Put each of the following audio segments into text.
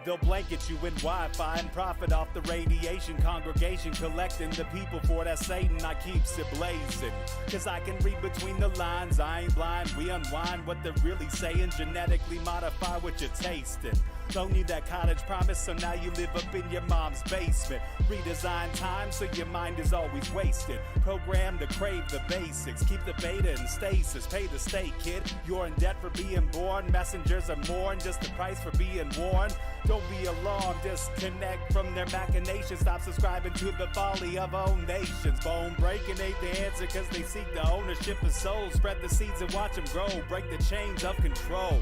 They'll blanket you in Wi-Fi and profit off the radiation. Congregation collecting the people for that Satan. I keeps it blazing, cause I can read between the lines. I ain't blind, we unwind what they're really saying. Genetically modify what you're tasting. Don't need that cottage promise, so now you live up in your mom's basement. Redesign time so your mind is always wasted. Programmed to crave the basics. Keep the beta in stasis. Pay the state, kid. You're in debt for being born. Messengers are more than just the price for being warned. Don't be alarmed, disconnect from their machinations. Stop subscribing to the folly of all nations. Bone breaking ain't the answer, cause they seek the ownership of souls. Spread the seeds and watch them grow. Break the chains of control.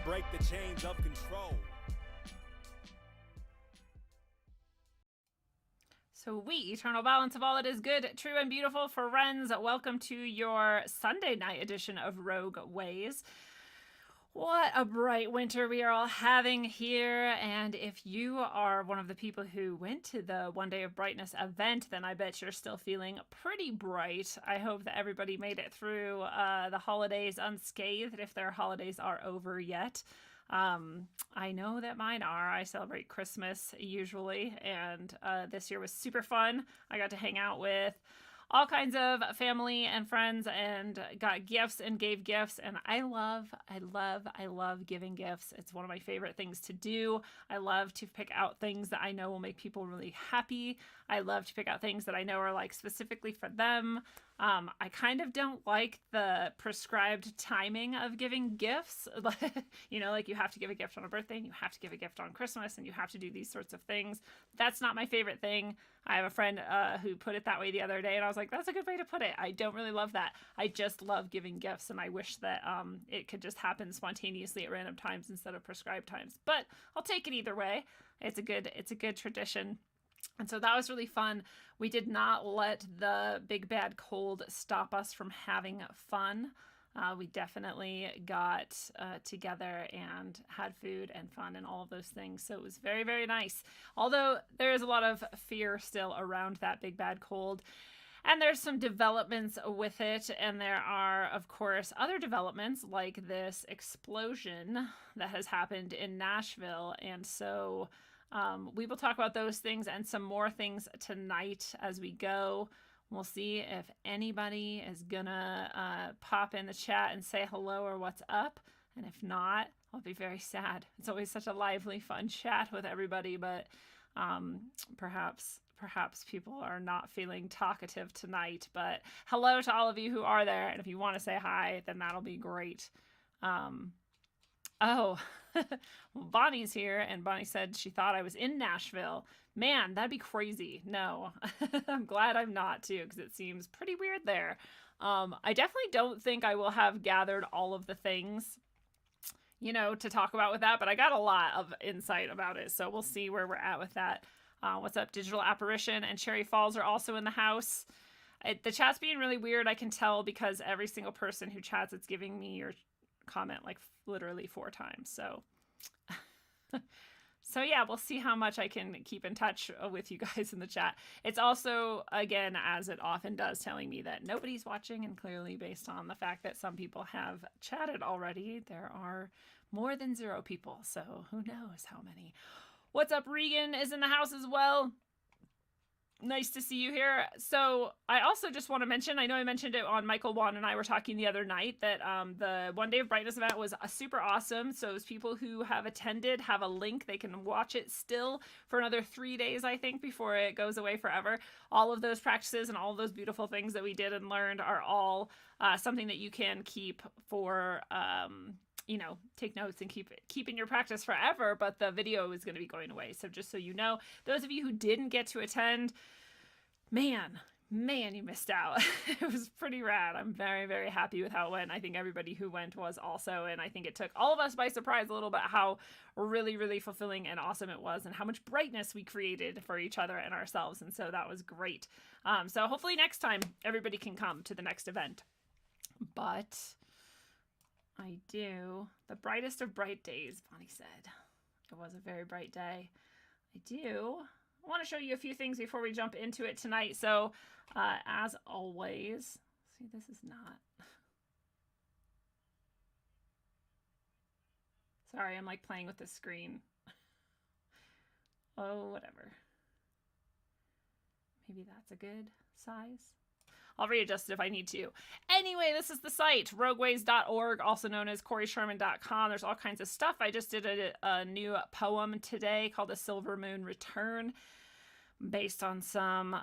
Break the chains of control. So we, eternal balance of all that is good, true, and beautiful, friends, welcome to your Sunday night edition of Rogue Ways. What a bright winter we are all having here, and if you are one of the people who went to the One Day of Brightness event, then I bet you're still feeling pretty bright. I hope that everybody made it through the holidays unscathed, if their holidays are over yet. I know that mine are. I celebrate Christmas usually, and this year was super fun. I got to hang out with all kinds of family and friends and got gifts and gave gifts. And I love giving gifts. It's one of my favorite things to do. I love to pick out things that I know will make people really happy. I love to pick out things that I know are like specifically for them. I kind of don't like the prescribed timing of giving gifts. You know, like you have to give a gift on a birthday and you have to give a gift on Christmas and you have to do these sorts of things. That's not my favorite thing. I have a friend who put it that way the other day and I was like, that's a good way to put it. I don't really love that. I just love giving gifts and I wish that it could just happen spontaneously at random times instead of prescribed times. But I'll take it either way. It's a good tradition. And so that was really fun. We did not let the big bad cold stop us from having fun. We definitely got together and had food and fun and all of those things. So it was very, very nice. Although there is a lot of fear still around that big bad cold. And there's some developments with it. And there are, of course, other developments like this explosion that has happened in Nashville. And so we will talk about those things and some more things tonight as we go. We'll see if anybody is gonna pop in the chat and say hello or what's up. And if not, I'll be very sad. It's always such a lively, fun chat with everybody, but perhaps people are not feeling talkative tonight. But hello to all of you who are there. And if you want to say hi, then that'll be great. Oh, well, Bonnie's here, and Bonnie said she thought I was in Nashville. Man, that'd be crazy. No, I'm glad I'm not too, because it seems pretty weird there. I definitely don't think I will have gathered all of the things, you know, to talk about with that, but I got a lot of insight about it, so we'll see where we're at with that. What's up, Digital Apparition and Cherry Falls are also in the house. The chat's being really weird, I can tell, because every single person who chats, it's giving me your comment like literally 4 times. So so yeah, we'll see how much I can keep in touch with you guys in the chat. It's also, again, as it often does, telling me that nobody's watching, and clearly based on the fact that some people have chatted already, there are more than 0 people, so who knows how many. What's up, Regan is in the house as well. Nice to see you here. So I also just want to mention, I know I mentioned it on Michael Wan and I were talking the other night, that the One Day of Brightness event was super awesome. So as people who have attended have a link, they can watch it still for another 3 days, I think, before it goes away forever. All of those practices and all of those beautiful things that we did and learned are all something that you can keep for you know, take notes and keep in your practice forever, but the video is going to be going away. So just so you know, those of you who didn't get to attend, man, you missed out. It was pretty rad. I'm very, very happy with how it went. I think everybody who went was also, and I think it took all of us by surprise a little bit how really, really fulfilling and awesome it was and how much brightness we created for each other and ourselves. And so that was great. So hopefully next time everybody can come to the next event. But I do. The brightest of bright days, Bonnie said. It was a very bright day. I want to show you a few things before we jump into it tonight. So, as always, see, this is not. Sorry, I'm like playing with the screen. Oh, whatever. Maybe that's a good size. I'll readjust it if I need to. Anyway, this is the site, rogueways.org, also known as CoreySherman.com. There's all kinds of stuff. I just did a new poem today called The Silver Moon Return, based on some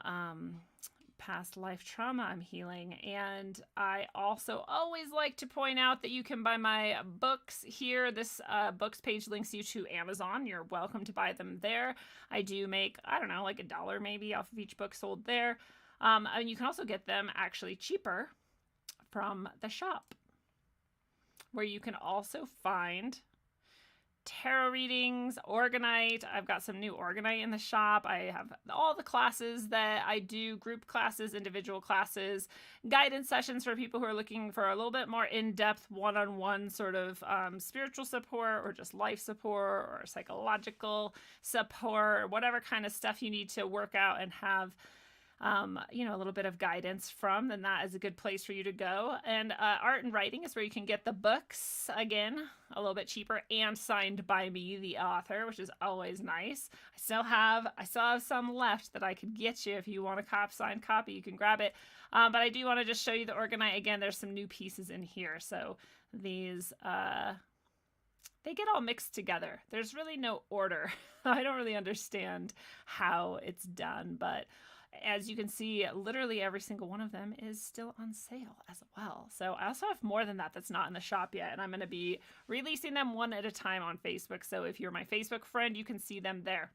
past life trauma I'm healing. And I also always like to point out that you can buy my books here. This books page links you to Amazon. You're welcome to buy them there. I do make, I don't know, like $1 maybe off of each book sold there. And you can also get them actually cheaper from the shop, where you can also find tarot readings, Organite. I've got some new Organite in the shop. I have all the classes that I do, group classes, individual classes, guidance sessions for people who are looking for a little bit more in-depth one-on-one sort of spiritual support, or just life support, or psychological support, or whatever kind of stuff you need to work out and have a little bit of guidance from, then that is a good place for you to go. And art and writing is where you can get the books, again, a little bit cheaper, and signed by me, the author, which is always nice. I still have some left that I could get you. If you want a signed copy, you can grab it. But I do want to just show you the Organite again. There's some new pieces in here. So these, they get all mixed together. There's really no order. I don't really understand how it's done, but as you can see, literally every single one of them is still on sale as well. So I also have more than that that's not in the shop yet, and I'm going to be releasing them one at a time on Facebook. So if you're my Facebook friend, you can see them there.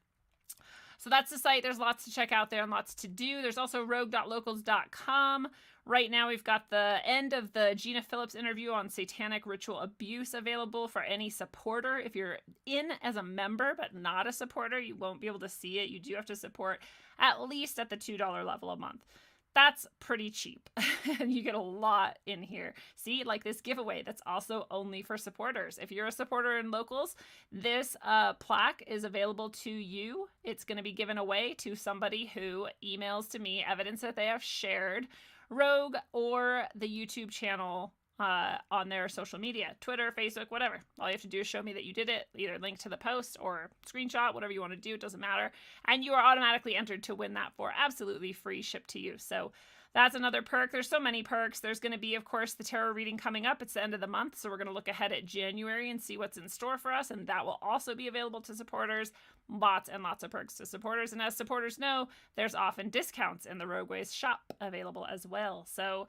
So that's the site. There's lots to check out there and lots to do. There's also rogue.locals.com. Right now, we've got the end of the Gina Phillips interview on satanic ritual abuse available for any supporter. If you're in as a member but not a supporter, you won't be able to see it. You do have to support at least at the $2 level a month. That's pretty cheap, and you get a lot in here. See, like this giveaway that's also only for supporters. If you're a supporter in Locals, this plaque is available to you. It's going to be given away to somebody who emails to me evidence that they have shared Rogue or the YouTube channel on their social media, Twitter, Facebook, whatever. All you have to do is show me that you did it, either link to the post or screenshot, whatever you want to do, it doesn't matter. And you are automatically entered to win that for absolutely free, shipped to you. So that's another perk. There's so many perks. There's going to be, of course, the tarot reading coming up. It's the end of the month, so we're going to look ahead at January and see what's in store for us, and that will also be available to supporters. Lots and lots of perks to supporters. And as supporters know, there's often discounts in the Rogueways shop available as well. So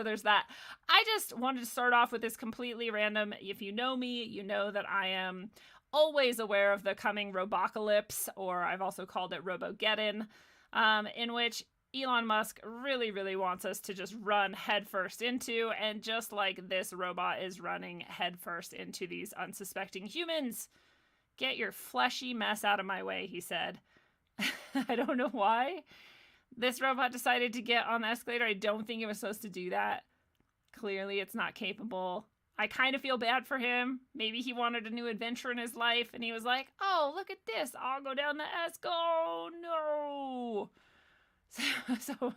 there's that. I just wanted to start off with this completely random. If you know me, you know that I am always aware of the coming Robocalypse, or I've also called it Robogeddon, in which Elon Musk really, really wants us to just run headfirst into, and just like this robot is running headfirst into these unsuspecting humans. Get your fleshy mess out of my way, he said. I don't know why this robot decided to get on the escalator. I don't think it was supposed to do that. Clearly, it's not capable. I kind of feel bad for him. Maybe he wanted a new adventure in his life, and he was like, oh, look at this. I'll go down the escalator. Oh, no. So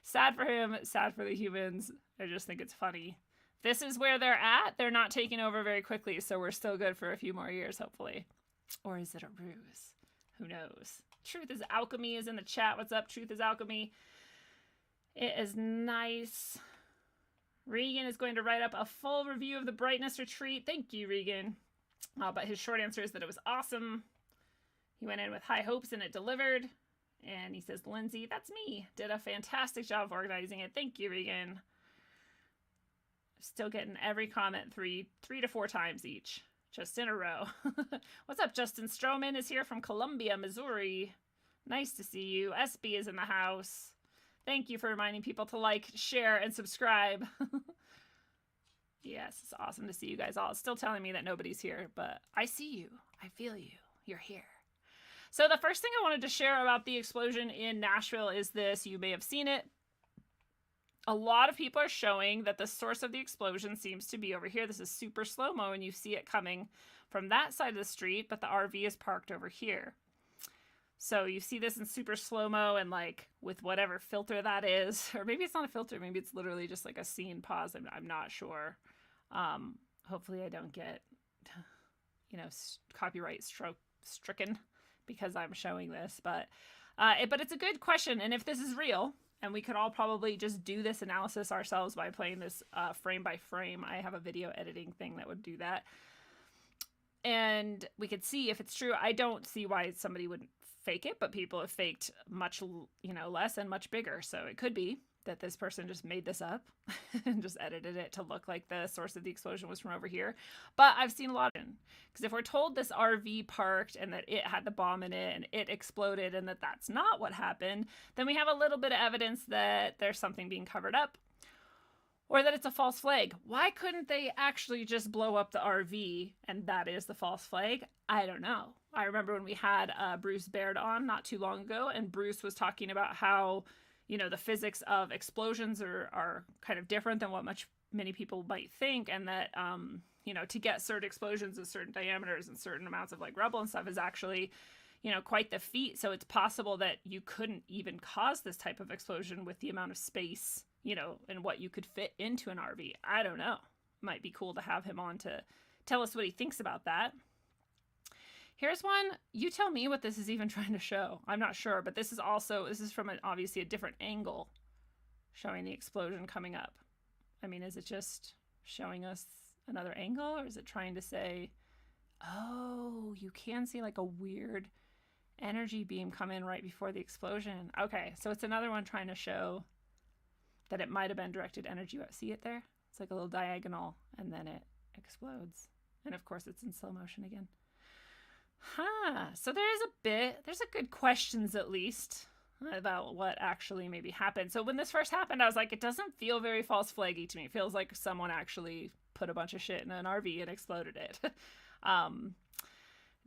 sad for him, sad for the humans. I just think it's funny. This is where they're at. They're not taking over very quickly, so we're still good for a few more years, hopefully. Or is it a ruse? Who knows? Truth is Alchemy is in the chat. What's up, Truth is Alchemy? It is nice. Regan is going to write up a full review of the Brightness Retreat. Thank you, Regan. But his short answer is that it was awesome. He went in with high hopes and it delivered. And he says, Lindsay, that's me. Did a fantastic job of organizing it. Thank you, Regan. Still getting every comment three to four times each. Just in a row. What's up? Justin Stroman is here from Columbia, Missouri. Nice to see you. SB is in the house. Thank you for reminding people to like, share, and subscribe. Yes, it's awesome to see you guys all. It's still telling me that nobody's here, but I see you. I feel you. You're here. So the first thing I wanted to share about the explosion in Nashville is this. You may have seen it. A lot of people are showing that the source of the explosion seems to be over here. This is super slow-mo, and you see it coming from that side of the street, but the RV is parked over here. So you see this in super slow-mo and like with whatever filter that is, or maybe it's not a filter. Maybe it's literally just like a scene pause. I'm not sure. Hopefully I don't get copyright stricken because I'm showing this, but it's a good question. And if this is real, and we could all probably just do this analysis ourselves by playing this frame by frame. I have a video editing thing that would do that. And we could see if it's true. I don't see why somebody would fake it, but people have faked much, less and much bigger. So it could be that this person just made this up and just edited it to look like the source of the explosion was from over here. But I've seen a lot of it. Because if we're told this RV parked and that it had the bomb in it and it exploded and that that's not what happened, then we have a little bit of evidence that there's something being covered up or that it's a false flag. Why couldn't they actually just blow up the RV and that is the false flag? I don't know. I remember when we had Bruce Baird on not too long ago, and Bruce was talking about how the physics of explosions are kind of different than what many people might think, and that, to get certain explosions of certain diameters and certain amounts of like rubble and stuff is actually, quite the feat. So it's possible that you couldn't even cause this type of explosion with the amount of space, and what you could fit into an RV. I don't know. Might be cool to have him on to tell us what he thinks about that. Here's one. You tell me what this is even trying to show. I'm not sure, but this is from obviously a different angle showing the explosion coming up. I mean, is it just showing us another angle, or is it trying to say, oh, you can see like a weird energy beam come in right before the explosion? Okay, so it's another one trying to show that it might have been directed energy. See it there? It's like a little diagonal, and then it explodes. And of course, it's in slow motion again. So there's a good questions at least about what actually maybe happened. So when this first happened, I was like, it doesn't feel very false flaggy to me. It feels like someone actually put a bunch of shit in an RV and exploded it.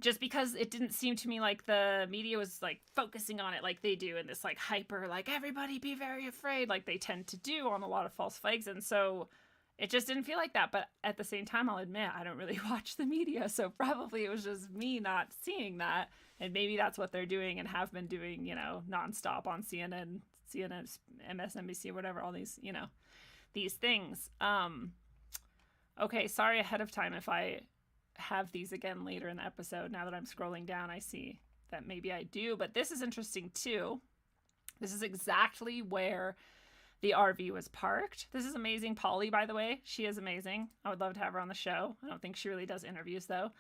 Just because it didn't seem to me like the media was like focusing on it like they do in this like hyper, like everybody be very afraid, like they tend to do on a lot of false flags. And so it just didn't feel like that. But at the same time, I'll admit, I don't really watch the media. So probably it was just me not seeing that. And maybe that's what they're doing and have been doing, nonstop on CNN, MSNBC, or whatever, all these, these things. Okay, sorry ahead of time if I have these again later in the episode. Now that I'm scrolling down, I see that maybe I do. But this is interesting too. This is exactly where the RV was parked. This is amazing. Polly, by the way, she is amazing. I would love to have her on the show. I don't think she really does interviews though.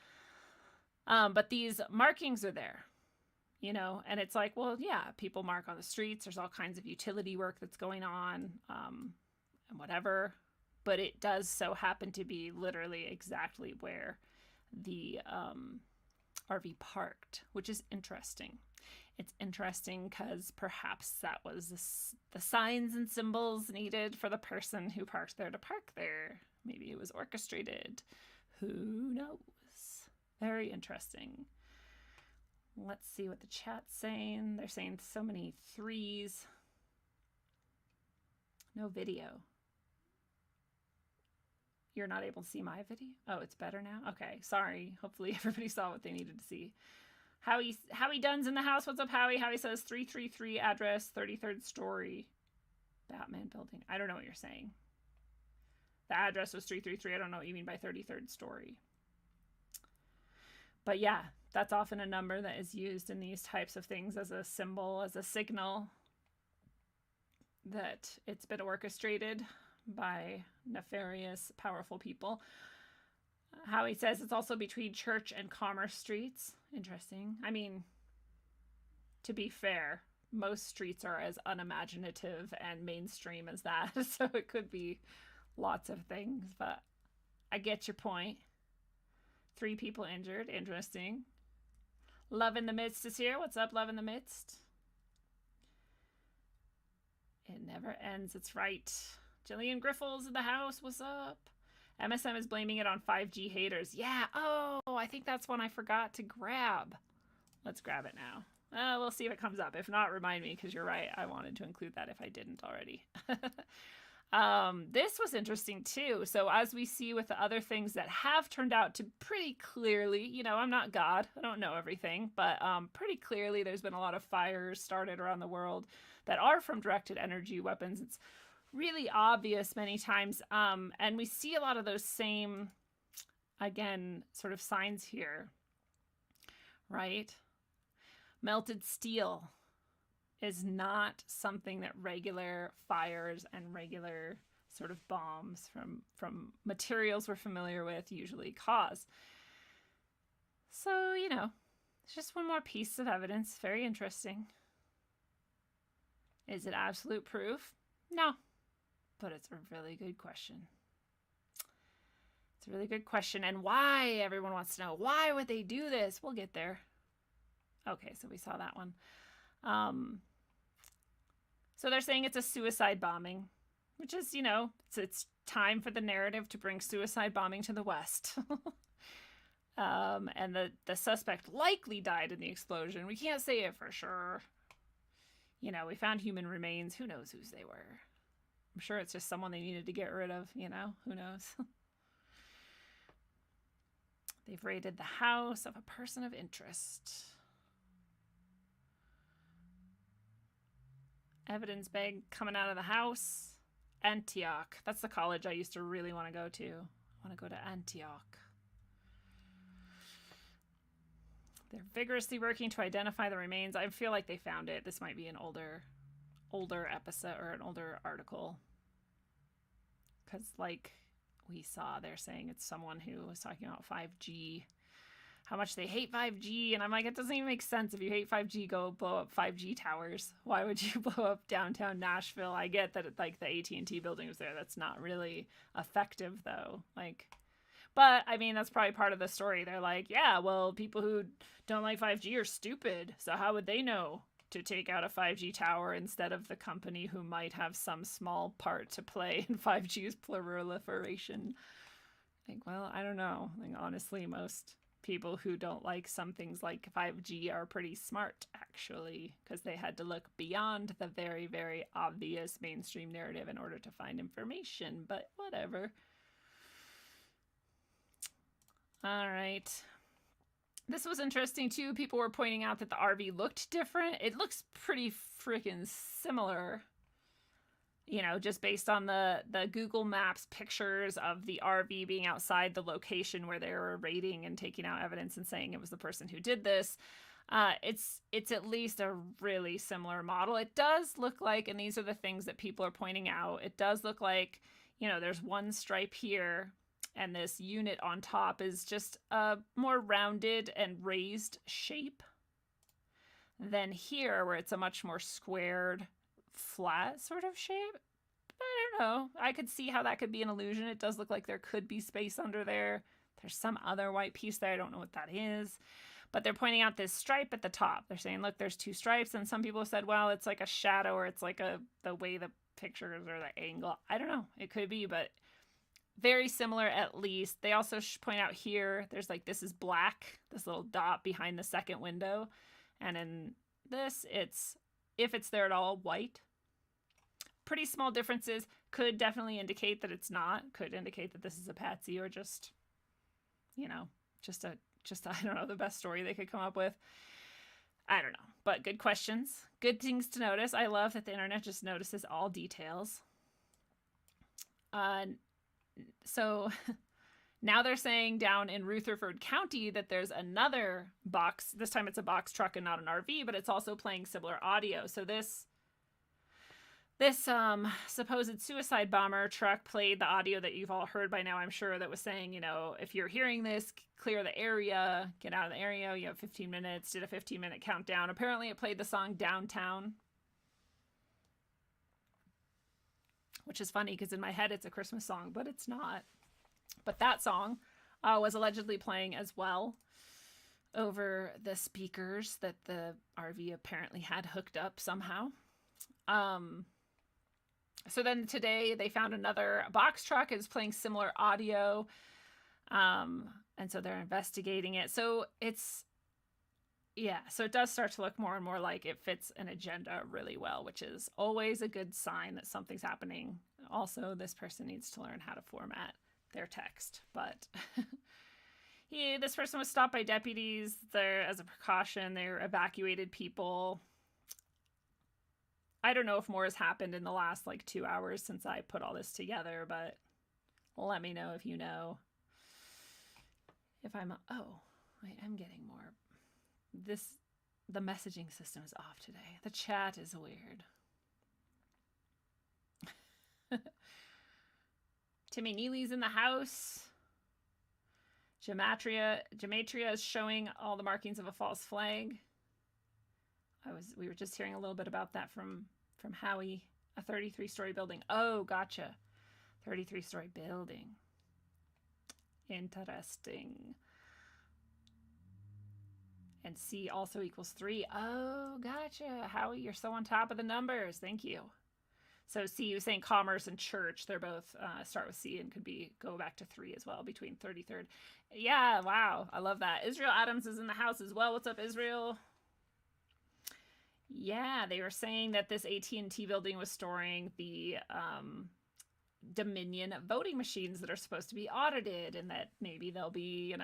But these markings are there, and it's like, well, yeah, people mark on the streets. There's all kinds of utility work that's going on, and whatever. But it does so happen to be literally exactly where the RV parked, which is interesting. It's interesting because perhaps that was the signs and symbols needed for the person who parked there to park there. Maybe it was orchestrated. Who knows? Very interesting. Let's see what the chat's saying. They're saying so many threes. No video. You're not able to see my video? Oh, it's better now? Okay, sorry. Hopefully everybody saw what they needed to see. Howie Dunn's in the house. What's up, Howie? Howie says 333 address, 33rd story, Batman building. I don't know what you're saying. The address was 333. I don't know what you mean by 33rd story. But yeah, that's often a number that is used in these types of things as a symbol, as a signal that it's been orchestrated by nefarious, powerful people. Howie says it's also between Church and Commerce streets. Interesting. I mean, to be fair, most streets are as unimaginative and mainstream as that. So it could be lots of things, but I get your point. 3 people injured. Interesting. Love in the Midst is here. What's up, Love in the Midst? It never ends. It's right. Jillian Griffles in the house. What's up? MSM is blaming it on 5G haters. Yeah. Oh, I think that's one I forgot to grab. Let's grab it now. We'll see if it comes up. If not, remind me, because you're right. I wanted to include that if I didn't already. This was interesting too. So as we see with the other things that have turned out to pretty clearly, I'm not God. I don't know everything, but pretty clearly there's been a lot of fires started around the world that are from directed energy weapons. It's really obvious many times. And we see a lot of those same again, sort of signs here, right? Melted steel is not something that regular fires and regular sort of bombs from materials we're familiar with usually cause. So, it's just one more piece of evidence. Very interesting. Is it absolute proof? No, but it's a really good question. It's a really good question. And why? Everyone wants to know. Why would they do this? We'll get there. Okay, so we saw that one. So they're saying it's a suicide bombing, which is, it's time for the narrative to bring suicide bombing to the West. And the suspect likely died in the explosion. We can't say it for sure. We found human remains. Who knows whose they were? I'm sure it's just someone they needed to get rid of, who knows? They've raided the house of a person of interest. Evidence bag coming out of the house. Antioch. That's the college I used to really want to go to. I want to go to Antioch. They're vigorously working to identify the remains. I feel like they found it. This might be an older episode or an older article. Because like we saw, they're saying it's someone who was talking about 5G. How much they hate 5G. And I'm like, it doesn't even make sense. If you hate 5G, go blow up 5G towers. Why would you blow up downtown Nashville? I get that like the AT&T building was there. That's not really effective though. But I mean, that's probably part of the story. They're like, yeah, well, people who don't like 5G are stupid. So how would they know to take out a 5G tower instead of the company who might have some small part to play in 5G's proliferation? Well, I don't know. Honestly, most people who don't like some things like 5G are pretty smart, actually, because they had to look beyond the very, very obvious mainstream narrative in order to find information. But whatever. All right. This was interesting, too. People were pointing out that the RV looked different. It looks pretty freaking similar, just based on the Google Maps pictures of the RV being outside the location where they were raiding and taking out evidence and saying it was the person who did this. It's at least a really similar model. It does look like, and these are the things that people are pointing out, it does look like, there's one stripe here, and this unit on top is just a more rounded and raised shape than here, where it's a much more squared, flat sort of shape. But I don't know. I could see how that could be an illusion. It does look like there could be space under there. There's some other white piece there. I don't know what that is. But they're pointing out this stripe at the top. They're saying, look, there's two stripes. And some people have said, well, it's like a shadow, or it's like the way the pictures or the angle. I don't know. It could be, but very similar at least. They also point out here, there's like, this is black, this little dot behind the second window. And in this, if it's there at all, white. Pretty small differences. Could definitely indicate that it's not. Could indicate that this is a patsy, or just I don't know, the best story they could come up with. I don't know. But good questions. Good things to notice. I love that the internet just notices all details. So now they're saying down in Rutherford County that there's another box. This time it's a box truck and not an RV, but it's also playing similar audio. So this supposed suicide bomber truck played the audio that you've all heard by now, I'm sure, that was saying, if you're hearing this, clear the area, get out of the area. You have 15 minutes, did a 15-minute countdown. Apparently it played the song Downtown, which is funny because in my head it's a Christmas song, but it's not. But that song was allegedly playing as well over the speakers that the RV apparently had hooked up somehow. So then today they found another box truck is playing similar audio. And so they're investigating it. So it does start to look more and more like it fits an agenda really well, which is always a good sign that something's happening. Also, this person needs to learn how to format their text. But this person was stopped by deputies there as a precaution. They evacuated people. I don't know if more has happened in the last 2 hours since I put all this together, but let me know if you know. If I'm, oh, wait, I'm getting more. The messaging system is off today. The chat is weird. Timmy Neely's in the house. Gematria is showing all the markings of a false flag. We were just hearing a little bit about that from Howie. A 33-story building. Oh, gotcha. 33-story building. Interesting. And C also equals 3. Oh, gotcha. Howie, you're so on top of the numbers. Thank you. So C, you were saying commerce and church. They're both start with C and could go back to 3 as well, between 33rd. Yeah, wow. I love that. Israel Adams is in the house as well. What's up, Israel? Yeah, they were saying that this AT&T building was storing the Dominion voting machines that are supposed to be audited, and that maybe they'll be,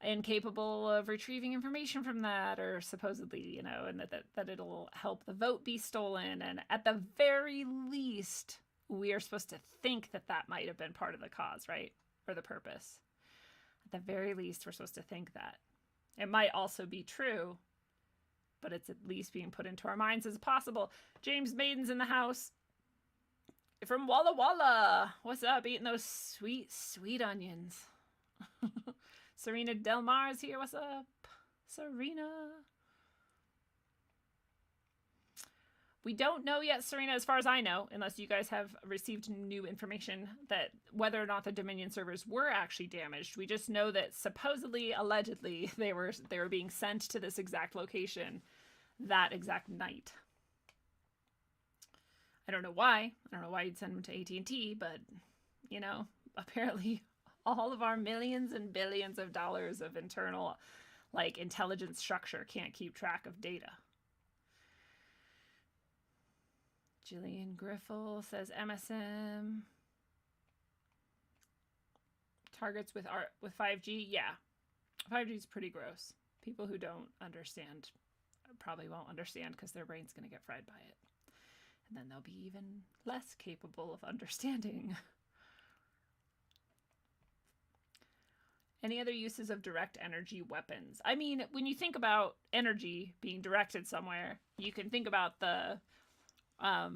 incapable of retrieving information from that, or supposedly, and that it'll help the vote be stolen. And at the very least, we are supposed to think that might have been part of the cause, right? Or the purpose. At the very least, we're supposed to think that. It might also be true, but it's at least being put into our minds as possible. James Maiden's in the house. From Walla Walla. What's up? Eating those sweet, sweet onions. Serena Del Mar's here. What's up, Serena? We don't know yet, Serena, as far as I know, unless you guys have received new information, that whether or not the Dominion servers were actually damaged. We just know that supposedly, allegedly, they were being sent to this exact location that exact night. I don't know why. I don't know why you'd send them to AT&T, but, apparently all of our millions and billions of dollars of internal, intelligence structure can't keep track of data. Jillian Griffel says MSM. Targets with 5G? Yeah. 5G is pretty gross. People who don't understand probably won't understand because their brain's going to get fried by it. And then they'll be even less capable of understanding. Any other uses of direct energy weapons? I mean, when you think about energy being directed somewhere, you can think about the, I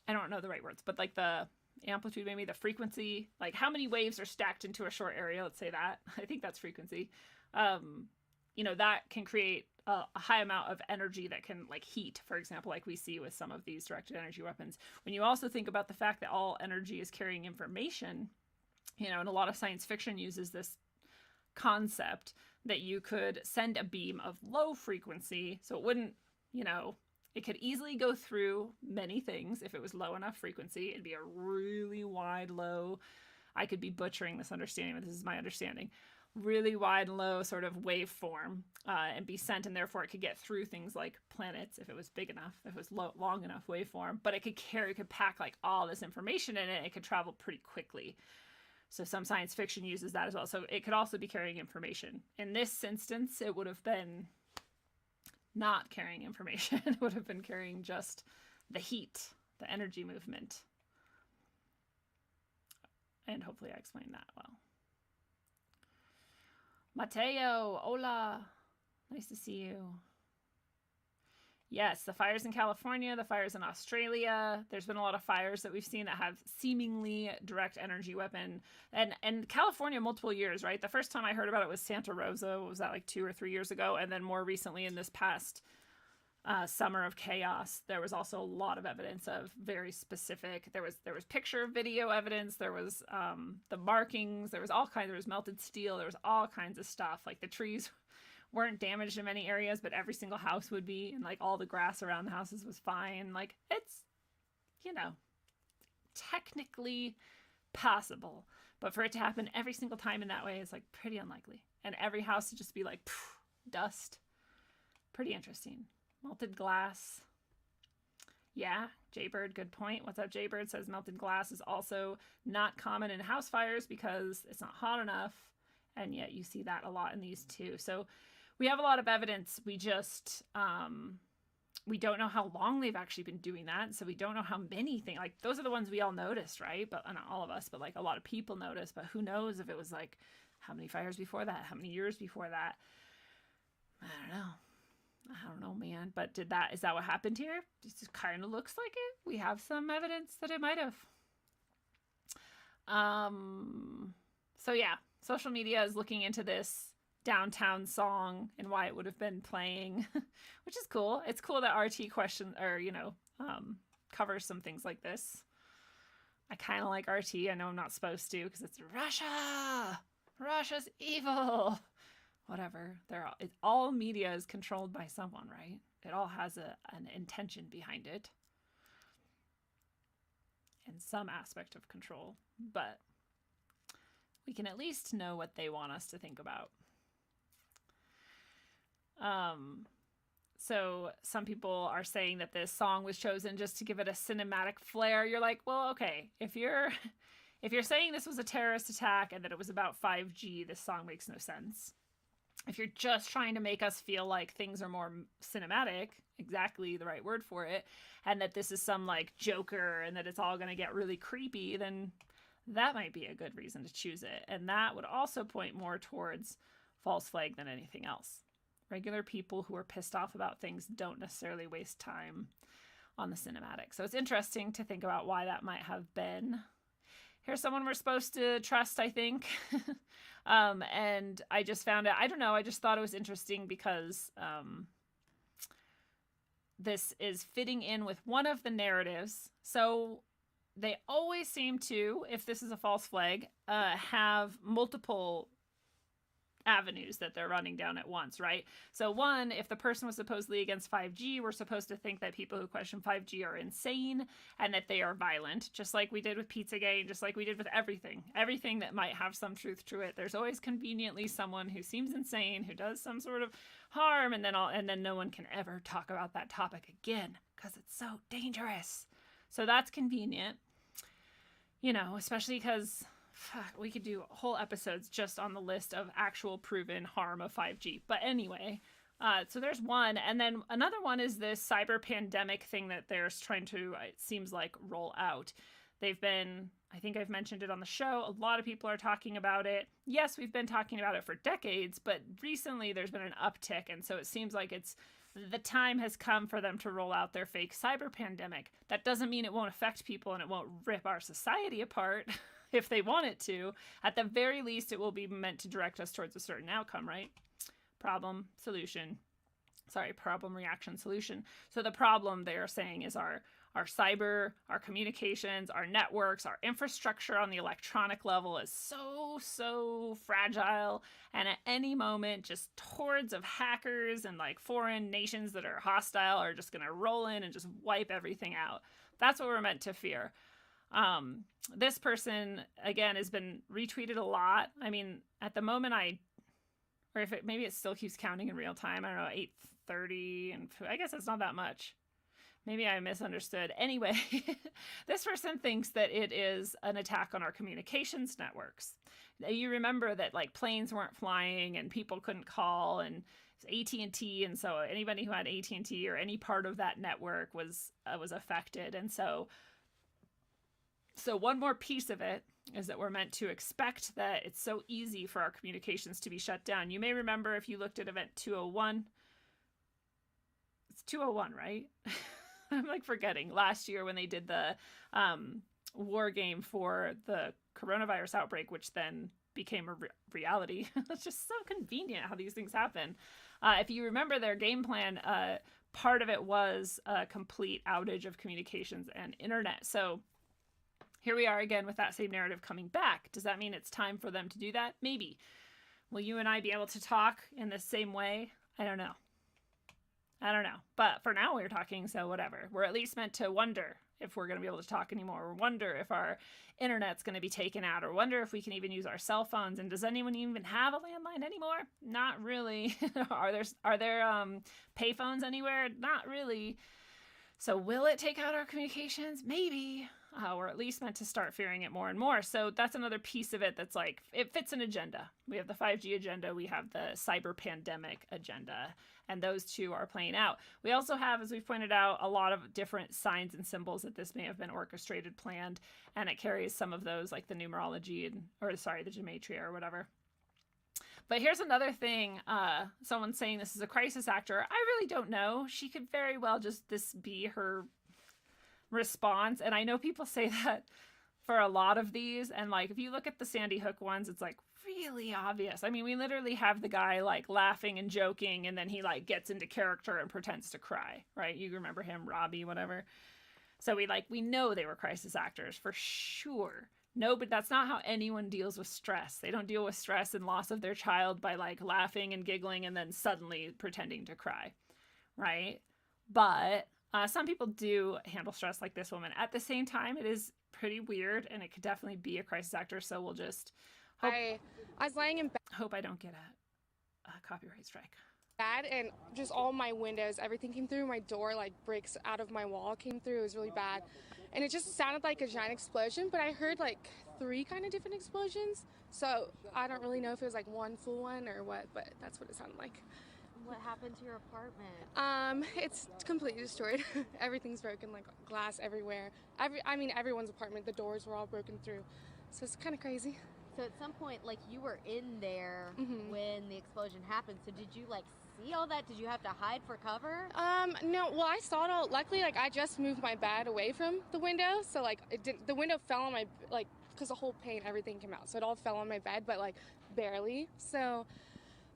don't know the right words, but the amplitude, maybe the frequency, how many waves are stacked into a short area. Let's say that. I think that's frequency. That can create a high amount of energy that can heat, for example, like we see with some of these directed energy weapons. When you also think about the fact that all energy is carrying information, and a lot of science fiction uses this concept that you could send a beam of low frequency, so it wouldn't, it could easily go through many things if it was low enough frequency. It'd be a really wide, low, I could be butchering this understanding, but this is my understanding, really wide, low sort of waveform, and be sent, and therefore it could get through things like planets if it was big enough, if it was long enough waveform, but it could pack all this information in it. It could travel pretty quickly. So some science fiction uses that as well. So it could also be carrying information. In this instance, it would have been not carrying information. It would have been carrying just the heat, the energy movement. And hopefully I explained that well. Mateo, hola. Nice to see you. Yes, the fires in California, the fires in Australia. There's been a lot of fires that we've seen that have seemingly direct energy weapon. And California multiple years, right? The first time I heard about it was Santa Rosa. Was that 2 or 3 years ago? And then more recently in this past summer of chaos, there was also a lot of evidence of very specific. There was picture, video evidence. There was the markings. There was there was melted steel. There was all kinds of stuff. The trees weren't damaged in many areas, but every single house would be, and all the grass around the houses was fine. It's, technically possible, but for it to happen every single time in that way is pretty unlikely. And every house to just be dust. Pretty interesting. Melted glass. Yeah, Jaybird, good point. What's up, Jaybird? Says melted glass is also not common in house fires because it's not hot enough, and yet you see that a lot in these too. So we have a lot of evidence. We just, we don't know how long they've actually been doing that. So we don't know how many things, those are the ones we all noticed, right? But not all of us, but a lot of people noticed, but who knows if it was How many fires before that? How many years before that? I don't know, man. But is that what happened here? It just kind of looks like it. We have some evidence that it might have. So yeah, social media is looking into this downtown song and why it would have been playing, which is cool. It's cool that RT covers some things like this. I kind of like RT. I know I'm not supposed to because it's Russia. Russia's evil. Whatever. All media is controlled by someone, right? It all has an intention behind it. And some aspect of control. But we can at least know what they want us to think about. So some people are saying that this song was chosen just to give it a cinematic flair. You're like, well, okay, if you're saying this was a terrorist attack and that it was about 5G, this song makes no sense. If you're just trying to make us feel like things are more cinematic, exactly the right word for it, and that this is some like Joker and that it's all going to get really creepy, then that might be a good reason to choose it. And that would also point more towards false flag than anything else. Regular people who are pissed off about things don't necessarily waste time on the cinematic. So it's interesting to think about why that might have been. Here's someone we're supposed to trust, I think. And I just found it, I don't know, I just thought it was interesting because this is fitting in with one of the narratives. So they always seem to, if this is a false flag, have multiple avenues that they're running down at once, right? So one, if the person was supposedly against 5G, we're supposed to think that people who question 5G are insane and that they are violent, just like we did with Pizzagate, just like we did with everything that might have some truth to it. There's always conveniently someone who seems insane, who does some sort of harm, and then no one can ever talk about that topic again because it's so dangerous. So that's convenient, especially because we could do whole episodes just on the list of actual proven harm of 5G. But anyway, so there's one. And then another one is this cyber pandemic thing that they're trying to, it seems like, roll out. I think I've mentioned it on the show. A lot of people are talking about it. Yes, we've been talking about it for decades, but recently there's been an uptick. And so it seems like the time has come for them to roll out their fake cyber pandemic. That doesn't mean it won't affect people and it won't rip our society apart. If they want it to. At the very least, it will be meant to direct us towards a certain outcome, right? Problem, reaction, solution. So the problem they are saying is our cyber, our communications, our networks, our infrastructure on the electronic level is so fragile. And at any moment, just hordes of hackers and like foreign nations that are hostile are just going to roll in and just wipe everything out. That's what we're meant to fear. This person, again, has been retweeted a lot. I mean, at the moment maybe it still keeps counting in real time. I don't know, 8:30, and I guess it's not that much. Maybe I misunderstood. Anyway, this person thinks that it is an attack on our communications networks. You remember that like planes weren't flying and people couldn't call, and AT&T, and so anybody who had AT&T or any part of that network was affected. And so one more piece of it is that we're meant to expect that it's so easy for our communications to be shut down. You may remember if you looked at event 201. It's 201, right? I'm like forgetting. Last year when they did the war game for the coronavirus outbreak, which then became a reality. It's just so convenient how these things happen. If you remember their game plan, part of it was a complete outage of communications and internet. So here we are again with that same narrative coming back. Does that mean it's time for them to do that? Maybe. Will you and I be able to talk in the same way? I don't know. But for now we're talking, so whatever. We're at least meant to wonder if we're going to be able to talk anymore, or wonder if our internet's going to be taken out, or wonder if we can even use our cell phones. And does anyone even have a landline anymore? Not really. Are there payphones anywhere? Not really. So will it take out our communications? Maybe. We're at least meant to start fearing it more and more. So that's another piece of it that's like, it fits an agenda. We have the 5G agenda. We have the cyber pandemic agenda. And those two are playing out. We also have, as we've pointed out, a lot of different signs and symbols that this may have been orchestrated, planned. And it carries some of those, like the numerology, the gematria or whatever. But here's another thing. Someone's saying this is a crisis actor. I really don't know. She could very well just this be her response. And I know people say that for a lot of these. And like, if you look at the Sandy Hook ones, it's like really obvious. I mean, we literally have the guy like laughing and joking, and then he like gets into character and pretends to cry, right? You remember him, Robbie, whatever. So we know they were crisis actors for sure. No, but that's not how anyone deals with stress. They don't deal with stress and loss of their child by like laughing and giggling and then suddenly pretending to cry, right? But some people do handle stress like this woman. At the same time, it is pretty weird, and it could definitely be a crisis actor. So we'll just hope. I was laying in bed. Hope I don't get a copyright strike. Bad, and just all my windows, everything came through. My door, like bricks out of my wall came through. It was really bad, and it just sounded like a giant explosion. But I heard like 3 kind of different explosions. So I don't really know if it was like one full one or what, but that's what it sounded like. What happened to your apartment? It's completely destroyed. Everything's broken, like glass everywhere. Everyone's apartment, the doors were all broken through. So it's kind of crazy. So at some point, like, you were in there when the explosion happened. So did you like see all that? Did you have to hide for cover? No. Well, I saw it all. Luckily, like I just moved my bed away from the window, so like the window fell on my because the whole paint, everything came out, so it all fell on my bed, but like barely. So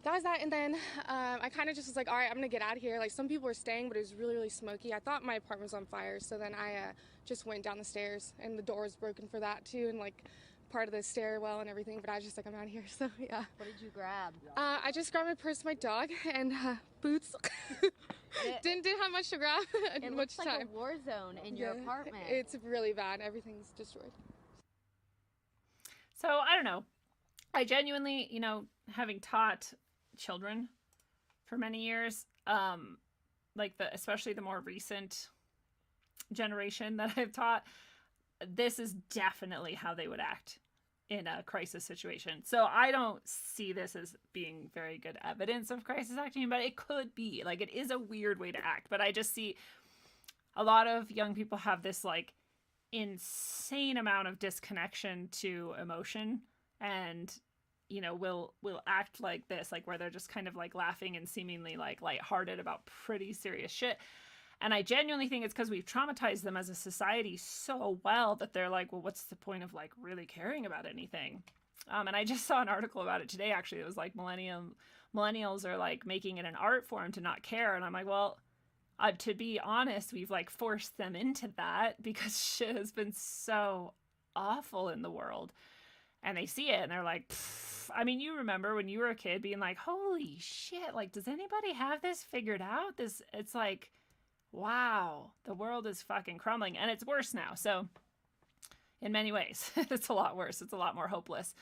that was that, and then I kind of just was like, all right, I'm gonna get out of here. Like some people were staying, but it was really, really smoky. I thought my apartment was on fire, so then I just went down the stairs, and the door was broken for that too, and like part of the stairwell and everything, but I was just like, I'm out of here, so yeah. What did you grab? I just grabbed my purse, my dog, and boots. Didn't have much to grab. It much looks like time. a war zone in your apartment. It's really bad. Everything's destroyed. So I don't know. I genuinely, having taught children for many years, especially the more recent generation that I've taught, this is definitely how they would act in a crisis situation. So I don't see this as being very good evidence of crisis acting, but it could be. Like, it is a weird way to act, but I just see a lot of young people have this like insane amount of disconnection to emotion, and will act like this, like where they're just kind of like laughing and seemingly like lighthearted about pretty serious shit. And I genuinely think it's because we've traumatized them as a society so well that they're like, well, what's the point of like really caring about anything? And I just saw an article about it today, actually. It was like millennials are like making it an art form to not care. And I'm like, well, to be honest, we've like forced them into that because shit has been so awful in the world. And they see it and they're like, pfft. I mean, you remember when you were a kid being like, holy shit, like, does anybody have this figured out? It's like, wow, the world is fucking crumbling, and it's worse now. So in many ways, it's a lot worse. It's a lot more hopeless.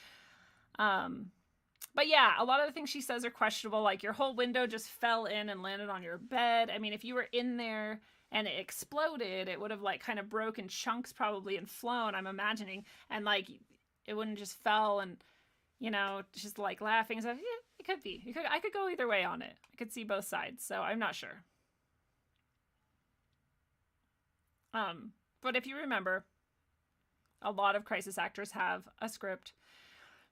But yeah, a lot of the things she says are questionable. Like, your whole window just fell in and landed on your bed. I mean, if you were in there and it exploded, it would have like kind of broken chunks probably and flown, I'm imagining. And like, it wouldn't just fell and, just like laughing. So yeah, it could be. I could go either way on it. I could see both sides. So I'm not sure. But if you remember, a lot of crisis actors have a script.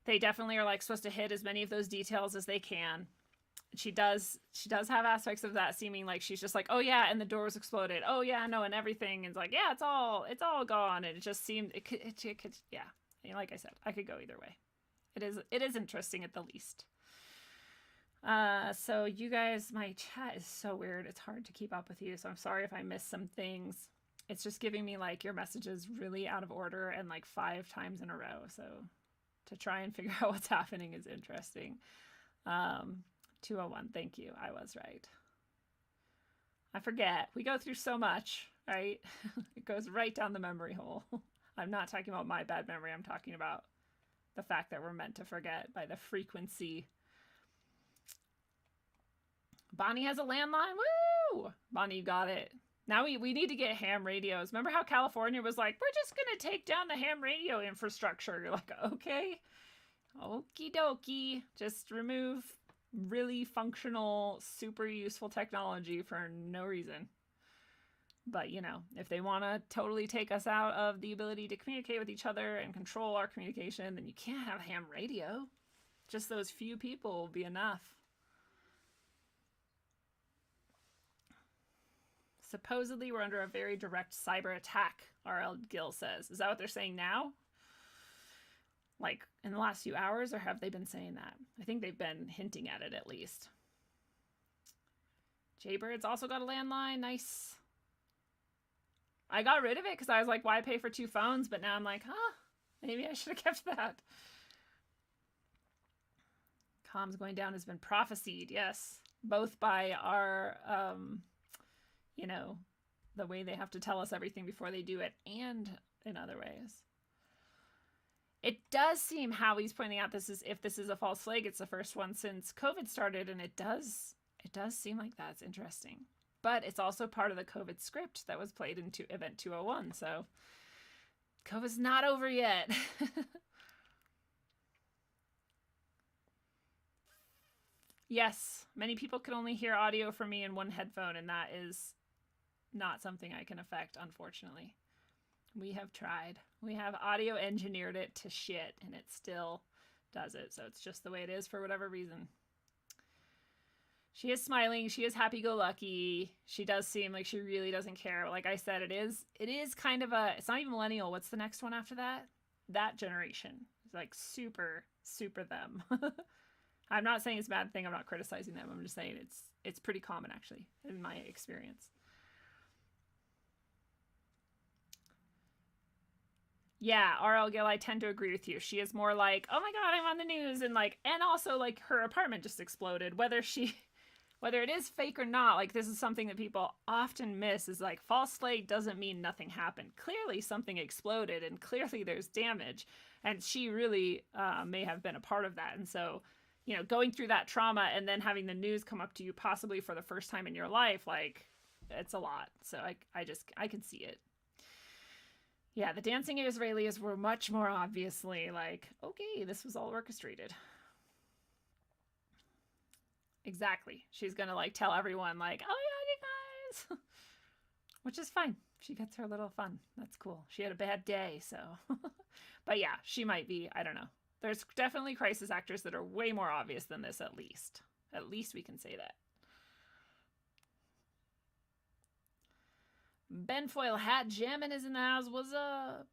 They definitely are like supposed to hit as many of those details as they can. She does have aspects of that seeming like she's just like, oh yeah, and the doors exploded. Oh yeah, no, and everything is like, yeah, it's all gone. And it just seemed it could yeah. Like I said, I could go either way. It is interesting at the least. So you guys, my chat is so weird. It's hard to keep up with you. So I'm sorry if I missed some things. It's just giving me like your messages really out of order and like 5 times in a row. So to try and figure out what's happening is interesting. 201, thank you. I was right. I forget. We go through so much, right? It goes right down the memory hole. I'm not talking about my bad memory. I'm talking about the fact that we're meant to forget by the frequency. Bonnie has a landline. Woo! Bonnie, you got it. Now we need to get ham radios. Remember how California was like, we're just going to take down the ham radio infrastructure. You're like, okay, okie dokie. Just remove really functional, super useful technology for no reason. But, if they want to totally take us out of the ability to communicate with each other and control our communication, then you can't have ham radio. Just those few people will be enough. Supposedly, we're under a very direct cyber attack, R.L. Gill says. Is that what they're saying now? Like, in the last few hours, or have they been saying that? I think they've been hinting at it, at least. Jaybird's also got a landline. Nice. I got rid of it because I was like, why pay for 2 phones? But now I'm like, maybe I should have kept that. Comms going down has been prophesied, yes. Both by our, the way they have to tell us everything before they do it, and in other ways. It does seem, Howie's pointing out, if this is a false flag, it's the first one since COVID started, and it does seem like that's interesting. But it's also part of the COVID script that was played into Event 201, so COVID's not over yet. Yes, many people can only hear audio from me in one headphone, and that is not something I can affect, unfortunately. We have tried. We have audio engineered it to shit, and it still does it. So it's just the way it is for whatever reason. She is smiling. She is happy-go-lucky. She does seem like she really doesn't care. Like I said, it is kind of it's not even millennial. What's the next one after that? That generation. It's like super, super them. I'm not saying it's a bad thing. I'm not criticizing them. I'm just saying it's pretty common, actually, in my experience. Yeah, R.L. Gill, I tend to agree with you. She is more like, oh my god, I'm on the news, and also like her apartment just exploded. Whether it is fake or not, like this is something that people often miss, is like false flag doesn't mean nothing happened. Clearly something exploded, and clearly there's damage, and she really may have been a part of that. And so, going through that trauma and then having the news come up to you possibly for the first time in your life, like it's a lot. So I can see it. Yeah, the dancing Israelis were much more obviously like, okay, this was all orchestrated. Exactly. She's going to tell everyone oh yeah, you guys, which is fine. She gets her little fun. That's cool. She had a bad day, so, but yeah, she might be, I don't know. There's definitely crisis actors that are way more obvious than this, at least. At least we can say that. Ben Foyle Hat Jammin' is in the house. What's up?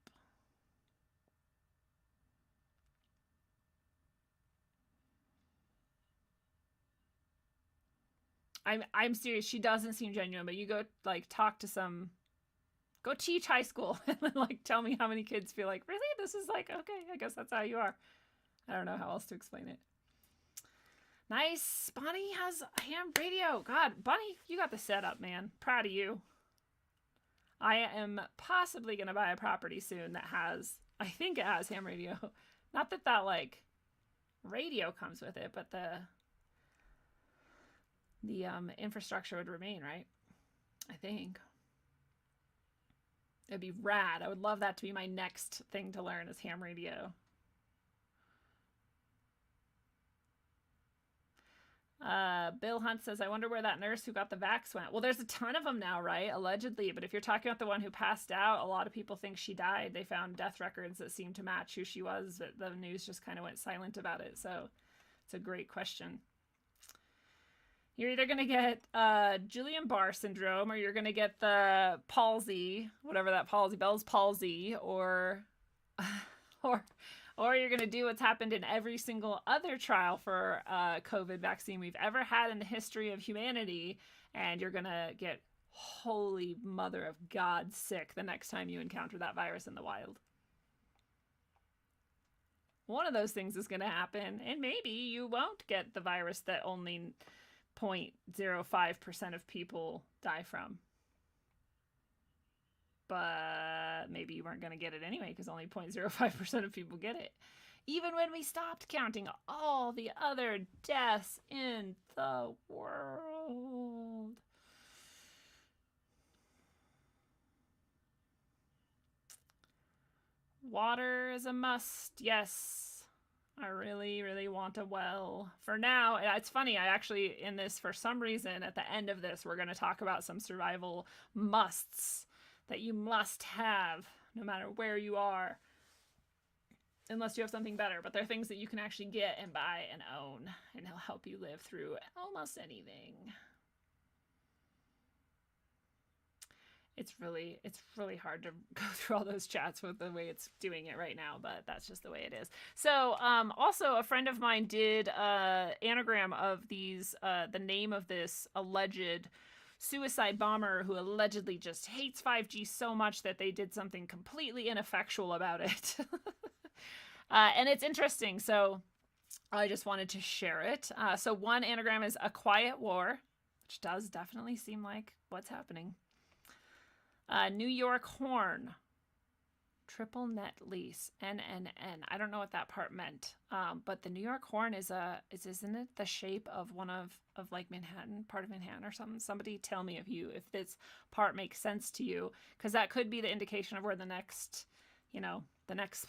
I'm serious. She doesn't seem genuine, but you go talk to go teach high school and then tell me how many kids feel like, really? This is okay, I guess that's how you are. I don't know how else to explain it. Nice. Bonnie has a ham radio. God, Bonnie, you got the setup, man. Proud of you. I am possibly going to buy a property soon that I think it has ham radio. Not that radio comes with it, but the infrastructure would remain, right? I think. It'd be rad. I would love that to be my next thing to learn is ham radio. Bill Hunt says, I wonder where that nurse who got the vax went. Well, there's a ton of them now, right? Allegedly. But if you're talking about the one who passed out, a lot of people think she died. They found death records that seem to match who she was, but the news just kind of went silent about it. So it's a great question. You're either going to get Guillain-Barré syndrome, or you're going to get the palsy, whatever that palsy, Bell's palsy, or you're going to do what's happened in every single other trial for COVID vaccine we've ever had in the history of humanity, and you're going to get holy mother of God sick the next time you encounter that virus in the wild. One of those things is going to happen, and maybe you won't get the virus that only 0.05% of people die from. But maybe you weren't going to get it anyway because only 0.05% of people get it. Even when we stopped counting all the other deaths in the world. Water is a must. Yes. I really, really want a well. For now, it's funny, I actually, in this, for some reason, at the end of this, we're going to talk about some survival musts that you must have no matter where you are. unless you have something better, but they're things that you can actually get and buy and own, and he'll help you live through almost anything. It's really hard to go through all those chats with the way it's doing it right now, but that's just the way it is. So also a friend of mine did anagram of these, the name of this alleged suicide bomber who allegedly just hates 5G so much that they did something completely ineffectual about it. And it's interesting, so I just wanted to share it. So one anagram is a quiet war, which does definitely seem like what's happening. New York horn, triple net lease, NNN. I don't know what that part meant, but the New York horn isn't it the shape of one of like Manhattan, part of Manhattan or something? Somebody tell me if this part makes sense to you, because that could be the indication of where the next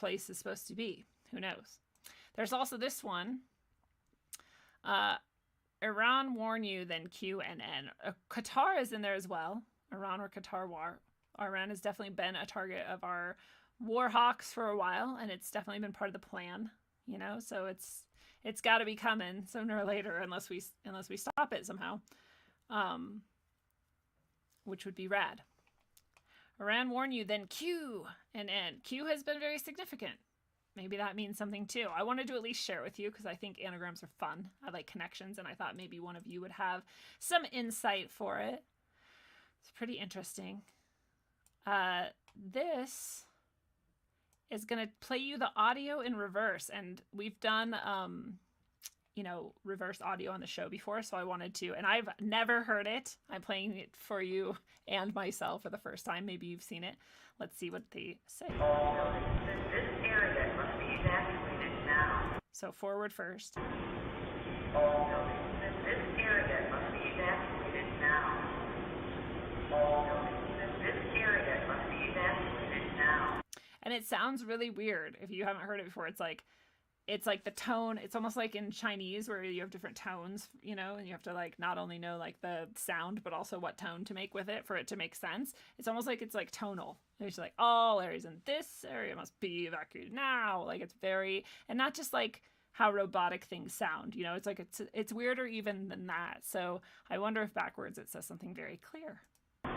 place is supposed to be. Who knows? There's also this one. Iran warn you, then QNN. Qatar is in there as well. Iran or Qatar war. Iran has definitely been a target of our war hawks for a while, and it's definitely been part of the plan, so it's got to be coming sooner or later, unless we stop it somehow, which would be rad. Iran warn you, then Q and N. Q has been very significant. Maybe that means something too. I wanted to at least share with you because I think anagrams are fun. I like connections, and I thought maybe one of you would have some insight for it. It's pretty interesting. This is going to play you the audio in reverse, and we've done reverse audio on the show before, so I wanted to, and I've never heard it. I'm playing it for you and myself for the first time. Maybe you've seen it. Let's see what they say. This area must be evacuated now. So forward first. All buildings in this area must be evacuated now. All buildings in this area must be evacuated now. And it sounds really weird if you haven't heard it before. It's like the tone. It's almost like in Chinese where you have different tones, and you have to like not only know like the sound, but also what tone to make with it for it to make sense. It's almost like it's like tonal. It's like all areas in this area must be evacuated now. Like it's very, and not just like how robotic things sound. It's like it's weirder even than that. So I wonder if backwards it says something very clear. If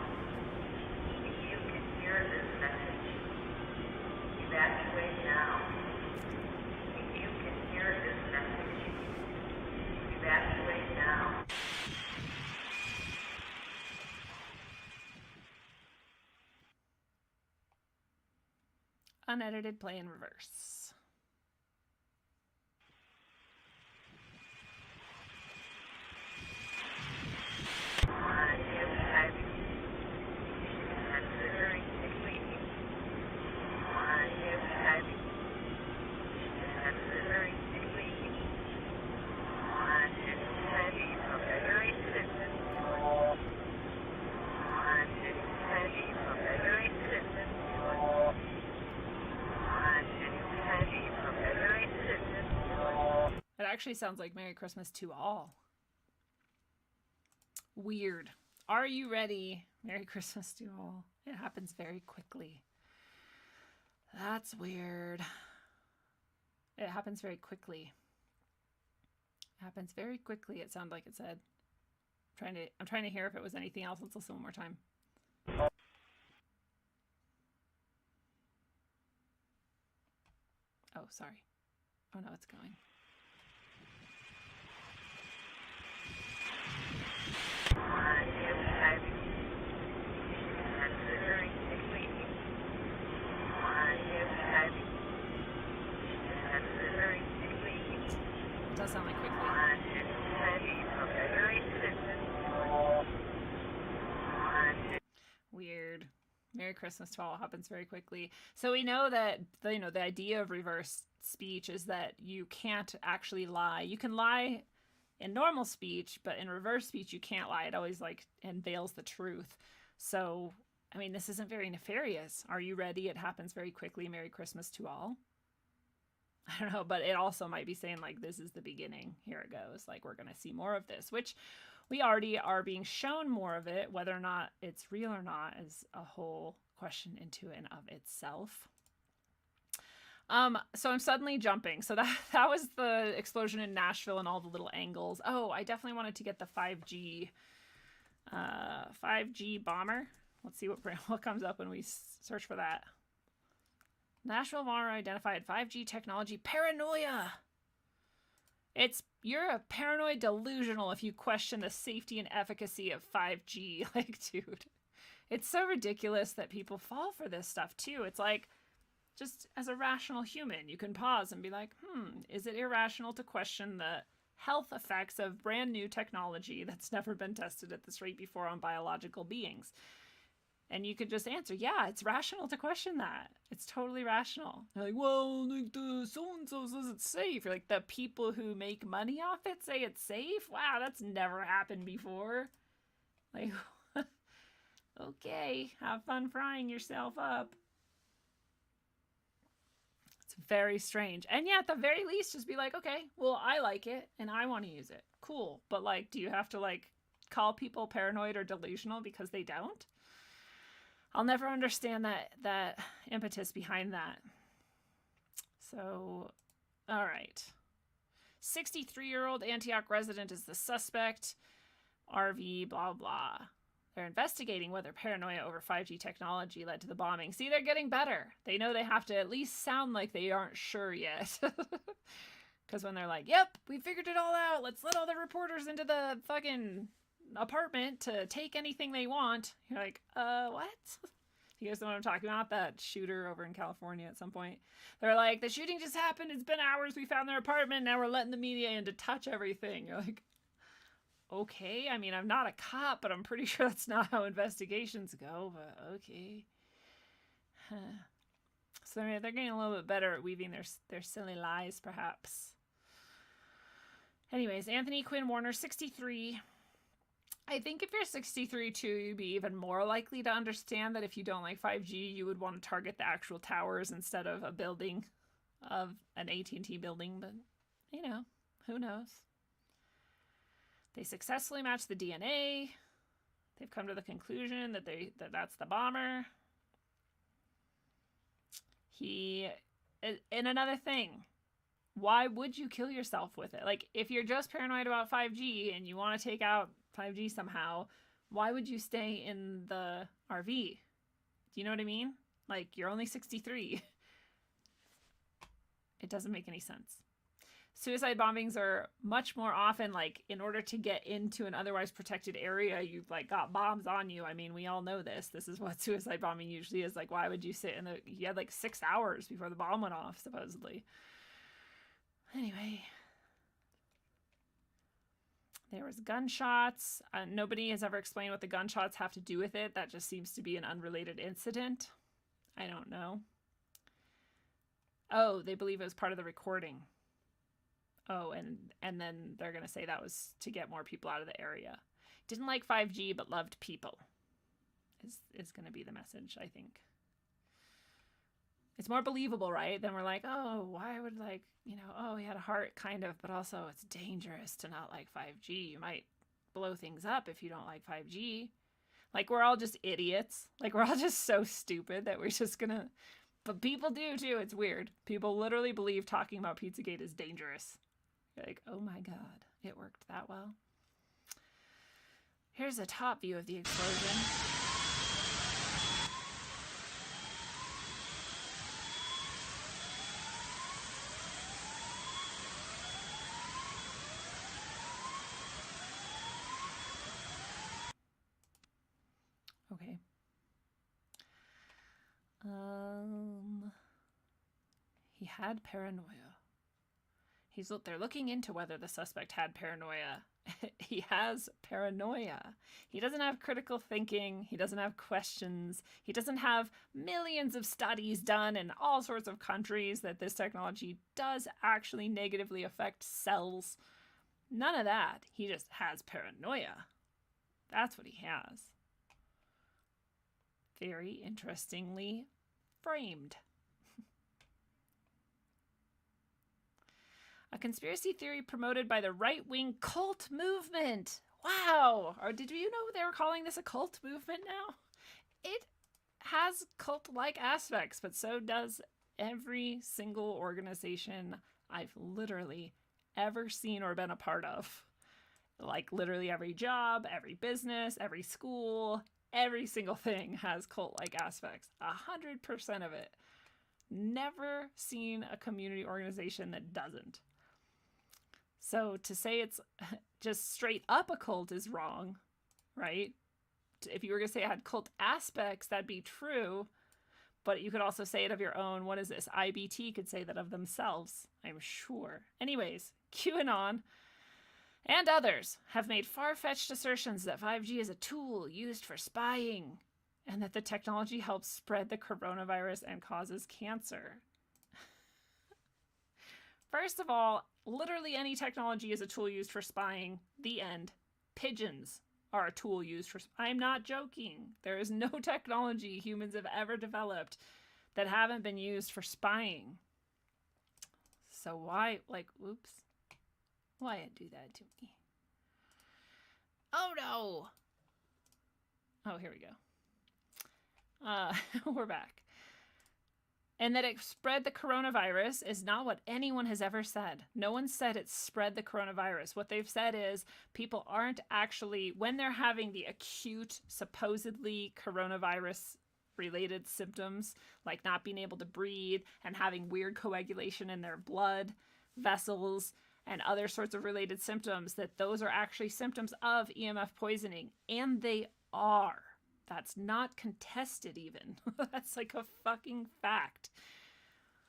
you can hear this message, evacuate now. If you can hear this message, evacuate now. Unedited play in reverse. It actually sounds like Merry Christmas to all. Weird. Are you ready? Merry Christmas to all. It happens very quickly. That's weird. It happens very quickly. It happens very quickly, it sounded like it said. I'm trying to hear if it was anything else. Let's listen one more time. Oh, sorry. Oh no, it's going. It does sound like quickly. Weird. Merry Christmas to all happens very quickly. So we know that the idea of reverse speech is that you can't actually lie. You can lie in normal speech, but in reverse speech you can't lie. It always unveils the truth. So I mean, this isn't very nefarious. Are you ready? It happens very quickly. Merry Christmas to all. I don't know, but it also might be saying this is the beginning. Here it goes. We're going to see more of this, which we already are being shown more of it. Whether or not it's real or not is a whole question into and of itself. So I'm suddenly jumping. So that was the explosion in Nashville and all the little angles. Oh, I definitely wanted to get the 5G bomber. Let's see what comes up when we search for that. Nashville bomber identified 5G technology paranoia. You're a paranoid delusional if you question the safety and efficacy of 5G. Like, dude, it's so ridiculous that people fall for this stuff too. It's like, just as a rational human, you can pause and be like, is it irrational to question the health effects of brand new technology that's never been tested at this rate before on biological beings? And you could just answer, yeah, it's rational to question that. It's totally rational. They're like, well, like the so-and-so says it's safe. You're like, the people who make money off it say it's safe? Wow, that's never happened before. Like, okay, have fun frying yourself up. It's very strange. And yeah, at the very least, just be like, okay, well, I like it and I want to use it. Cool. But like, do you have to like call people paranoid or delusional because they don't? I'll never understand that impetus behind that. So, all right. 63-year-old Antioch resident is the suspect. RV, blah, blah. They're investigating whether paranoia over 5G technology led to the bombing. See, they're getting better. They know they have to at least sound like they aren't sure yet. Because when they're like, yep, we figured it all out. Let's let all the reporters into the fucking apartment to take anything they want. You're like, what? You guys know what I'm talking about? That shooter over in California at some point. They're like, the shooting just happened. It's been hours. We found their apartment. Now we're letting the media in to touch everything. You're like, okay. I mean, I'm not a cop, but I'm pretty sure that's not how investigations go, but okay. So they're getting a little bit better at weaving their silly lies, perhaps. Anyways, Anthony Quinn Warner, 63. I think if you're 63 too, you'd be even more likely to understand that if you don't like 5G, you would want to target the actual towers instead of a building, of an AT&T building. But, you know, who knows? They successfully matched the DNA. They've come to the conclusion that that's the bomber. And another thing, why would you kill yourself with it? Like, if you're just paranoid about 5G and you want to take out 5G somehow, why would you stay in the RV? Do you know what I mean? Like, you're only 63. It doesn't make any sense. Suicide bombings are much more often, like, in order to get into an otherwise protected area, you've, like, got bombs on you. I mean, we all know this. This is what suicide bombing usually is. Like, why would you sit in you had, like, 6 hours before the bomb went off, supposedly. Anyway. There was gunshots. Nobody has ever explained what the gunshots have to do with it. That just seems to be an unrelated incident. I don't know. Oh, they believe it was part of the recording. Oh, and then they're going to say that was to get more people out of the area. Didn't like 5G, but loved people. Is going to be the message, I think. It's more believable, right? Then we're like, oh, why would, like, you know, oh, he had a heart, kind of, but also it's dangerous to not like 5G. You might blow things up if you don't like 5G. Like, we're all just idiots. Like, we're all just so stupid that we're just gonna... But people do, too. It's weird. People literally believe talking about Pizzagate is dangerous. You're like, oh my God, it worked that well. Here's a top view of the explosion. Okay. He had paranoia. They're looking into whether the suspect had paranoia. He has paranoia. He doesn't have critical thinking. He doesn't have questions. He doesn't have millions of studies done in all sorts of countries that this technology does actually negatively affect cells. None of that. He just has paranoia. That's what he has. Very interestingly framed. A conspiracy theory promoted by the right-wing cult movement. Wow! Or did you know they were calling this a cult movement now? It has cult-like aspects, but so does every single organization I've literally ever seen or been a part of. Like literally every job, every business, every school, every single thing has cult-like aspects. 100% of it. Never seen a community organization that doesn't. So to say it's just straight up a cult is wrong, right? If you were going to say it had cult aspects, that'd be true. But you could also say it of your own. What is this? IBT could say that of themselves, I'm sure. Anyways, QAnon and others have made far-fetched assertions that 5G is a tool used for spying and that the technology helps spread the coronavirus and causes cancer. First of all, literally any technology is a tool used for spying. The end. Pigeons are a tool used for... I'm not joking. There is no technology humans have ever developed that haven't been used for spying. So why, like, oops. Why do that to me? Oh no! Oh, here we go. We're back. And that it spread the coronavirus is not what anyone has ever said. No one said it spread the coronavirus. What they've said is people aren't actually, when they're having the acute, supposedly coronavirus-related symptoms, like not being able to breathe and having weird coagulation in their blood vessels and other sorts of related symptoms, that those are actually symptoms of EMF poisoning. And they are. That's not contested even. That's like a fucking fact.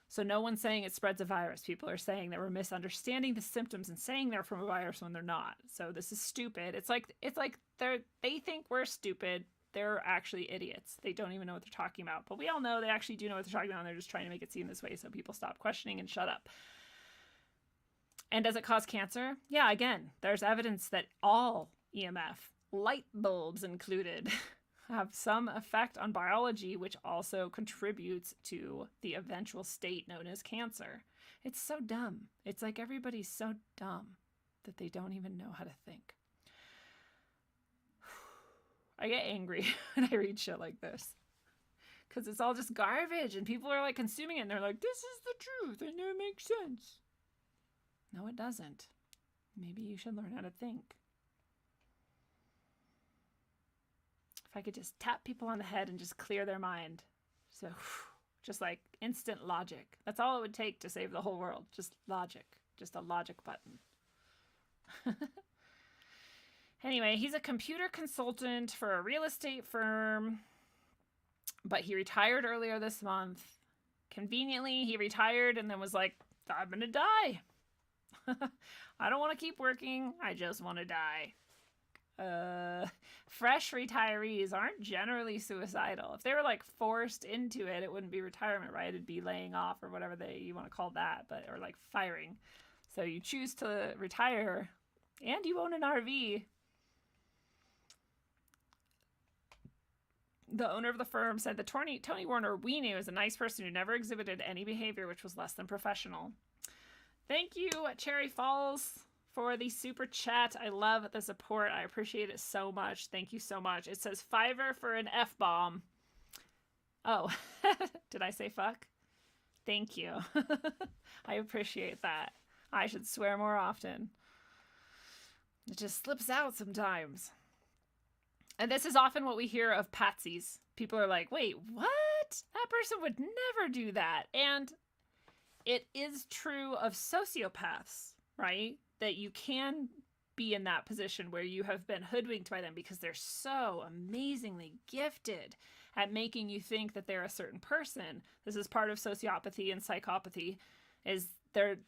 So no one's saying it spreads a virus. People are saying that we're misunderstanding the symptoms and saying they're from a virus when they're not. So this is stupid. It's like they think we're stupid. They're actually idiots. They don't even know what they're talking about. But we all know they actually do know what they're talking about, and they're just trying to make it seem this way so people stop questioning and shut up. And does it cause cancer? Yeah, again, there's evidence that all EMF, light bulbs included, have some effect on biology, which also contributes to the eventual state known as cancer. It's so dumb. It's like everybody's so dumb that they don't even know how to think. I get angry when I read shit like this because it's all just garbage and people are like consuming it and they're like, this is the truth and it makes sense. No, it doesn't. Maybe you should learn how to think. If I could just tap people on the head and just clear their mind. So, just like instant logic. That's all it would take to save the whole world. Just logic. Just a logic button. Anyway, he's a computer consultant for a real estate firm, but he retired earlier this month. Conveniently, he retired and then was like, I'm gonna die. I don't want to keep working. I just want to die. Fresh retirees aren't generally suicidal. If they were like forced into it, it wouldn't be retirement, right? It'd be laying off or whatever you want to call that, or like firing. So you choose to retire and you own an RV. The owner of the firm said that Tony Warner we knew is a nice person who never exhibited any behavior which was less than professional. Thank you, Cherry Falls, for the super chat. I love the support. I appreciate it so much. Thank you so much. It says Fiverr for an F-bomb. Oh, did I say fuck? Thank you. I appreciate that. I should swear more often. It just slips out sometimes. And this is often what we hear of patsies. People are like, wait, what? That person would never do that. And it is true of sociopaths, right? That you can be in that position where you have been hoodwinked by them because they're so amazingly gifted at making you think that they're a certain person. This is part of sociopathy and psychopathy, is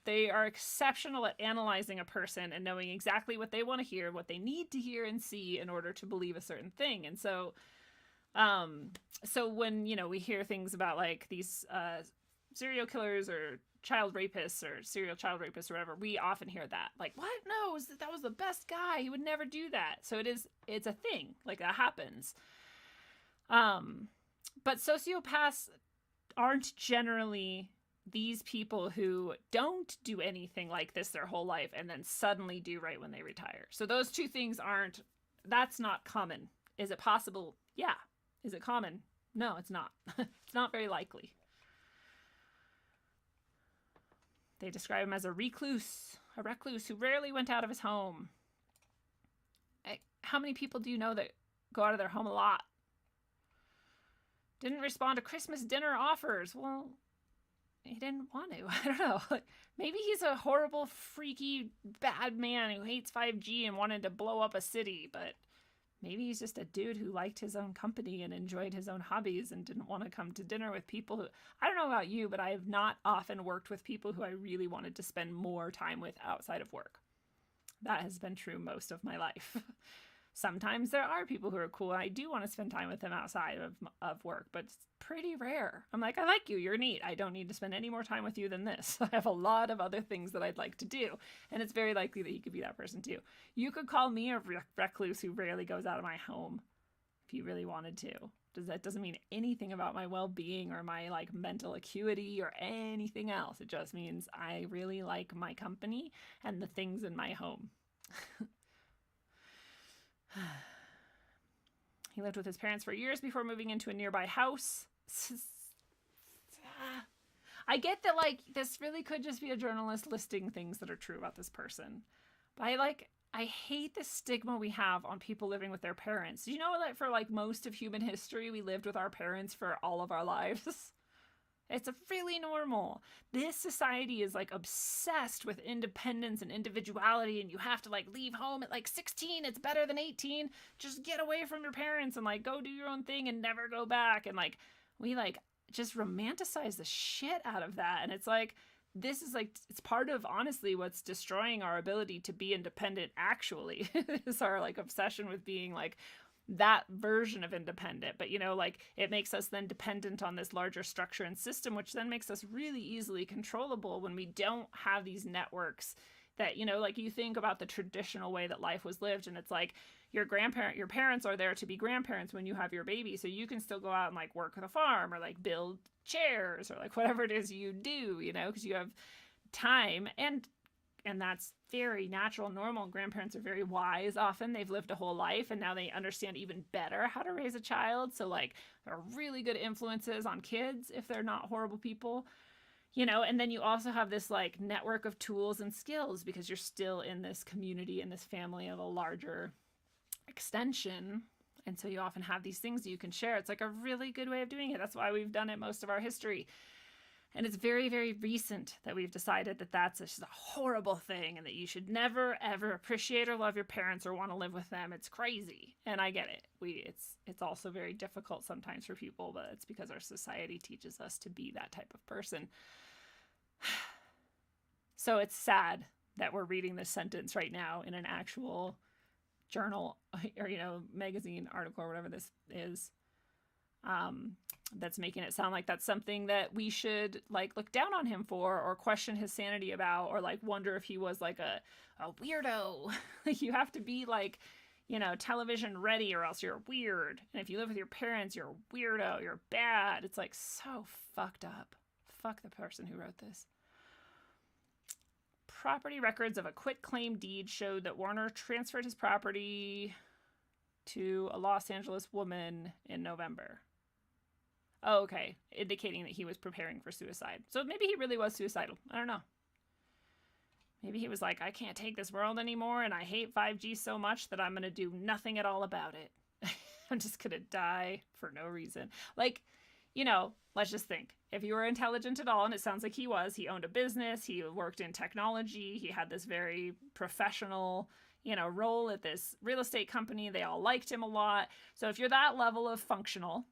they are exceptional at analyzing a person and knowing exactly what they want to hear, what they need to hear and see in order to believe a certain thing. And so when, we hear things about like these serial killers or child rapists or serial child rapists or whatever, we often hear that. Like, what? No, that was the best guy. He would never do that. So it's a thing. Like, that happens. But sociopaths aren't generally these people who don't do anything like this their whole life and then suddenly do right when they retire. So those two things that's not common. Is it possible? Yeah. Is it common? No, it's not. It's not very likely. They describe him as a recluse who rarely went out of his home. How many people do you know that go out of their home a lot? Didn't respond to Christmas dinner offers. Well, he didn't want to. I don't know. Maybe he's a horrible, freaky, bad man who hates 5G and wanted to blow up a city, but maybe he's just a dude who liked his own company and enjoyed his own hobbies and didn't want to come to dinner with people who... I don't know about you, but I have not often worked with people who I really wanted to spend more time with outside of work. That has been true most of my life. Sometimes there are people who are cool and I do want to spend time with them outside of work, but it's pretty rare. I'm like, I like you, you're neat. I don't need to spend any more time with you than this. I have a lot of other things that I'd like to do. And it's very likely that he could be that person too. You could call me a recluse who rarely goes out of my home if you really wanted to. That doesn't mean anything about my well-being or my like mental acuity or anything else. It just means I really like my company and the things in my home. He lived with his parents for years before moving into a nearby house. I get that, like, this really could just be a journalist listing things that are true about this person. But I hate the stigma we have on people living with their parents. Do you know that for, like, most of human history, we lived with our parents for all of our lives? It's really normal. This society is like obsessed with independence and individuality, and you have to like leave home at like 16. It's better than 18. Just get away from your parents and like go do your own thing and never go back. And like we like just romanticize the shit out of that. And it's like, this is like, it's part of honestly what's destroying our ability to be independent actually is our like obsession with being like that version of independent. But you know, like it makes us then dependent on this larger structure and system, which then makes us really easily controllable when we don't have these networks that, you know, like you think about the traditional way that life was lived, and it's like your parents are there to be grandparents when you have your baby, so you can still go out and like work at a farm or like build chairs or like whatever it is you do, you know, because you have time, and that's very natural, normal. Grandparents are very wise often. They've lived a whole life and now they understand even better how to raise a child. So like they're really good influences on kids if they're not horrible people, you know. And then you also have this like network of tools and skills because you're still in this community and this family of a larger extension. And so you often have these things that you can share. It's like a really good way of doing it. That's why we've done it most of our history. And it's very, very recent that we've decided that that's just a horrible thing and that you should never, ever appreciate or love your parents or want to live with them. It's crazy. And I get it. It's also very difficult sometimes for people, but it's because our society teaches us to be that type of person. So it's sad that we're reading this sentence right now in an actual journal or, you know, magazine article or whatever this is. That's making it sound like that's something that we should like look down on him for or question his sanity about or like wonder if he was like a weirdo. Like you have to be like, you know, television ready or else you're weird. And if you live with your parents, you're a weirdo, you're bad. It's like so fucked up. Fuck the person who wrote this. Property records of a quitclaim deed showed that Warner transferred his property to a Los Angeles woman in November. Oh, okay. Indicating that he was preparing for suicide. So maybe he really was suicidal. I don't know. Maybe he was like, I can't take this world anymore and I hate 5G so much that I'm going to do nothing at all about it. I'm just going to die for no reason. Like, you know, let's just think. If you were intelligent at all, and it sounds like he was, he owned a business, he worked in technology, he had this very professional, you know, role at this real estate company. They all liked him a lot. So if you're that level of functional,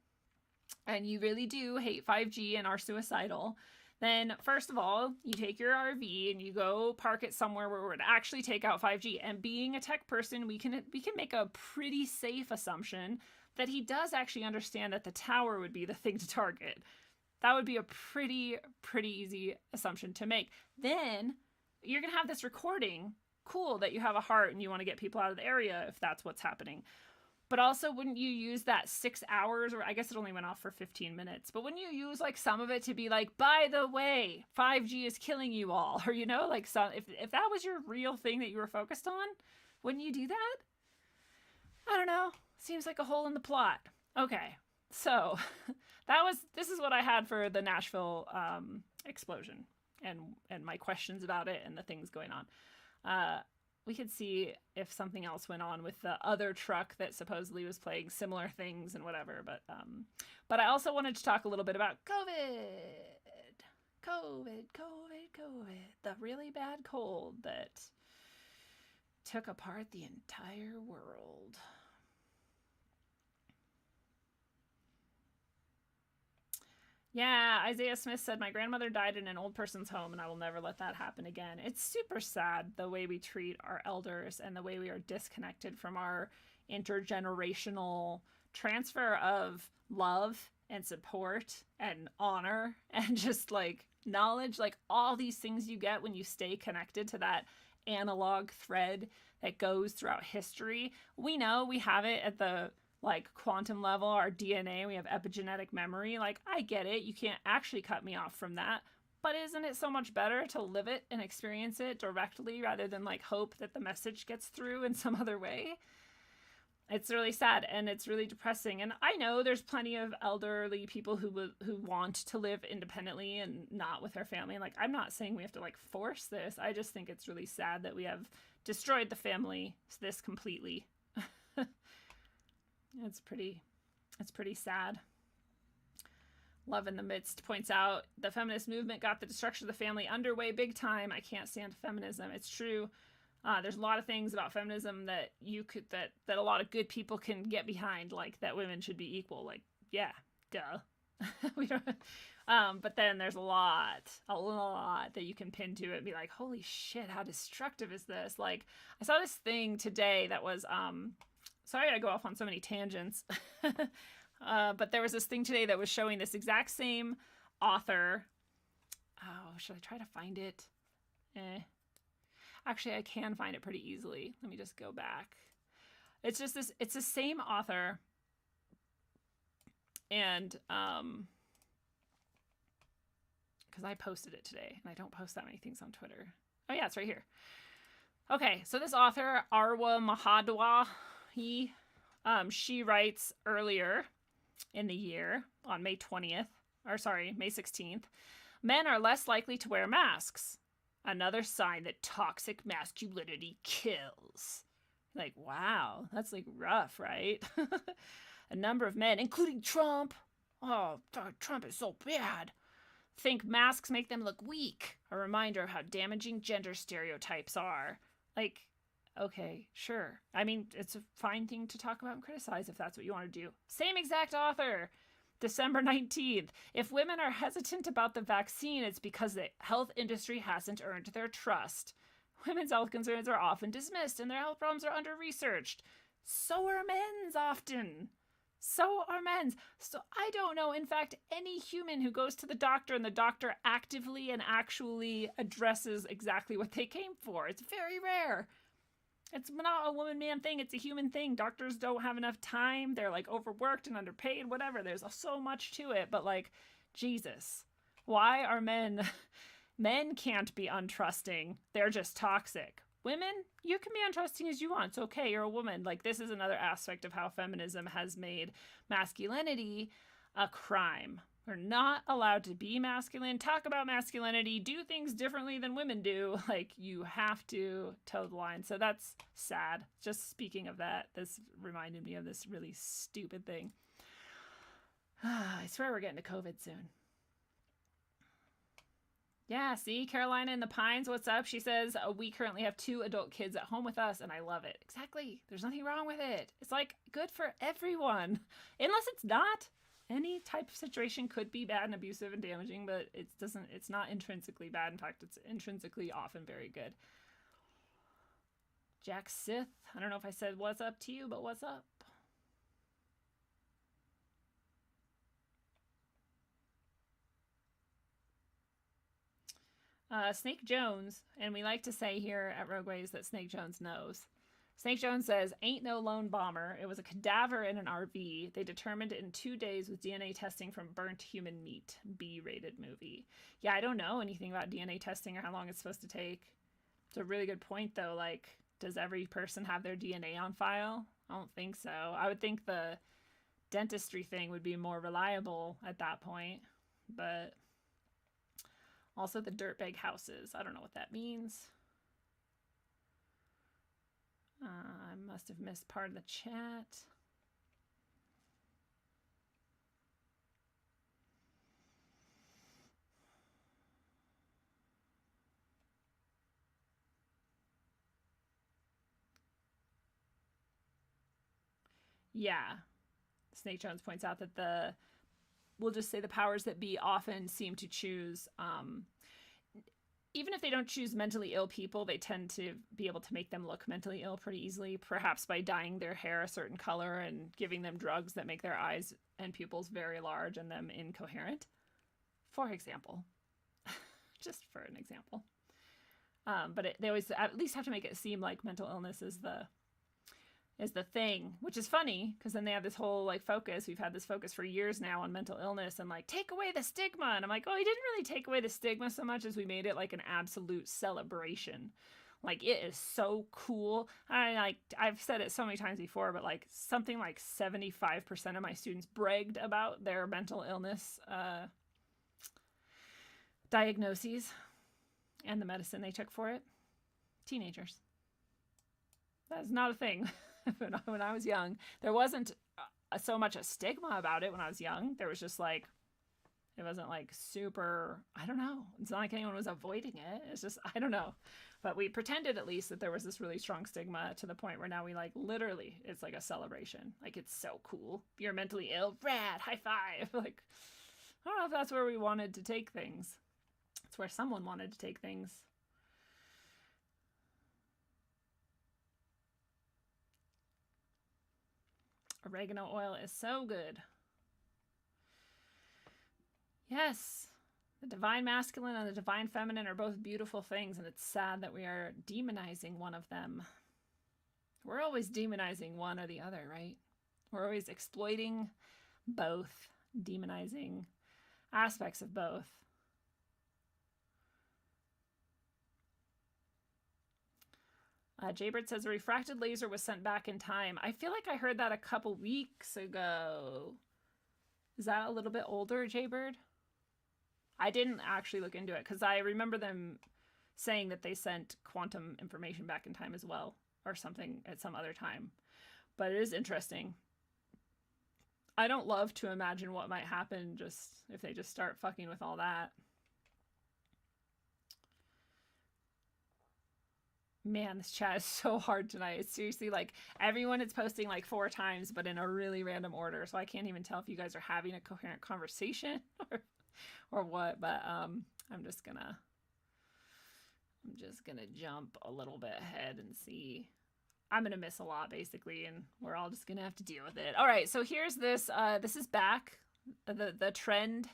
and you really do hate 5G and are suicidal, then first of all, you take your RV and you go park it somewhere where it would actually take out 5G. And being a tech person, we can make a pretty safe assumption that he does actually understand that the tower would be the thing to target. That would be a pretty easy assumption to make. Then you're going to have this recording. Cool that you have a heart and you want to get people out of the area if that's what's happening. But also, wouldn't you use that 6 hours, or I guess it only went off for 15 minutes, but wouldn't you use like some of it to be like, by the way, 5G is killing you all? Or, you know, like some, if that was your real thing that you were focused on, wouldn't you do that? I don't know. Seems like a hole in the plot. Okay. So this is what I had for the Nashville explosion. and my questions about it and the things going on. We could see if something else went on with the other truck that supposedly was playing similar things and whatever. But I also wanted to talk a little bit about COVID, the really bad cold that took apart the entire world. Yeah, Isaiah Smith said, my grandmother died in an old person's home and I will never let that happen again. It's super sad the way we treat our elders and the way we are disconnected from our intergenerational transfer of love and support and honor and just like knowledge, like all these things you get when you stay connected to that analog thread that goes throughout history. We know we have it at the like quantum level, our DNA, we have epigenetic memory. Like, I get it. You can't actually cut me off from that. But isn't it so much better to live it and experience it directly rather than like hope that the message gets through in some other way? It's really sad and it's really depressing. And I know there's plenty of elderly people who want to live independently and not with their family. And like, I'm not saying we have to like force this. I just think it's really sad that we have destroyed the family this completely. It's pretty sad. Love in the Midst points out the feminist movement got the destruction of the family underway big time. I can't stand feminism. It's true. There's a lot of things about feminism that that a lot of good people can get behind, like that women should be equal. Like, yeah, duh. We don't. But then there's a lot that you can pin to it and be like, holy shit, how destructive is this? Like, I saw this thing today that was sorry I go off on so many tangents. But there was this thing today that was showing this exact same author. Oh, should I try to find it? Actually, I can find it pretty easily. Let me just go back. It's just this, it's the same author. And, because I posted it today and I don't post that many things on Twitter. Oh yeah, it's right here. Okay, so this author, Arwa Mahadwa, she writes earlier in the year on May 16th, men are less likely to wear masks. Another sign that toxic masculinity kills. Like, wow, that's like rough, right? A number of men, including Trump, oh, Trump is so bad, think masks make them look weak. A reminder of how damaging gender stereotypes are. Like, okay, sure. I mean, it's a fine thing to talk about and criticize if that's what you want to do. Same exact author. December 19th. If women are hesitant about the vaccine, it's because the health industry hasn't earned their trust. Women's health concerns are often dismissed and their health problems are under-researched. So are men's often. So are men's. So I don't know, in fact, any human who goes to the doctor and the doctor actively and actually addresses exactly what they came for. It's very rare. It's not a woman-man thing. It's a human thing. Doctors don't have enough time. They're like overworked and underpaid, whatever. There's so much to it. But like, Jesus, why are men can't be untrusting. They're just toxic. Women, you can be untrusting as you want. It's okay. You're a woman. Like, this is another aspect of how feminism has made masculinity a crime. We're not allowed to be masculine, talk about masculinity, do things differently than women do. Like, you have to toe the line. So that's sad. Just speaking of that, this reminded me of this really stupid thing. I swear we're getting to COVID soon. Yeah, see, Carolina in the Pines, what's up? She says, we currently have 2 adult kids at home with us, and I love it. Exactly. There's nothing wrong with it. It's like good for everyone. Unless it's not. Any type of situation could be bad and abusive and damaging, but it's not intrinsically bad. In fact, it's intrinsically often very good. Jack Sith, I don't know if I said what's up to you, but what's up? Snake Jones, and we like to say here at Rogueways that Snake Jones knows. Snake Jones says, ain't no lone bomber. It was a cadaver in an RV. They determined it in 2 days with DNA testing from burnt human meat. B-rated movie. Yeah, I don't know anything about DNA testing or how long it's supposed to take. It's a really good point, though. Like, does every person have their DNA on file? I don't think so. I would think the dentistry thing would be more reliable at that point. But Also the dirtbag houses. I don't know what that means. I must have missed part of the chat. Yeah. Snake Jones points out that we'll just say the powers that be often seem to choose, even if they don't choose mentally ill people, they tend to be able to make them look mentally ill pretty easily, perhaps by dyeing their hair a certain color and giving them drugs that make their eyes and pupils very large and them incoherent, for example. Just for an example. But they always at least have to make it seem like mental illness is the thing, which is funny because then they have this whole like focus. We've had this focus for years now on mental illness and like take away the stigma. And I'm like, oh, he didn't really take away the stigma so much as we made it like an absolute celebration. Like it is so cool. I've said it so many times before, but like something like 75% of my students bragged about their mental illness diagnoses and the medicine they took for it. Teenagers. That's not a thing. When I was young, there wasn't so much a stigma about it when I was young. There was just like, it wasn't like super, I don't know. It's not like anyone was avoiding it. It's just, I don't know. But we pretended at least that there was this really strong stigma to the point where now we like literally, it's like a celebration. Like it's so cool. You're mentally ill, rad, high five. Like, I don't know if that's where we wanted to take things. It's where someone wanted to take things. Oregano oil is so good. Yes, the divine masculine and the divine feminine are both beautiful things, and it's sad that we are demonizing one of them. We're always demonizing one or the other, right? We're always exploiting both, demonizing aspects of both. Jaybird says a refracted laser was sent back in time. I feel like I heard that a couple weeks ago. Is that a little bit older, Jaybird? I didn't actually look into it because I remember them saying that they sent quantum information back in time as well or something at some other time. But it is interesting. I don't love to imagine what might happen just if they just start fucking with all that. Man, this chat is so hard tonight. It's seriously like everyone is posting like 4 times, but in a really random order. So I can't even tell if you guys are having a coherent conversation or what. But I'm just gonna jump a little bit ahead and see. I'm gonna miss a lot basically, and we're all just gonna have to deal with it. All right, so here's this. This is back. The trend.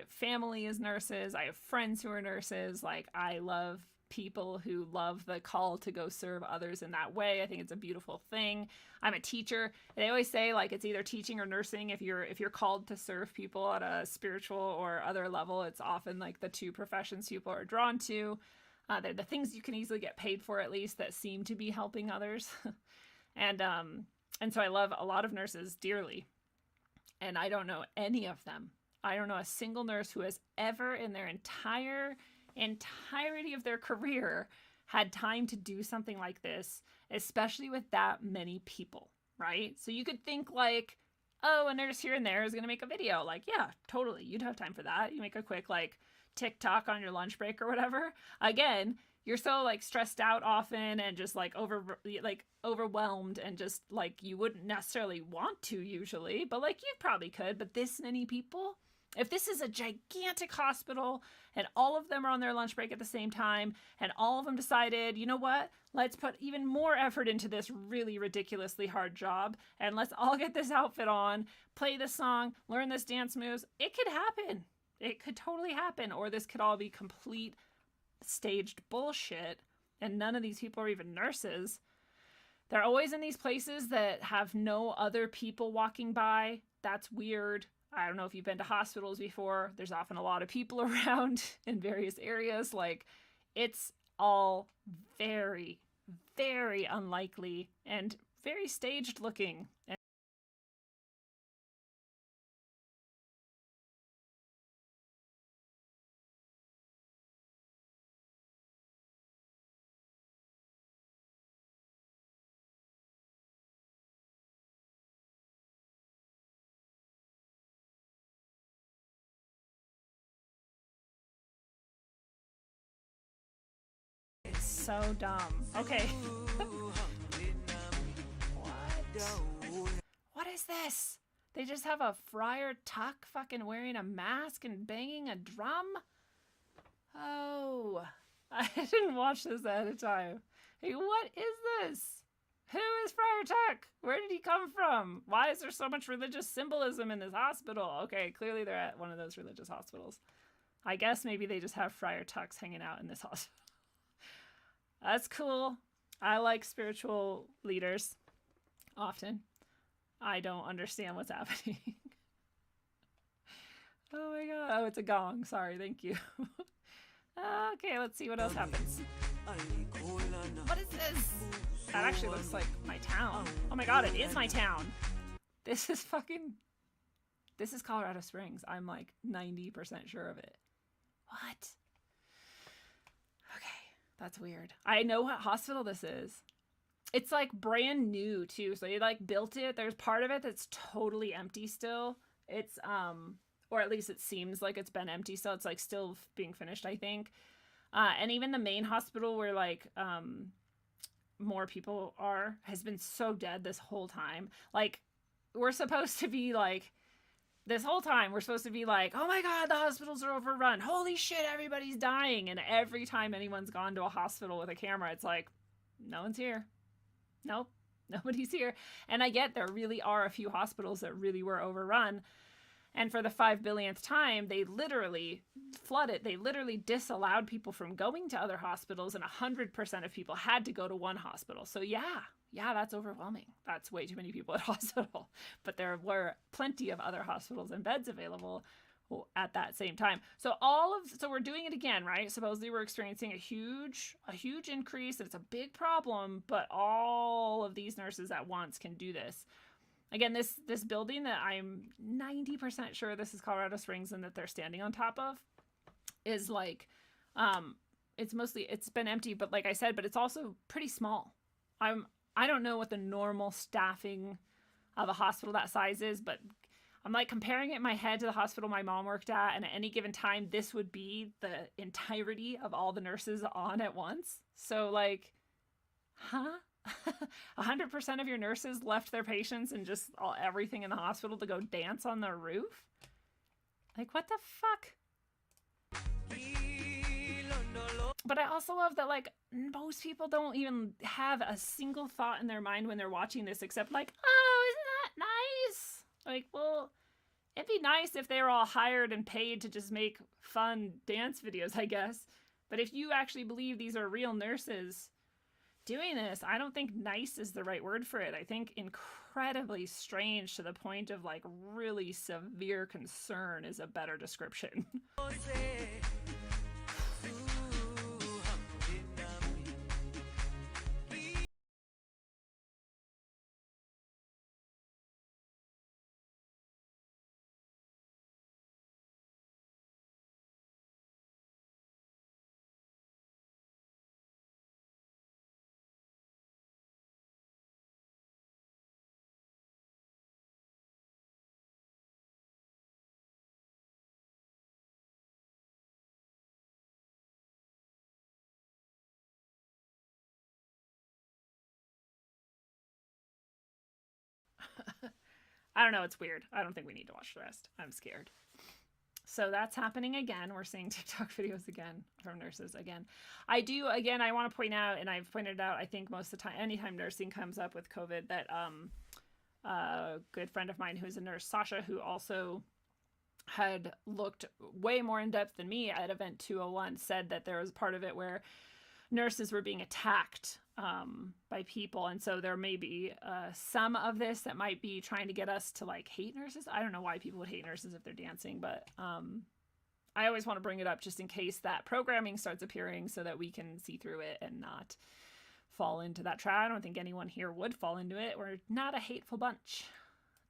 Family is nurses. I have friends who are nurses. Like I love people who love the call to go serve others in that way. I think it's a beautiful thing. I'm a teacher. They always say like it's either teaching or nursing. If you're called to serve people at a spiritual or other level, it's often like the two professions people are drawn to. They're the things you can easily get paid for, at least, that seem to be helping others. and so I love a lot of nurses dearly. And I don't know any of them. I don't know a single nurse who has ever in their entirety of their career had time to do something like this, especially with that many people, right? So you could think like, oh, a nurse here and there is going to make a video. Like, yeah, totally. You'd have time for that. You make a quick like TikTok on your lunch break or whatever. Again, you're so like stressed out often and just like overwhelmed and just like you wouldn't necessarily want to usually, but like you probably could. But this many people, if this is a gigantic hospital and all of them are on their lunch break at the same time and all of them decided, you know what, let's put even more effort into this really ridiculously hard job and let's all get this outfit on, play this song, learn this dance moves, it could happen. It could totally happen. Or this could all be complete staged bullshit and none of these people are even nurses. They're always in these places that have no other people walking by. That's weird. I don't know if you've been to hospitals before. There's often a lot of people around in various areas. Like, it's all very, very unlikely and very staged looking. It's so dumb. Okay. What is this? They just have a Friar Tuck fucking wearing a mask and banging a drum? Oh, I didn't watch this ahead of time. Hey, what is this? Who is Friar Tuck? Where did he come from? Why is there so much religious symbolism in this hospital? Okay, clearly they're at one of those religious hospitals. I guess maybe they just have Friar Tucks hanging out in this hospital. That's cool. I like spiritual leaders. Often. I don't understand what's happening. Oh my god. Oh, it's a gong. Sorry, thank you. Okay, let's see what else happens. What is this? That actually looks like my town. Oh my god, it is my town. This is Colorado Springs. I'm like 90% sure of it. What? Okay, that's weird. I know what hospital this is. It's like brand new too. So they like built it. There's part of it that's totally empty still. It's or at least it seems like it's been empty still. It's like still being finished, I think. And even the main hospital where like more people are has been so dead this whole time. Like, we're supposed to be like, this whole time we're supposed to be like, oh my god, the hospitals are overrun, holy shit, everybody's dying. And every time anyone's gone to a hospital with a camera, it's like, no one's here. Nope, nobody's here. And I get there really are a few hospitals that really were overrun. And for the 5 billionth time, they literally flooded. They literally disallowed people from going to other hospitals, and 100% of people had to go to one hospital. So yeah, that's overwhelming. That's way too many people at hospital. But there were plenty of other hospitals and beds available at that same time. So we're doing it again, right? Supposedly we're experiencing a huge increase, and it's a big problem, but all of these nurses at once can do this. Again, this building that I'm 90% sure this is Colorado Springs and that they're standing on top of is like, it's been empty, but like I said, but it's also pretty small. I don't know what the normal staffing of a hospital that size is, but I'm like comparing it in my head to the hospital my mom worked at, and at any given time, this would be the entirety of all the nurses on at once. So like, huh? 100% of your nurses left their patients and just everything in the hospital to go dance on the roof? Like, what the fuck? But I also love that, like, most people don't even have a single thought in their mind when they're watching this except like, oh, isn't that nice? Like, well, it'd be nice if they were all hired and paid to just make fun dance videos, I guess. But if you actually believe these are real nurses doing this, I don't think nice is the right word for it. I think incredibly strange to the point of like really severe concern is a better description. I don't know, it's weird. I don't think we need to watch the rest. I'm scared. So that's happening again. We're seeing TikTok videos again from nurses again. I want to point out, and I've pointed out, I think most of the time, anytime nursing comes up with COVID, that a good friend of mine who's a nurse, Sasha, who also had looked way more in depth than me at Event 201, said that there was part of it where nurses were being attacked by people. And so there may be some of this that might be trying to get us to like hate nurses. I don't know why people would hate nurses if they're dancing, but I always want to bring it up just in case that programming starts appearing so that we can see through it and not fall into that trap. I don't think anyone here would fall into it. We're not a hateful bunch.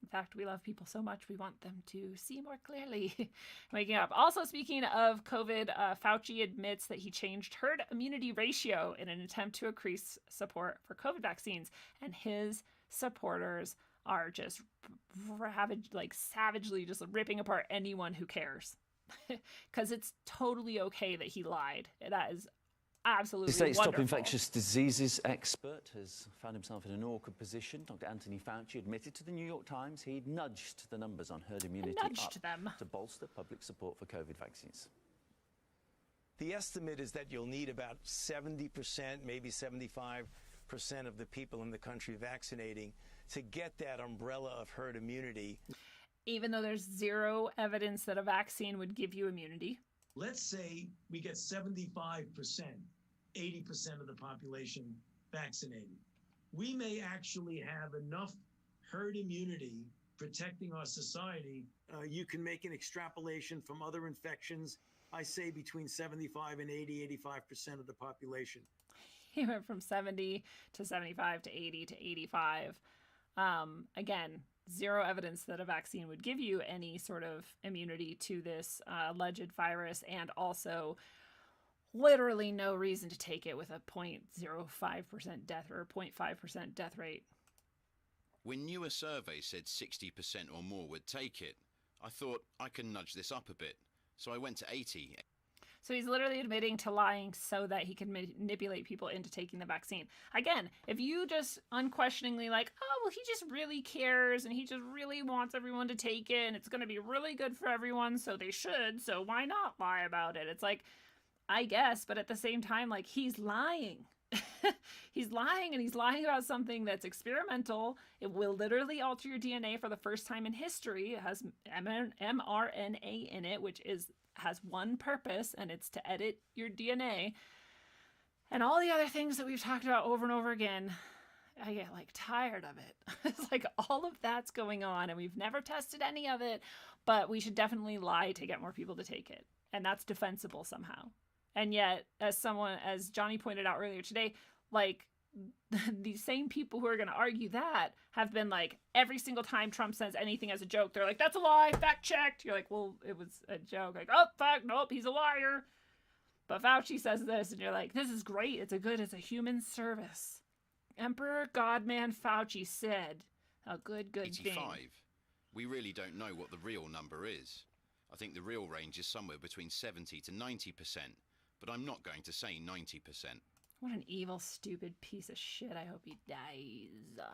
In fact, we love people so much, we want them to see more clearly. Waking up. Also, speaking of COVID, Fauci admits that he changed herd immunity ratio in an attempt to increase support for COVID vaccines. And his supporters are just savagely just ripping apart anyone who cares. Because it's totally okay that he lied. That is absolutely The state's top wonderful. infectious diseases expert has found himself in an awkward position. Dr. Anthony Fauci admitted to the New York Times he'd nudged the numbers on herd immunity up to bolster public support for COVID vaccines. The estimate is that you'll need about 70%, maybe 75% of the people in the country vaccinating to get that umbrella of herd immunity. Even though there's zero evidence that a vaccine would give you immunity. Let's say we get 75%, 80% of the population vaccinated. We may actually have enough herd immunity protecting our society. You can make an extrapolation from other infections. I say between 75 and 80, 85% of the population. He went from 70 to 75 to 80 to 85. Again, zero evidence that a vaccine would give you any sort of immunity to this alleged virus, and also literally no reason to take it with a 0.05% death or 0.5% death rate. When newer surveys said 60% or more would take it, I thought I can nudge this up a bit. So I went to 80. So he's literally admitting to lying so that he can manipulate people into taking the vaccine. Again, if you just unquestioningly like, oh, well, he just really cares and he just really wants everyone to take it and it's going to be really good for everyone, so they should, so why not lie about it? It's like, I guess, but at the same time, like, he's lying. He's lying, and he's lying about something that's experimental. It will literally alter your DNA for the first time in history. It has mRNA in it, which has one purpose, and it's to edit your DNA. And all the other things that we've talked about over and over again, I get like tired of it. It's like all of that's going on, and we've never tested any of it, but we should definitely lie to get more people to take it. And that's defensible somehow. And yet, as Johnny pointed out earlier today, like these same people who are going to argue that have been like, every single time Trump says anything as a joke, they're like, that's a lie, fact checked. You're like, well, it was a joke. Like, oh, fuck, nope, he's a liar. But Fauci says this, and you're like, this is great. It's a human service. Emperor Godman Fauci said a good 85. thing. We really don't know what the real number is. I think the real range is somewhere between 70 to 90%. But I'm not going to say 90%. What an evil, stupid piece of shit. I hope he dies.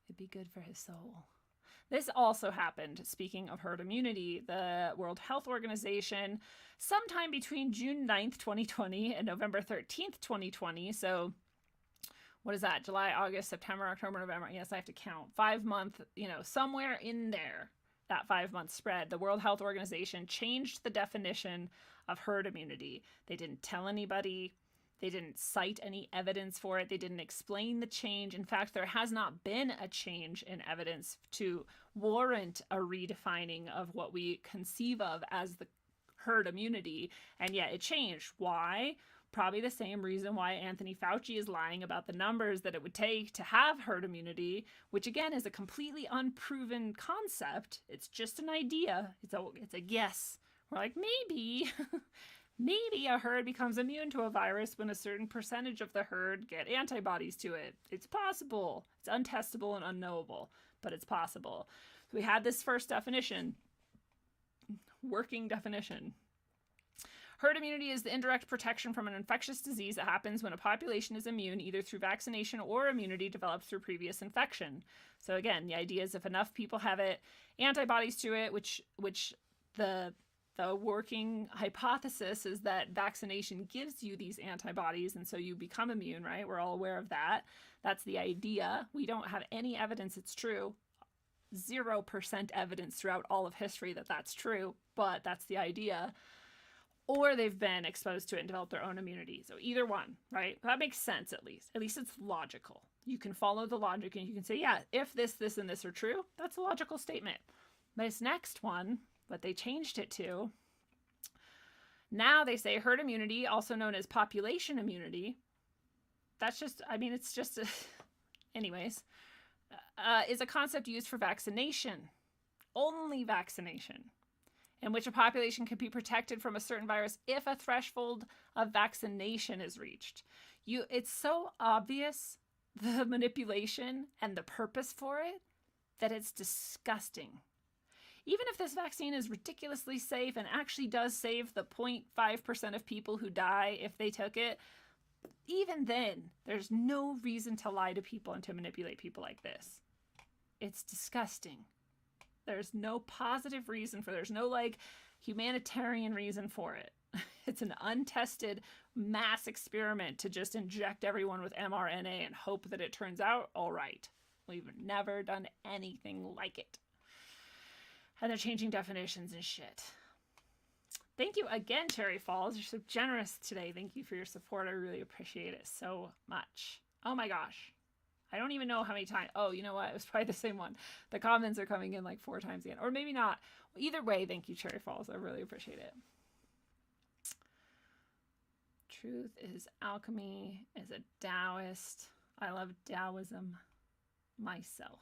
It'd be good for his soul. This also happened, speaking of herd immunity, the World Health Organization, sometime between June 9th, 2020 and November 13th, 2020. So what is that? July, August, September, October, November. Yes, I have to count. 5 month, somewhere in there. That 5 month spread, the World Health Organization changed the definition of herd immunity. They didn't tell anybody. They didn't cite any evidence for it. They didn't explain the change. In fact, there has not been a change in evidence to warrant a redefining of what we conceive of as the herd immunity. And yet it changed. Why? Probably the same reason why Anthony Fauci is lying about the numbers that it would take to have herd immunity, which again is a completely unproven concept. It's just an idea. It's a guess. We're like, maybe a herd becomes immune to a virus when a certain percentage of the herd get antibodies to it. It's possible. It's untestable and unknowable, but it's possible. So we had this first definition, working definition. Herd immunity is the indirect protection from an infectious disease that happens when a population is immune either through vaccination or immunity developed through previous infection. So again, the idea is if enough people have it, antibodies to it, which the working hypothesis is that vaccination gives you these antibodies, and so you become immune, right? We're all aware of that. That's the idea. We don't have any evidence it's true. 0% evidence throughout all of history that that's true, but that's the idea. or they've been exposed to it and developed their own immunity. So either one, right? That makes sense at least. At least it's logical. You can follow the logic and you can say, yeah, if this, this, and this are true, that's a logical statement. This next one, what they changed it to, now they say herd immunity, also known as population immunity. That's just, I mean, it's just, anyways, is a concept used for vaccination, only vaccination, in which a population can be protected from a certain virus if a threshold of vaccination is reached. It's so obvious, the manipulation and the purpose for it, that it's disgusting. Even if this vaccine is ridiculously safe and actually does save the 0.5% of people who die if they took it, even then, there's no reason to lie to people and to manipulate people like this. It's disgusting. There's no positive reason for it. There's no like humanitarian reason for it. It's an untested mass experiment to just inject everyone with mRNA and hope that it turns out all right. We've never done anything like it. And they're changing definitions and shit. Thank you again, Cherry Falls. You're so generous today. Thank you for your support. I really appreciate it so much. Oh my gosh. I don't even know how many times. Oh, you know what? It was probably the same one. The comments are coming in like 4 times again. Or maybe not. Either way, thank you, Cherry Falls. I really appreciate it. Truth is alchemy, is a Taoist. I love Taoism myself.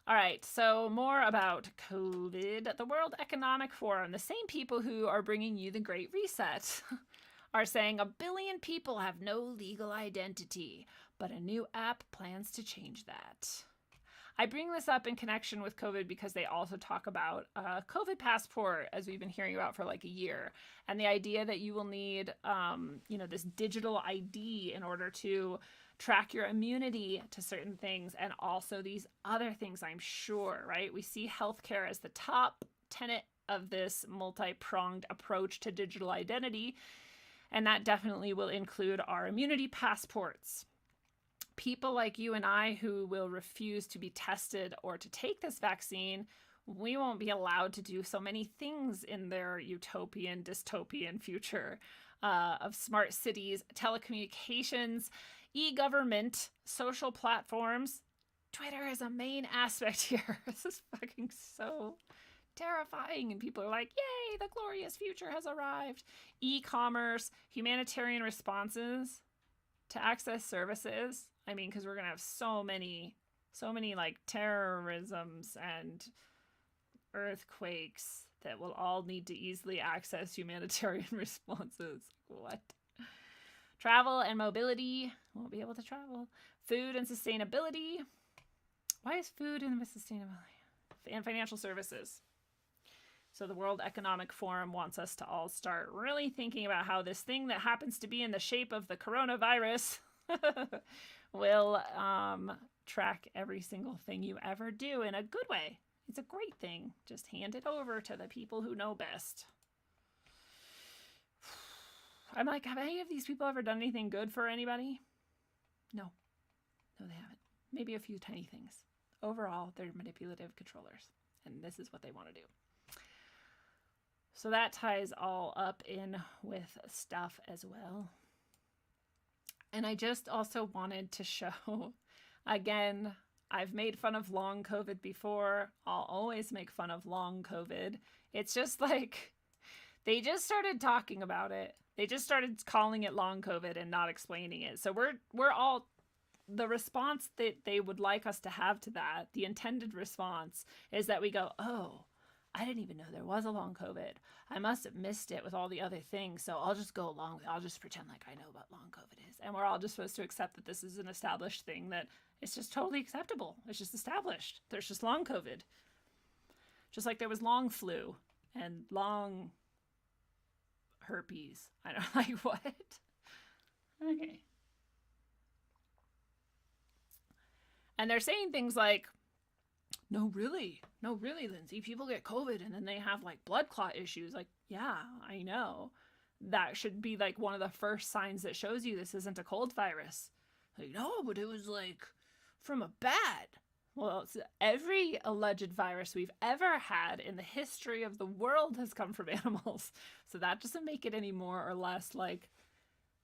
All right, so more about COVID. The World Economic Forum, the same people who are bringing you the Great Reset, are saying 1 billion people have no legal identity, but a new app plans to change that. I bring this up in connection with COVID because they also talk about a COVID passport, as we've been hearing about for like a year, and the idea that you will need, this digital ID in order to track your immunity to certain things, and also these other things, I'm sure, right? We see healthcare as the top tenet of this multi-pronged approach to digital identity, and that definitely will include our immunity passports. People like you and I who will refuse to be tested or to take this vaccine, we won't be allowed to do so many things in their utopian, dystopian future of smart cities, telecommunications, e-government, social platforms. Twitter is a main aspect here. This is fucking so terrifying. And people are like, yay, the glorious future has arrived. E-commerce, humanitarian responses to access services. I mean, because we're going to have so many like terrorisms and earthquakes that will all need to easily access humanitarian responses. What? Travel and mobility. Won't be able to travel. Food and sustainability. Why is food and sustainability? And financial services. So the World Economic Forum wants us to all start really thinking about how this thing that happens to be in the shape of the coronavirus will track every single thing you ever do in a good way. It's a great thing. Just hand it over to the people who know best. I'm like, have any of these people ever done anything good for anybody? No. No, they haven't. Maybe a few tiny things. Overall, they're manipulative controllers, and this is what they want to do. So that ties all up in with stuff as well. And I just also wanted to show, again, I've made fun of long COVID before. I'll always make fun of long COVID. It's just like, they just started talking about it. They just started calling it long COVID and not explaining it. So we're all, the response that they would like us to have to that, the intended response, is that we go, oh, I didn't even know there was a long COVID. I must have missed it with all the other things. So I'll just go along with it. I'll just pretend like I know what long COVID is. And we're all just supposed to accept that this is an established thing, that it's just totally acceptable. It's just established. There's just long COVID. Just like there was long flu and long herpes. I don't like what? Okay. And they're saying things like, no, really, Lindsay, people get COVID and then they have like blood clot issues. Like, yeah, I know. That should be like one of the first signs that shows you this isn't a cold virus. Like, no, but it was like from a bat. Well, every alleged virus we've ever had in the history of the world has come from animals. So that doesn't make it any more or less like,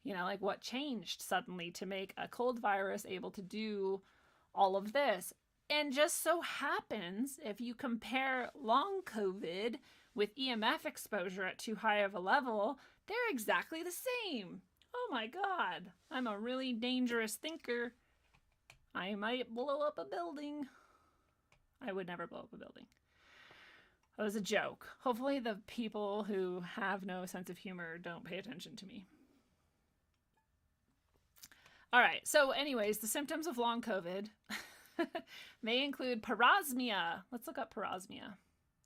like what changed suddenly to make a cold virus able to do all of this. And just so happens, if you compare long COVID with EMF exposure at too high of a level, they're exactly the same. Oh my God, I'm a really dangerous thinker. I might blow up a building. I would never blow up a building. That was a joke. Hopefully the people who have no sense of humor don't pay attention to me. All right, so anyways, the symptoms of long COVID may include parosmia. Let's look up parosmia,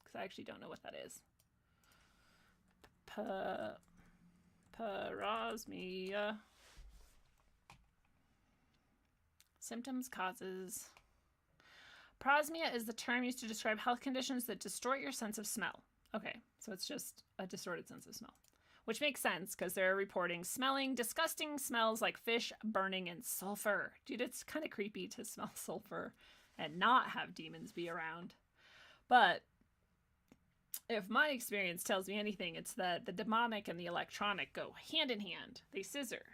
because I actually don't know what that is. Parosmia. Symptoms, causes. Parosmia is the term used to describe health conditions that distort your sense of smell. Okay, so it's just a distorted sense of smell. Which makes sense because they're reporting smelling disgusting smells like fish burning and sulfur. Dude, it's kind of creepy to smell sulfur and not have demons be around. But if my experience tells me anything, it's that the demonic and the electronic go hand in hand. They scissor.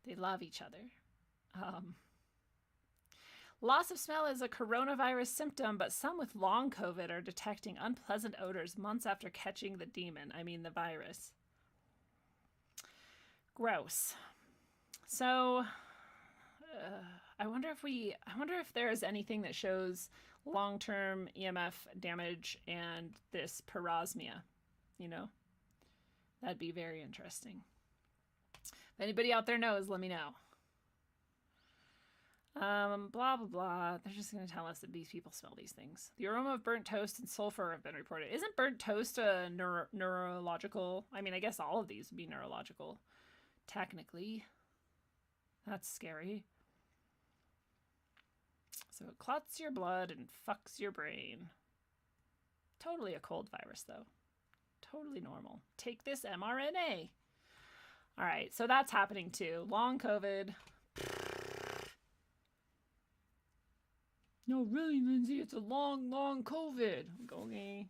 They love each other. Loss of smell is a coronavirus symptom, but some with long COVID are detecting unpleasant odors months after catching the virus. Gross. So, I wonder if there is anything that shows long-term EMF damage and this parosmia. That'd be very interesting. If anybody out there knows, let me know. Blah, blah, blah. They're just going to tell us that these people smell these things. The aroma of burnt toast and sulfur have been reported. Isn't burnt toast a neurological? I guess all of these would be neurological. Technically. That's scary. So it clots your blood and fucks your brain. Totally a cold virus, though. Totally normal. Take this mRNA. All right, so that's happening too. Long COVID. No, really, Lindsay, it's a long, long COVID. Okay.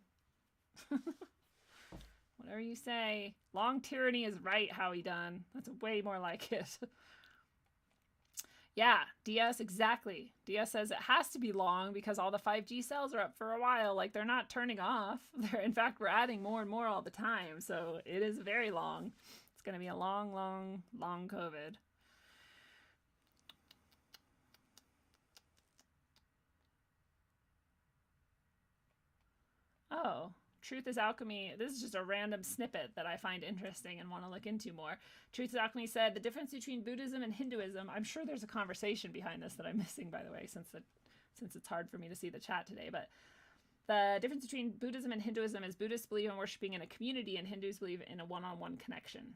Whatever you say. Long tyranny is right, Howie Dunn. That's way more like it. Yeah, DS, exactly. DS says it has to be long because all the 5G cells are up for a while. Like, they're not turning off. In fact, we're adding more and more all the time. So it is very long. It's going to be a long, long, long COVID. Oh, Truth is Alchemy. This is just a random snippet that I find interesting and want to look into more. Truth is Alchemy said the difference between Buddhism and Hinduism. I'm sure there's a conversation behind this that I'm missing, by the way, since it's hard for me to see the chat today. But the difference between Buddhism and Hinduism is Buddhists believe in worshiping in a community and Hindus believe in a one-on-one connection.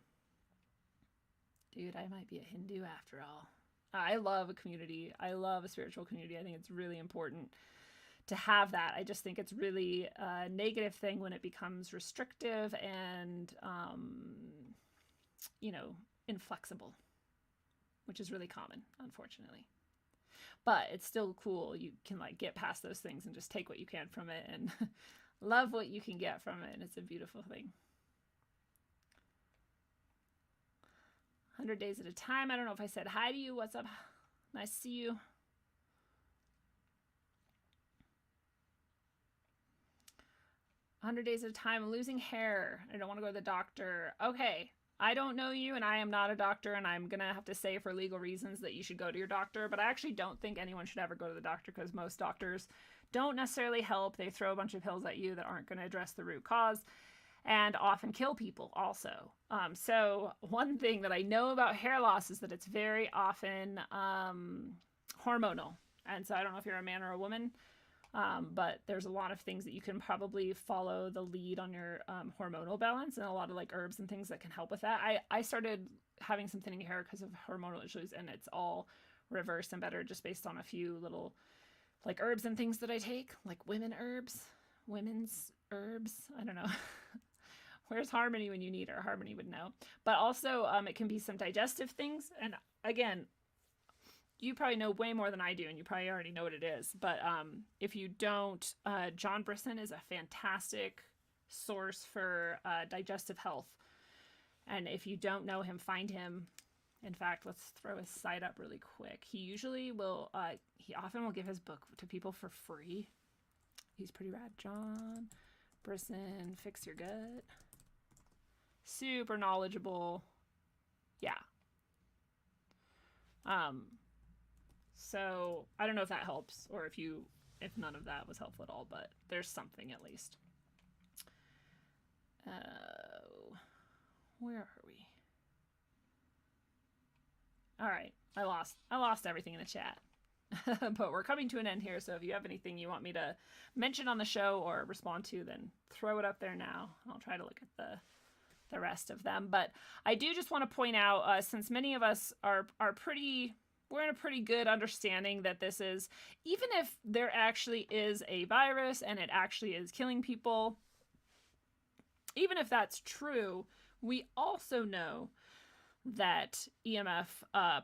Dude, I might be a Hindu after all. I love a community. I love a spiritual community. I think it's really important to have that. I just think it's really a negative thing when it becomes restrictive and, inflexible, which is really common, unfortunately. But it's still cool. You can get past those things and just take what you can from it and love what you can get from it. And it's a beautiful thing. 100 days at a time. I don't know if I said hi to you. What's up? Nice to see you. 100 days at a time. I'm losing hair. I don't want to go to the doctor. Okay. I don't know you and I am not a doctor and I'm going to have to say for legal reasons that you should go to your doctor, but I actually don't think anyone should ever go to the doctor because most doctors don't necessarily help. They throw a bunch of pills at you that aren't going to address the root cause and often kill people also. So one thing that I know about hair loss is that it's very often hormonal. And so I don't know if you're a man or a woman, but there's a lot of things that you can probably follow the lead on your hormonal balance and a lot of herbs and things that can help with that. I started having some thinning hair because of hormonal issues and it's all reversed and better just based on a few little herbs and things that I take, like women's herbs. I don't know. Where's Harmony when you need her? Harmony would know. But also it can be some digestive things. And again, you probably know way more than I do, and you probably already know what it is. But if you don't, John Brisson is a fantastic source for digestive health. And if you don't know him, find him. In fact, let's throw his site up really quick. He usually will, he often will give his book to people for free. He's pretty rad. John Brisson, Fix Your Gut. Super knowledgeable. Yeah. So I don't know if that helps, or if none of that was helpful at all, but there's something at least. Where are we? All right. I lost everything in the chat. But we're coming to an end here, so if you have anything you want me to mention on the show or respond to, then throw it up there now. I'll try to look at the rest of them. But I do just want to point out, since many of us are we're in a pretty good understanding that this is, even if there actually is a virus and it actually is killing people, even if that's true, we also know that EMF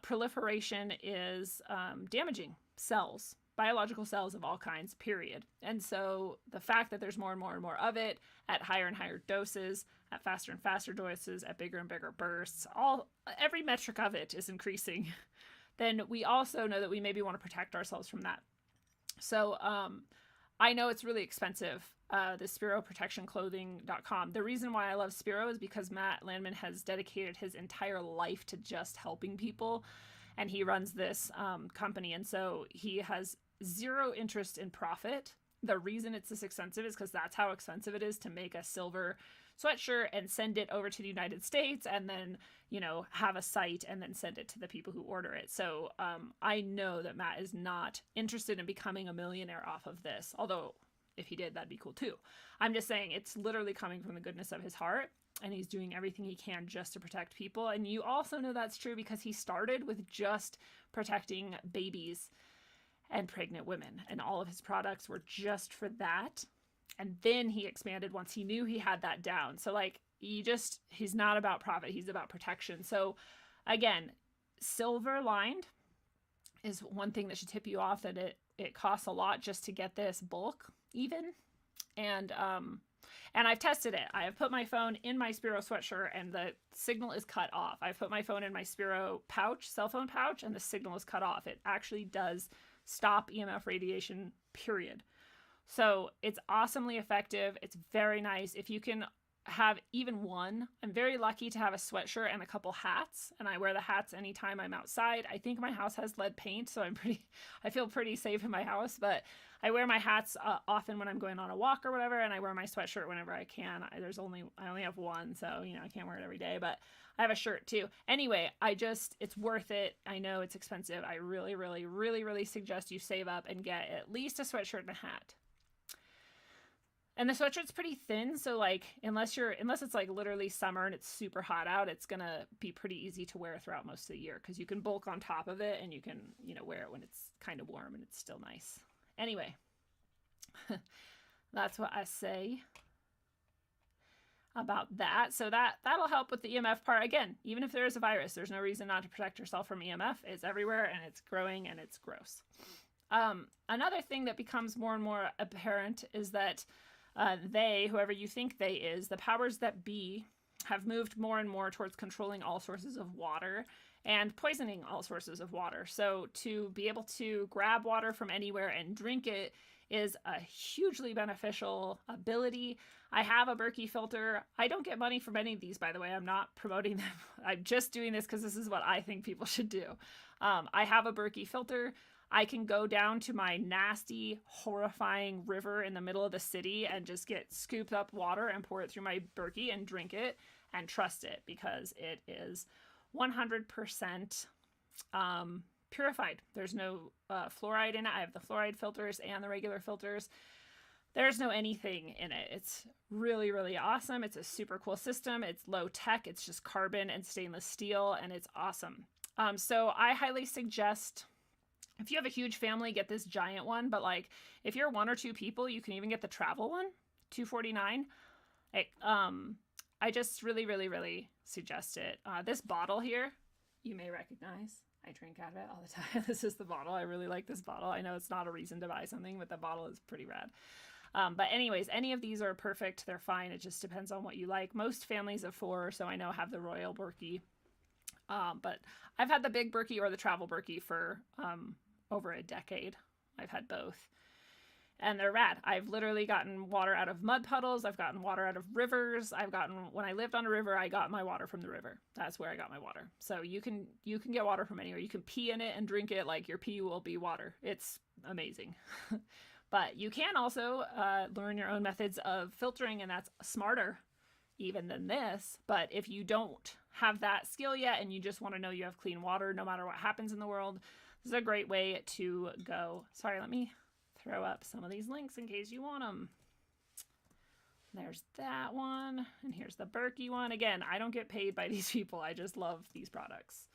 proliferation is damaging cells, biological cells of all kinds, period. And so the fact that there's more and more and more of it at higher and higher doses, at faster and faster doses, at bigger and bigger bursts, every metric of it is increasing, then we also know that we maybe want to protect ourselves from that. So I know it's really expensive, the SpiroProtectionClothing.com. The reason why I love Spiro is because Matt Landman has dedicated his entire life to just helping people, and he runs this company, and so he has zero interest in profit. The reason it's this expensive is because that's how expensive it is to make a silver sweatshirt and send it over to the United States, and then, have a site and then send it to the people who order it. So I know that Matt is not interested in becoming a millionaire off of this, although if he did, that'd be cool too. I'm just saying it's literally coming from the goodness of his heart, and he's doing everything he can just to protect people. And you also know that's true because he started with just protecting babies and pregnant women, and all of his products were just for that. And then he expanded once he knew he had that down. So he's not about profit, he's about protection. So again, silver lined is one thing that should tip you off that it costs a lot just to get this bulk even. And I've tested it. I have put my phone in my Spiro sweatshirt and the signal is cut off. I've put my phone in my Spiro cell phone pouch, and the signal is cut off. It actually does stop EMF radiation, period. So it's awesomely effective. It's very nice. If you can have even one, I'm very lucky to have a sweatshirt and a couple hats, and I wear the hats anytime I'm outside. I think my house has lead paint, so I feel pretty safe in my house, but I wear my hats often when I'm going on a walk or whatever, and I wear my sweatshirt whenever I can. I only have one, so I can't wear it every day, but I have a shirt too. Anyway, it's worth it. I know it's expensive. I really, really, really, really suggest you save up and get at least a sweatshirt and a hat. And the sweatshirt's pretty thin, so unless it's literally summer and it's super hot out, it's gonna be pretty easy to wear throughout most of the year because you can bulk on top of it and you can wear it when it's kind of warm and it's still nice. Anyway, that's what I say about that. So that'll help with the EMF part. Again, even if there is a virus, there's no reason not to protect yourself from EMF. It's everywhere and it's growing and it's gross. Another thing that becomes more and more apparent is that whoever you think they is, the powers that be, have moved more and more towards controlling all sources of water and poisoning all sources of water. So to be able to grab water from anywhere and drink it is a hugely beneficial ability. I have a Berkey filter. I don't get money from any of these, by the way. I'm not promoting them. I'm just doing this because this is what I think people should do. I have a Berkey filter. I can go down to my nasty, horrifying river in the middle of the city and just get scooped up water and pour it through my Berkey and drink it and trust it because it is 100% purified. There's no fluoride in it. I have the fluoride filters and the regular filters. There's no anything in it. It's really, really awesome. It's a super cool system. It's low tech. It's just carbon and stainless steel, and it's awesome. So I highly suggest, if you have a huge family, get this giant one. But if you're one or two people, you can even get the travel one, $249. I just really, really, really suggest it. This bottle here, you may recognize. I drink out of it all the time. This is the bottle. I really like this bottle. I know it's not a reason to buy something, but the bottle is pretty rad. But anyways, any of these are perfect. They're fine. It just depends on what you like. Most families of 4, so I know, have the Royal Berkey. But I've had the big Berkey or the travel Berkey for over a decade. I've had both. And they're rad. I've literally gotten water out of mud puddles. I've gotten water out of rivers. When I lived on a river, I got my water from the river. That's where I got my water. So you can get water from anywhere. You can pee in it and drink it like your pee will be water. It's amazing. But you can also learn your own methods of filtering, and that's smarter even than this. But if you don't have that skill yet and you just want to know you have clean water no matter what happens in the world, this is a great way to go. Sorry, let me throw up some of these links in case you want them. There's that one, and here's the Berkey one. Again, I don't get paid by these people. I just love these products,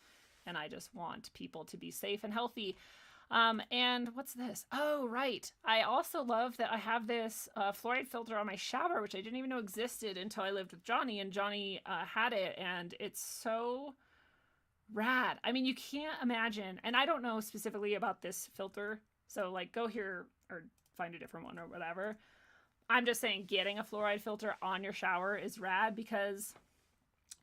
and I just want people to be safe and healthy. And what's this? Oh, right. I also love that I have this fluoride filter on my shower, which I didn't even know existed until I lived with Johnny, and Johnny had it, and it's so rad. I mean, you can't imagine, and I don't know specifically about this filter, so like go here or find a different one or whatever. I'm just saying getting a fluoride filter on your shower is rad because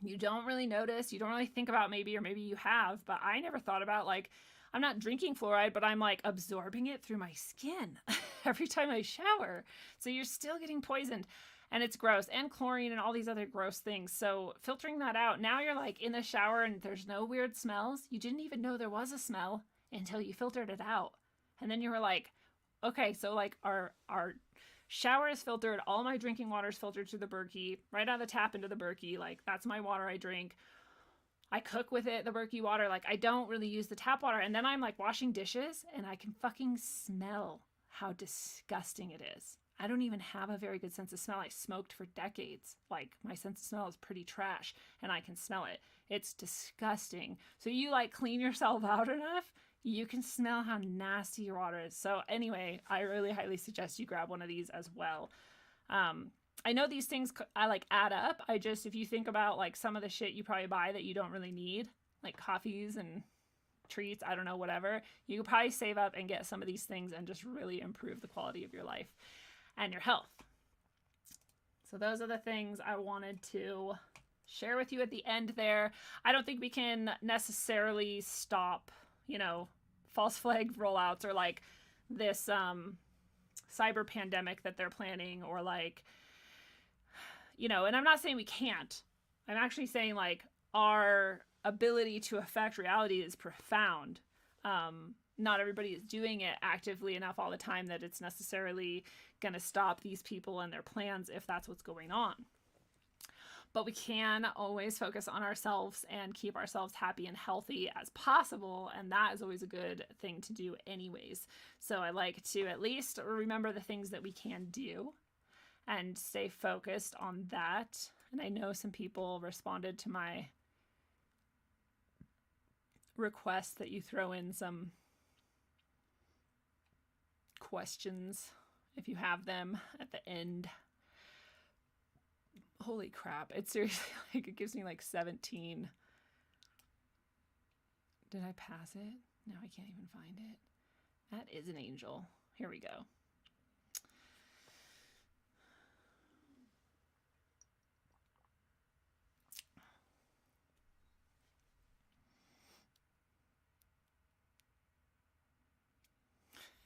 you don't really notice, you don't really think about maybe you have, but I never thought about, like, I'm not drinking fluoride, but I'm like absorbing it through my skin every time I shower. So you're still getting poisoned, and it's gross, and chlorine and all these other gross things. So filtering that out, now you're like in the shower and there's no weird smells. You didn't even know there was a smell until you filtered it out. And then you were like, okay, so like our shower is filtered. All my drinking water is filtered through the Berkey, right out of the tap into the Berkey. Like, that's my water I drink. I cook with it, the Berkey water. Like, I don't really use the tap water. And then I'm like washing dishes and I can fucking smell how disgusting it is. I don't even have a very good sense of smell. I smoked for decades. Like, my sense of smell is pretty trash and I can smell it. It's disgusting. So you like clean yourself out enough, you can smell how nasty your water is. So anyway, I really highly suggest you grab one of these as well. I know these things I like add up. If you think about like some of the shit you probably buy that you don't really need, like coffees and treats, I don't know, whatever, you could probably save up and get some of these things and just really improve the quality of your life and your health. So those are the things I wanted to share with you at the end there. I don't think we can necessarily stop, false flag rollouts or like this cyber pandemic that they're planning, or like, and I'm not saying we can't. I'm actually saying like our ability to affect reality is profound. Not everybody is doing it actively enough all the time that it's necessarily going to stop these people and their plans if that's what's going on. But we can always focus on ourselves and keep ourselves happy and healthy as possible. And that is always a good thing to do anyways. So I like to at least remember the things that we can do and stay focused on that. And I know some people responded to my request that you throw in some questions if you have them at the end. Holy crap. It's seriously like, it gives me like 17. Did I pass it? No, I can't even find it. That is an angel. Here we go.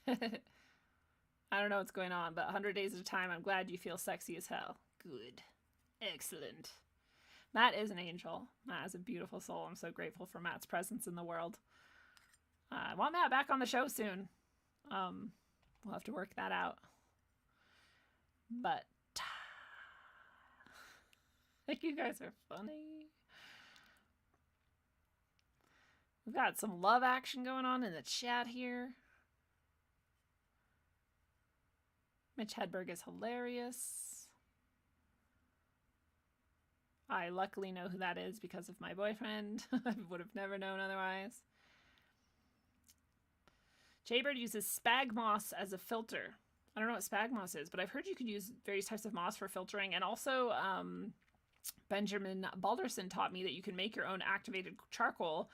I don't know what's going on, but 100 days at a time, I'm glad you feel sexy as hell. Good. Excellent. Matt is an angel. Matt is a beautiful soul. I'm so grateful for Matt's presence in the world. I want Matt back on the show soon. We'll have to work that out. But you guys are funny. We've got some love action going on in the chat here. Mitch Hedberg is hilarious. I luckily know who that is because of my boyfriend. I would have never known otherwise. Jaybird uses spag moss as a filter. I don't know what spag moss is, but I've heard you could use various types of moss for filtering. And also, Benjamin Balderson taught me that you can make your own activated charcoal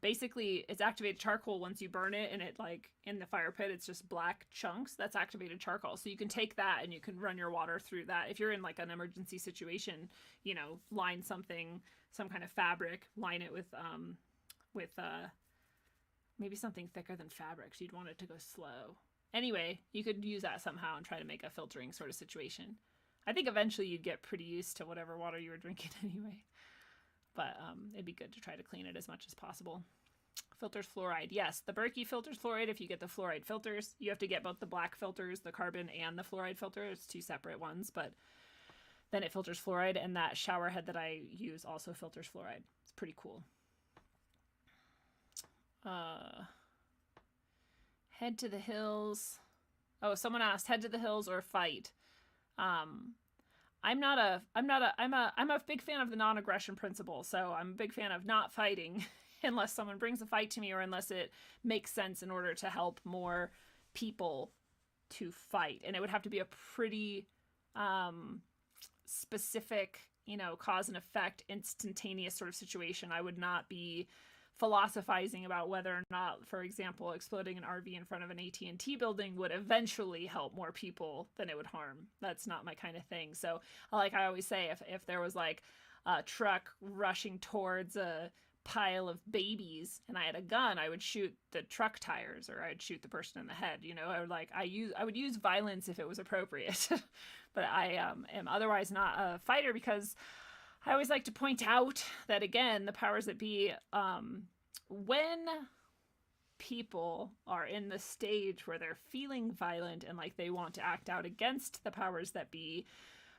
Basically, it's activated charcoal once you burn it, and it like in the fire pit, it's just black chunks. That's activated charcoal. So you can take that and you can run your water through that. If you're in like an emergency situation, you know, line something, some kind of fabric, line it with maybe something thicker than fabric. So you'd want it to go slow. Anyway, you could use that somehow and try to make a filtering sort of situation. I think eventually you'd get pretty used to whatever water you were drinking anyway. But it'd be good to try to clean it as much as possible. Filters fluoride. Yes, the Berkey filters fluoride if you get the fluoride filters. You have to get both the black filters, the carbon, and the fluoride filter. It's two separate ones, but then it filters fluoride, and that shower head that I use also filters fluoride. It's pretty cool. Head to the hills. Oh, someone asked, head to the hills or fight. I'm a big fan of the non-aggression principle. So I'm a big fan of not fighting unless someone brings a fight to me or unless it makes sense in order to help more people to fight. And it would have to be a pretty specific, you know, cause and effect, instantaneous sort of situation. I would not be philosophizing about whether or not, for example, exploding an RV in front of an AT&T building would eventually help more people than it would harm. That's not my kind of thing. So like I always say, if there was like a truck rushing towards a pile of babies and I had a gun, I would shoot the truck tires or I'd shoot the person in the head. You know, I would use violence if it was appropriate, but I am otherwise not a fighter because I always like to point out that, again, the powers that be, when people are in the stage where they're feeling violent and like they want to act out against the powers that be,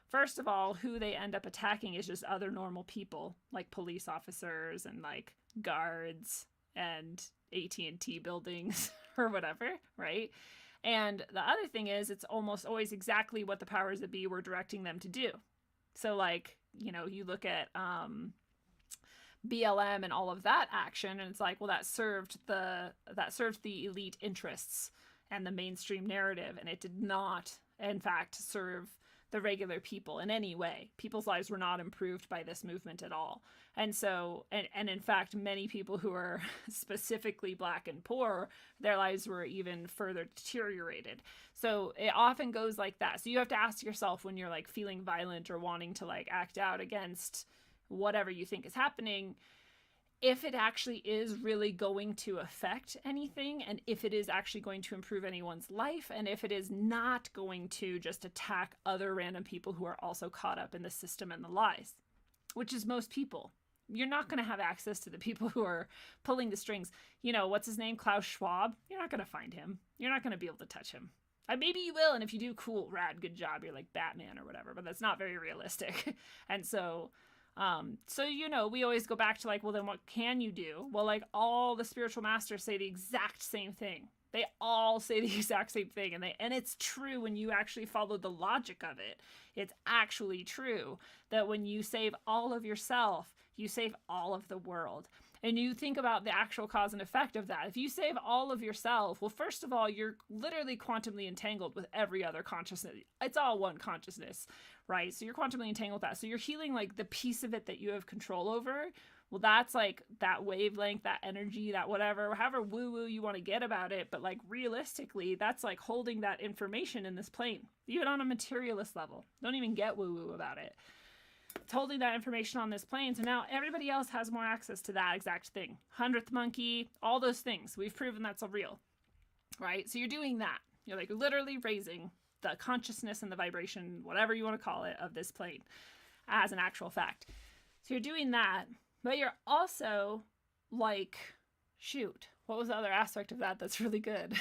first of all, who they end up attacking is just other normal people, like police officers and like guards and AT&T buildings or whatever, right? And the other thing is it's almost always exactly what the powers that be were directing them to do. So like, you know, you look at BLM and all of that action, and it's like, well, that served the elite interests and the mainstream narrative, and it did not, in fact, serve the regular people in any way. People's lives were not improved by this movement at all. And so, and in fact, many people who are specifically Black and poor, their lives were even further deteriorated. So it often goes like that. So you have to ask yourself when you're like feeling violent or wanting to like act out against whatever you think is happening, if it actually is really going to affect anything, and if it is actually going to improve anyone's life, and if it is not going to just attack other random people who are also caught up in the system and the lies, which is most people. You're not going to have access to the people who are pulling the strings. You know, what's his name? Klaus Schwab. You're not going to find him. You're not going to be able to touch him. Maybe you will, and if you do, cool, rad, good job. You're like Batman or whatever, but that's not very realistic. And so, you know, we always go back to like, well, then what can you do? Well, like all the spiritual masters say the exact same thing. They all say the exact same thing. And it's true when you actually follow the logic of it. It's actually true that when you save all of yourself, you save all of the world. And you think about the actual cause and effect of that. If you save all of yourself, well, first of all, you're literally quantumly entangled with every other consciousness. It's all one consciousness, right? So you're quantumly entangled with that. So you're healing like the piece of it that you have control over. Well, that's like that wavelength, that energy, that whatever, however woo-woo you want to get about it. But like realistically, that's like holding that information in this plane, even on a materialist level. Don't even get woo-woo about it. It's holding that information on this plane. So now everybody else has more access to that exact thing. 100th monkey, all those things. We've proven that's real, right? So you're doing that. You're like literally raising the consciousness and the vibration, whatever you want to call it, of this plane as an actual fact. So you're doing that, but you're also like, shoot, what was the other aspect of that that's really good?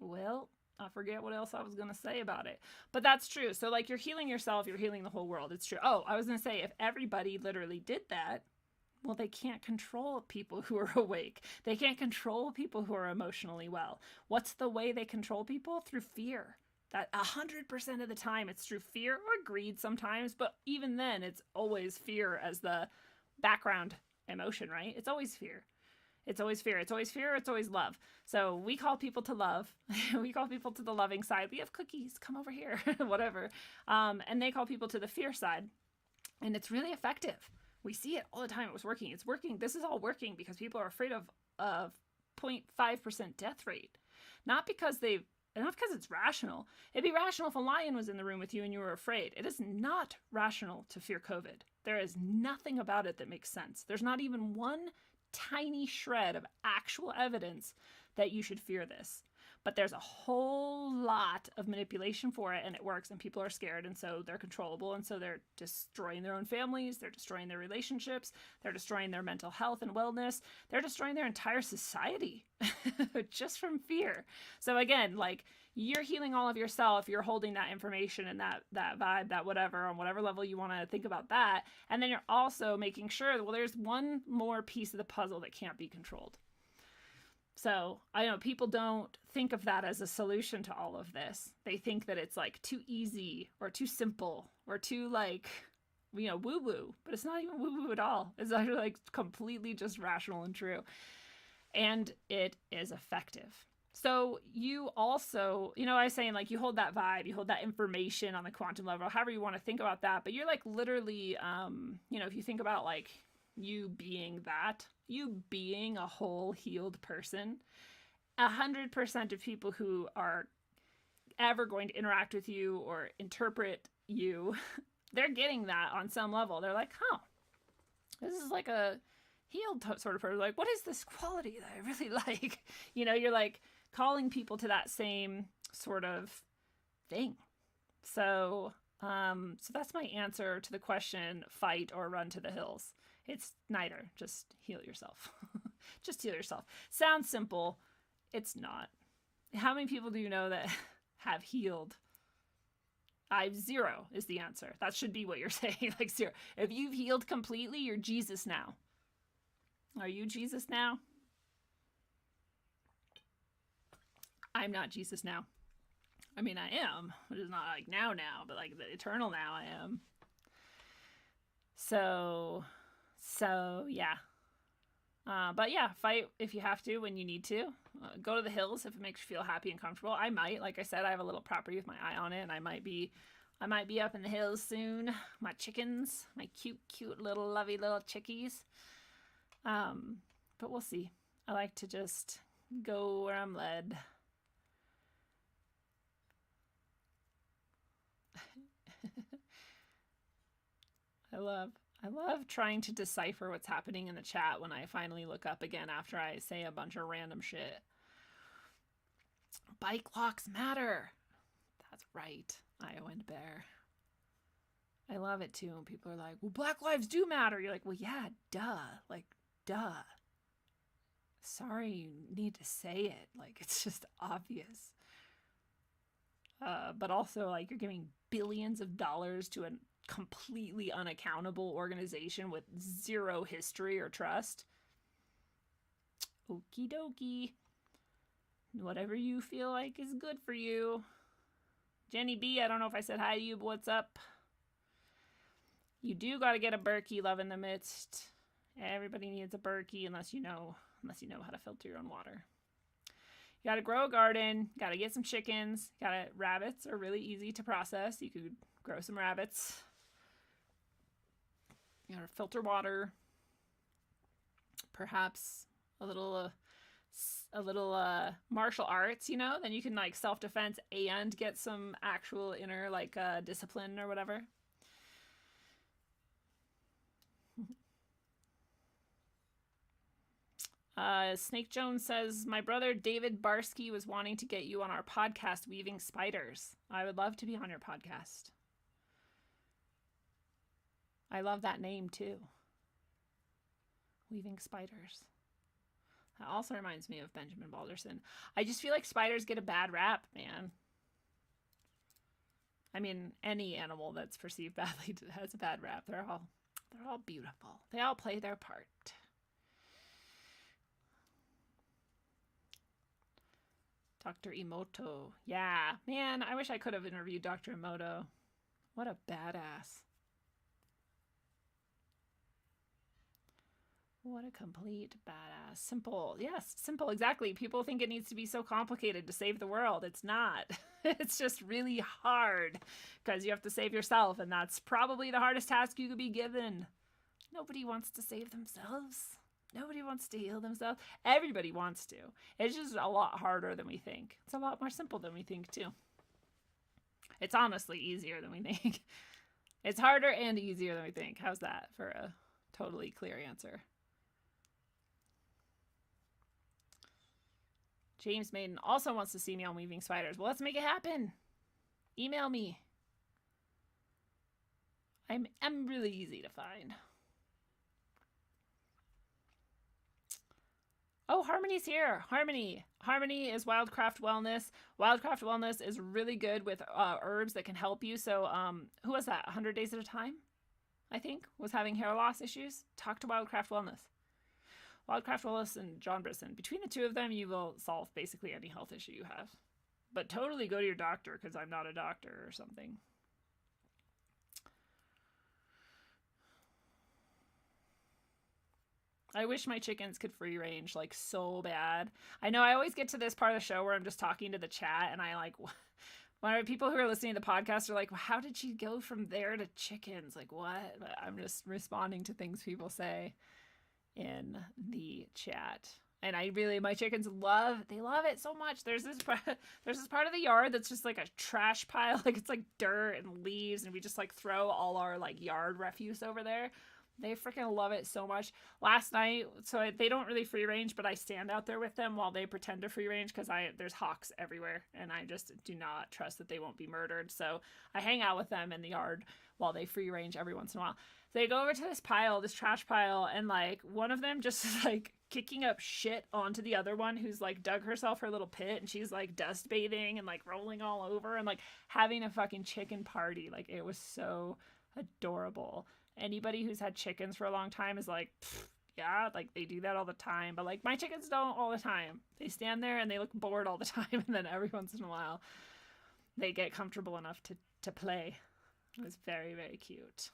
Well, I forget what else I was going to say about it. But that's true. So, like, you're healing yourself, you're healing the whole world. It's true. Oh, I was going to say, if everybody literally did that, well, they can't control people who are awake. They can't control people who are emotionally well. What's the way they control people? Through fear. That 100% of the time, it's through fear or greed sometimes. But even then, it's always fear as the background emotion, right? It's always fear. It's always fear. It's always fear. It's always love. So we call people to love. We call people to the loving side. We have cookies. Come over here. Whatever. And they call people to the fear side. And it's really effective. We see it all the time. It was working. It's working. This is all working because people are afraid of 0.5% death rate. Not because it's rational. It'd be rational if a lion was in the room with you and you were afraid. It is not rational to fear COVID. There is nothing about it that makes sense. There's not even one tiny shred of actual evidence that you should fear this. But there's a whole lot of manipulation for it, and it works, and people are scared, and so they're controllable, and so they're destroying their own families, they're destroying their relationships, they're destroying their mental health and wellness, they're destroying their entire society just from fear. So again, like, you're healing all of yourself, you're holding that information and that vibe, that whatever, on whatever level you want to think about that, and then you're also making sure, well, there's one more piece of the puzzle that can't be controlled. So I know people don't think of that as a solution to all of this. They think that it's like too easy or too simple or too like, woo-woo, but it's not even woo-woo at all. It's actually like completely just rational and true. And it is effective. So you also, I was saying, like, you hold that vibe, you hold that information on the quantum level, however you want to think about that. But you're like literally, if you think about like you being a whole healed person, 100% of people who are ever going to interact with you or interpret you, they're getting that on some level. They're like, oh, this is like a healed sort of person. Like, what is this quality that I really like? You're like calling people to that same sort of thing. So that's my answer to the question, fight or run to the hills. It's neither. Just heal yourself. Just heal yourself. Sounds simple. It's not. How many people do you know that have healed? I've 0 is the answer. That should be what you're saying. Like 0. If you've healed completely, you're Jesus now. Are you Jesus now? I'm not Jesus now. I mean, I am. But it's not like now, but like the eternal now I am. So yeah. But yeah, fight if you have to when you need to. Go to the hills if it makes you feel happy and comfortable. I might, like I said, I have a little property with my eye on it, and I might be up in the hills soon. My chickens, my cute little lovey little chickies. But we'll see. I like to just go where I'm led. I love trying to decipher what's happening in the chat when I finally look up again after I say a bunch of random shit. Bike locks matter. That's right, Iowa and Bear. I love it too when people are like, well, Black lives do matter. You're like, well, yeah, duh. Like, duh. Sorry you need to say it. Like, it's just obvious. But also, like, you're giving billions of dollars to a completely unaccountable organization with 0 history or trust. Okie dokie. Whatever you feel like is good for you. Jenny B, I don't know if I said hi to you, but what's up? You do got to get a Berkey, love in the midst. Everybody needs a Berkey unless you know how to filter your own water. You got to grow a garden, got to get some chickens, rabbits are really easy to process. You could grow some rabbits. You got to filter water. Perhaps a little martial arts, then you can like self-defense and get some actual inner like discipline or whatever. Snake Jones says, my brother David Barsky was wanting to get you on our podcast, Weaving Spiders. I would love to be on your podcast. I love that name too. Weaving Spiders. That also reminds me of Benjamin Balderson. I just feel like spiders get a bad rap, man. I mean, any animal that's perceived badly has a bad rap. They're all beautiful. They all play their part. Dr. Emoto. Yeah, man, I wish I could have interviewed Dr. Emoto. What a badass. What a complete badass. Simple. Yes, simple. Exactly. People think it needs to be so complicated to save the world. It's not. It's just really hard because you have to save yourself, and that's probably the hardest task you could be given. Nobody wants to save themselves. Nobody wants to heal themselves. Everybody wants to. It's just a lot harder than we think. It's a lot more simple than we think, too. It's honestly easier than we think. It's harder and easier than we think. How's that for a totally clear answer? James Maiden also wants to see me on Weaving Spiders. Well, let's make it happen. Email me. I'm really easy to find. Oh, Harmony's here. Harmony. Harmony is Wildcraft Wellness. Wildcraft Wellness is really good with herbs that can help you. So who was that? 100 Days at a Time, I think, was having hair loss issues. Talk to Wildcraft Wellness. Wildcraft Wellness and John Brisson. Between the two of them, you will solve basically any health issue you have. But totally go to your doctor, because I'm not a doctor or something. I wish my chickens could free range, like, so bad. I know I always get to this part of the show where I'm just talking to the chat, and I, like, when people who are listening to the podcast are like, well, how did she go from there to chickens? Like, what? But I'm just responding to things people say in the chat. And my chickens love it so much. There's this part of the yard that's just like a trash pile. Like, it's like dirt and leaves, and we just, like, throw all our, like, yard refuse over there. They freaking love it so much. Last night, so they don't really free range, but I stand out there with them while they pretend to free range because there's hawks everywhere, and I just do not trust that they won't be murdered. So I hang out with them in the yard while they free range every once in a while. So they go over to this trash pile, and, like, one of them just is, like, kicking up shit onto the other one who's, like, dug herself her little pit, and she's, like, dust bathing and, like, rolling all over and, like, having a fucking chicken party. Like, it was so adorable. Anybody who's had chickens for a long time is like, yeah, like, they do that all the time. But, like, my chickens don't all the time. They stand there and they look bored all the time. And then every once in a while, they get comfortable enough to play. It was very, very cute.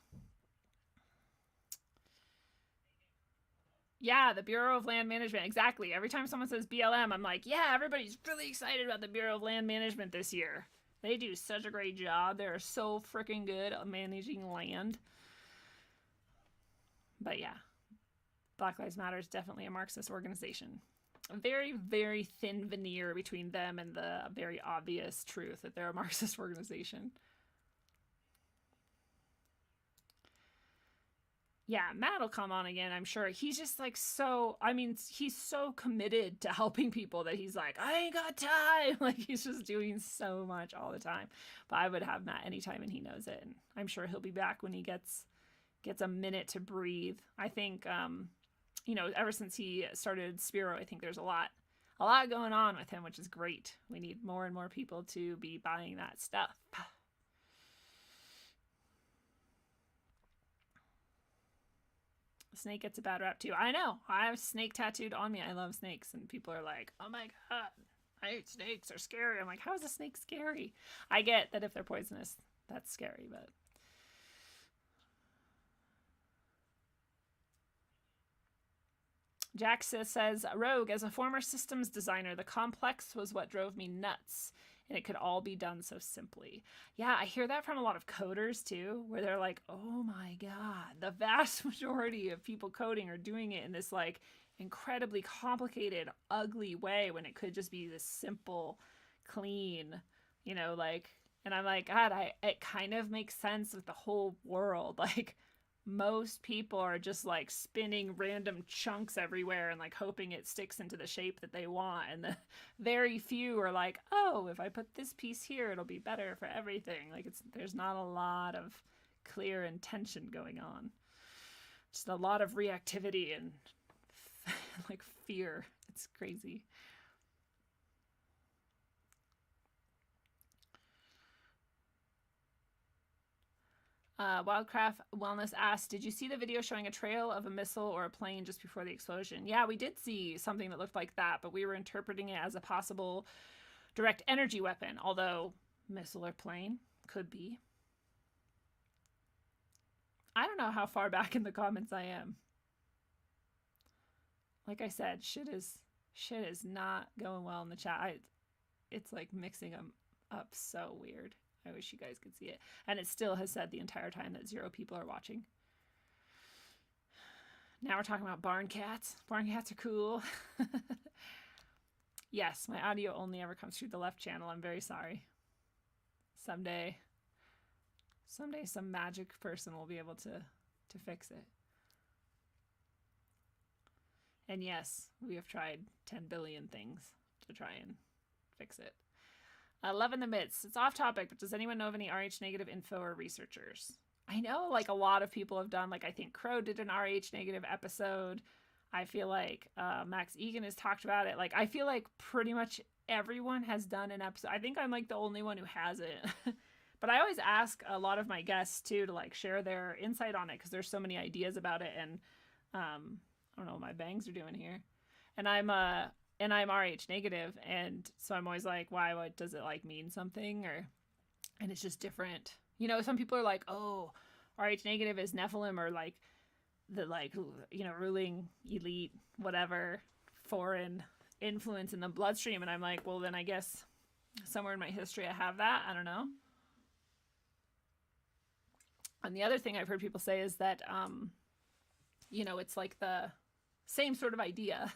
Yeah, the Bureau of Land Management. Exactly. Every time someone says BLM, I'm like, yeah, everybody's really excited about the Bureau of Land Management this year. They do such a great job. They're so freaking good at managing land. But yeah, Black Lives Matter is definitely a Marxist organization. A very, very thin veneer between them and the very obvious truth that they're a Marxist organization. Yeah, Matt will come on again, I'm sure. He's just, like, he's so committed to helping people that he's like, I ain't got time. Like, he's just doing so much all the time. But I would have Matt anytime, and he knows it. And I'm sure he'll be back when he gets a minute to breathe. I think, ever since he started Spiro, I think there's a lot going on with him, which is great. We need more and more people to be buying that stuff. Snake gets a bad rap too. I know. I have snake tattooed on me. I love snakes, and people are like, oh my god, I hate snakes. They're scary. I'm like, how is a snake scary? I get that if they're poisonous, that's scary, but Jack says, Rogue, as a former systems designer, the complex was what drove me nuts, and it could all be done so simply. Yeah, I hear that from a lot of coders, too, where they're like, oh my god, the vast majority of people coding are doing it in this, like, incredibly complicated, ugly way when it could just be this simple, clean, like, and I'm like, God, it kind of makes sense with the whole world, like, most people are just, like, spinning random chunks everywhere and, like, hoping it sticks into the shape that they want. And the very few are like, oh, if I put this piece here, it'll be better for everything. Like, there's not a lot of clear intention going on. Just a lot of reactivity and, like, fear. It's crazy. Wildcraft Wellness asked, did you see the video showing a trail of a missile or a plane just before the explosion? Yeah, we did see something that looked like that, but we were interpreting it as a possible direct energy weapon, although missile or plane could be. I don't know how far back in the comments I am. like I said, shit is not going well in the chat. It's like mixing them up so weird. I wish you guys could see it. And it still has said the entire time that 0 people are watching. Now we're talking about barn cats. Barn cats are cool. Yes, my audio only ever comes through the left channel. I'm very sorry. Someday some magic person will be able to fix it. And yes, we have tried 10 billion things to try and fix it. Love in the Midst. It's off topic, but does anyone know of any RH negative info or researchers? I know like a lot of people have done, like I think Crow did an RH negative episode. I feel like Max Egan has talked about it. Like I feel like pretty much everyone has done an episode. I think I'm like the only one who hasn't. But I always ask a lot of my guests too to like share their insight on it because there's so many ideas about it. And I don't know what my bangs are doing here. And I'm RH negative, and so I'm always like, why? What does it like mean something? And it's just different. You know, some people are like, oh, RH negative is Nephilim or like the ruling elite, whatever, foreign influence in the bloodstream. And I'm like, well, then I guess somewhere in my history I have that. I don't know. And the other thing I've heard people say is that, it's like the same sort of idea.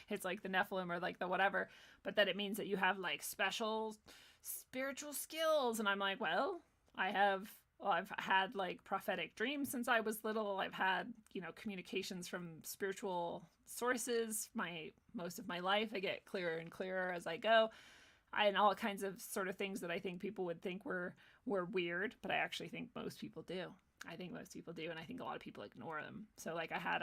It's like the Nephilim or like the whatever, but that it means that you have like special spiritual skills. And I'm like, well, I've had like prophetic dreams since I was little. I've had, communications from spiritual sources most of my life. I get clearer and clearer as I go. And all kinds of sort of things that I think people would think were weird, but I actually think most people do. I think most people do, and I think a lot of people ignore them. So like I had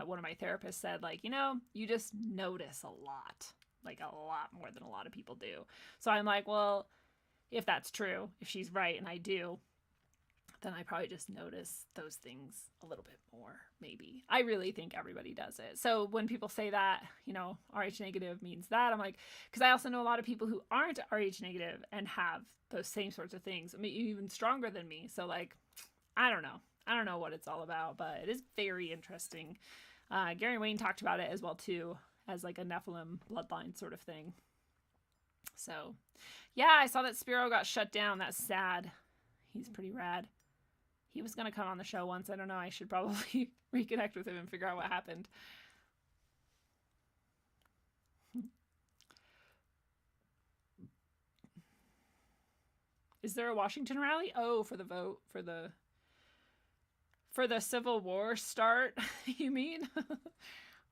one of my therapists said like, you just notice a lot, like a lot more than a lot of people do. So I'm like, well, if that's true, if she's right and I do, then I probably just notice those things a little bit more, maybe. I really think everybody does it. So when people say that, RH negative means that, I'm like, because I also know a lot of people who aren't RH negative and have those same sorts of things. I mean, even stronger than me. So like, I don't know. I don't know what it's all about, but it is very interesting. Gary Wayne talked about it as well, too, as like a Nephilim bloodline sort of thing. So, yeah, I saw that Spiro got shut down. That's sad. He's pretty rad. He was going to come on the show once. I don't know. I should probably reconnect with him and figure out what happened. Is there a Washington rally? Oh, for the vote, for the Civil War start, you mean?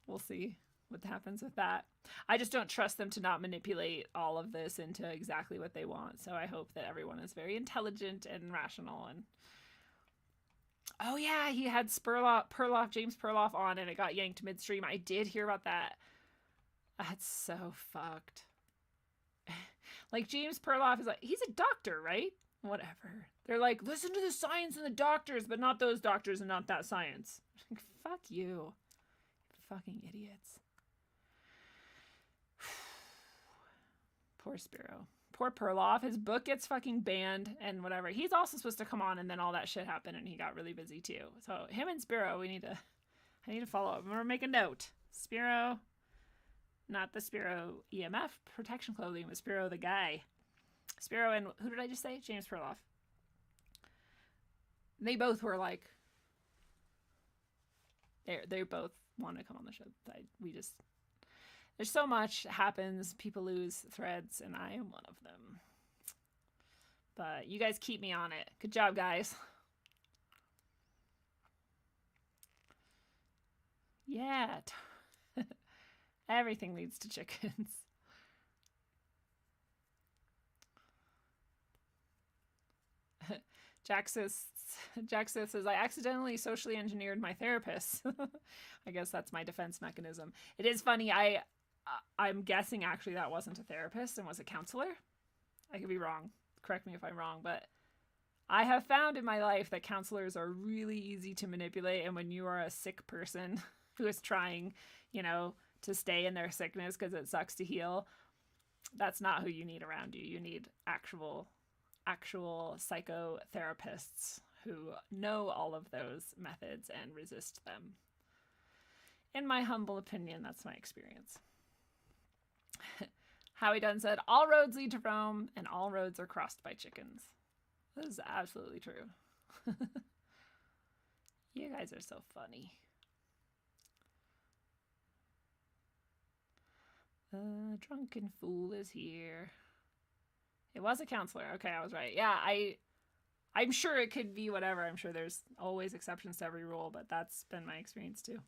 We'll see what happens with that. I just don't trust them to not manipulate all of this into exactly what they want. So I hope that everyone is very intelligent and rational. And oh yeah, he had James Perloff on, and it got yanked midstream. I did hear about that. That's so fucked. Like James Perloff is like, he's a doctor, right? Whatever. They're like, listen to the science and the doctors, but not those doctors and not that science. Like, fuck you. Fucking idiots. Poor Spiro. Poor Perloff. His book gets fucking banned and whatever. He's also supposed to come on, and then all that shit happened and he got really busy too. So him and Spiro, I need to follow up. I'm gonna make a note. Spiro, not the Spiro EMF protection clothing, but Spiro the guy. Spiro and who did I just say? James Perloff. They both were like, they both want to come on the show. There's so much happens. People lose threads, and I am one of them. But you guys keep me on it. Good job, guys. Yeah. Everything leads to chickens. Jack says, I accidentally socially engineered my therapist. I guess that's my defense mechanism. It is funny. I'm guessing actually that wasn't a therapist and was a counselor. I could be wrong. Correct me if I'm wrong, but I have found in my life that counselors are really easy to manipulate. And when you are a sick person who is trying, to stay in their sickness because it sucks to heal, that's not who you need around you. You need actual psychotherapists who know all of those methods and resist them. In my humble opinion, that's my experience. Howie Dunn said, all roads lead to Rome, and all roads are crossed by chickens. This is absolutely true. You guys are so funny. The drunken fool is here. It was a counselor. Okay, I was right. Yeah, I'm sure it could be whatever. I'm sure there's always exceptions to every rule, but that's been my experience too.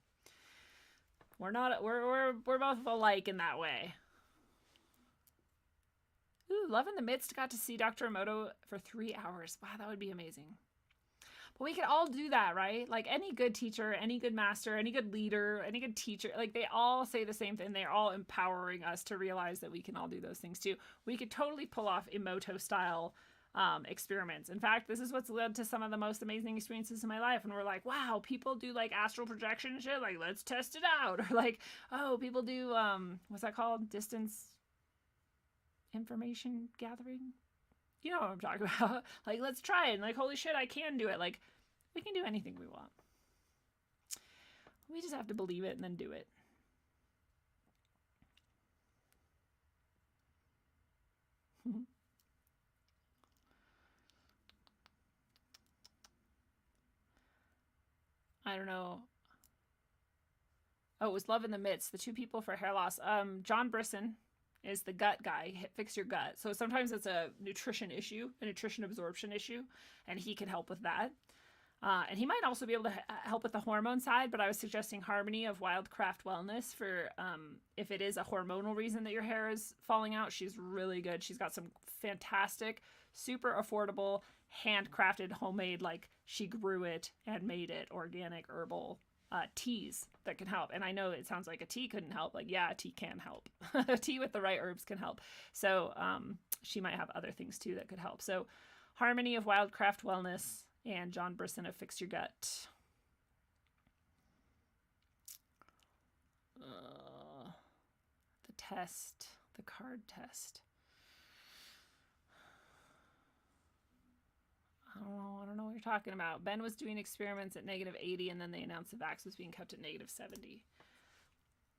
We're both alike in that way. Ooh, Love in the Midst got to see Dr. Emoto for 3 hours. Wow, that would be amazing. But we could all do that, right? Like any good teacher, any good master, any good leader, any good teacher, like they all say the same thing. They're all empowering us to realize that we can all do those things too. We could totally pull off Emoto style experiments. In fact, this is what's led to some of the most amazing experiences in my life. And we're like, wow, people do like astral projection and shit. Like, let's test it out. Or like, oh, people do, what's that called? Distance information gathering. You know what I'm talking about. Like, let's try it. And like, holy shit, I can do it. Like, we can do anything we want. We just have to believe it and then do it. I don't know. Oh, it was Love in the Midst. The two people for hair loss. John Brisson is the gut guy. Fix your gut. So sometimes it's a nutrition issue, a nutrition absorption issue, and he can help with that. And he might also be able to help with the hormone side, but I was suggesting Harmony of Wildcraft Wellness for if it is a hormonal reason that your hair is falling out. She's really good. She's got some fantastic, super affordable, handcrafted, homemade, like she grew it and made it, organic, herbal teas that can help. And I know it sounds like a tea couldn't help. Like, yeah, a tea can help. A tea with the right herbs can help. So she might have other things too that could help. So Harmony of Wildcraft Wellness and John Brisson of Fix Your Gut. The test, the card test. I don't know what you're talking about. Ben was doing experiments at -80, and then they announced the vax was being kept at -70.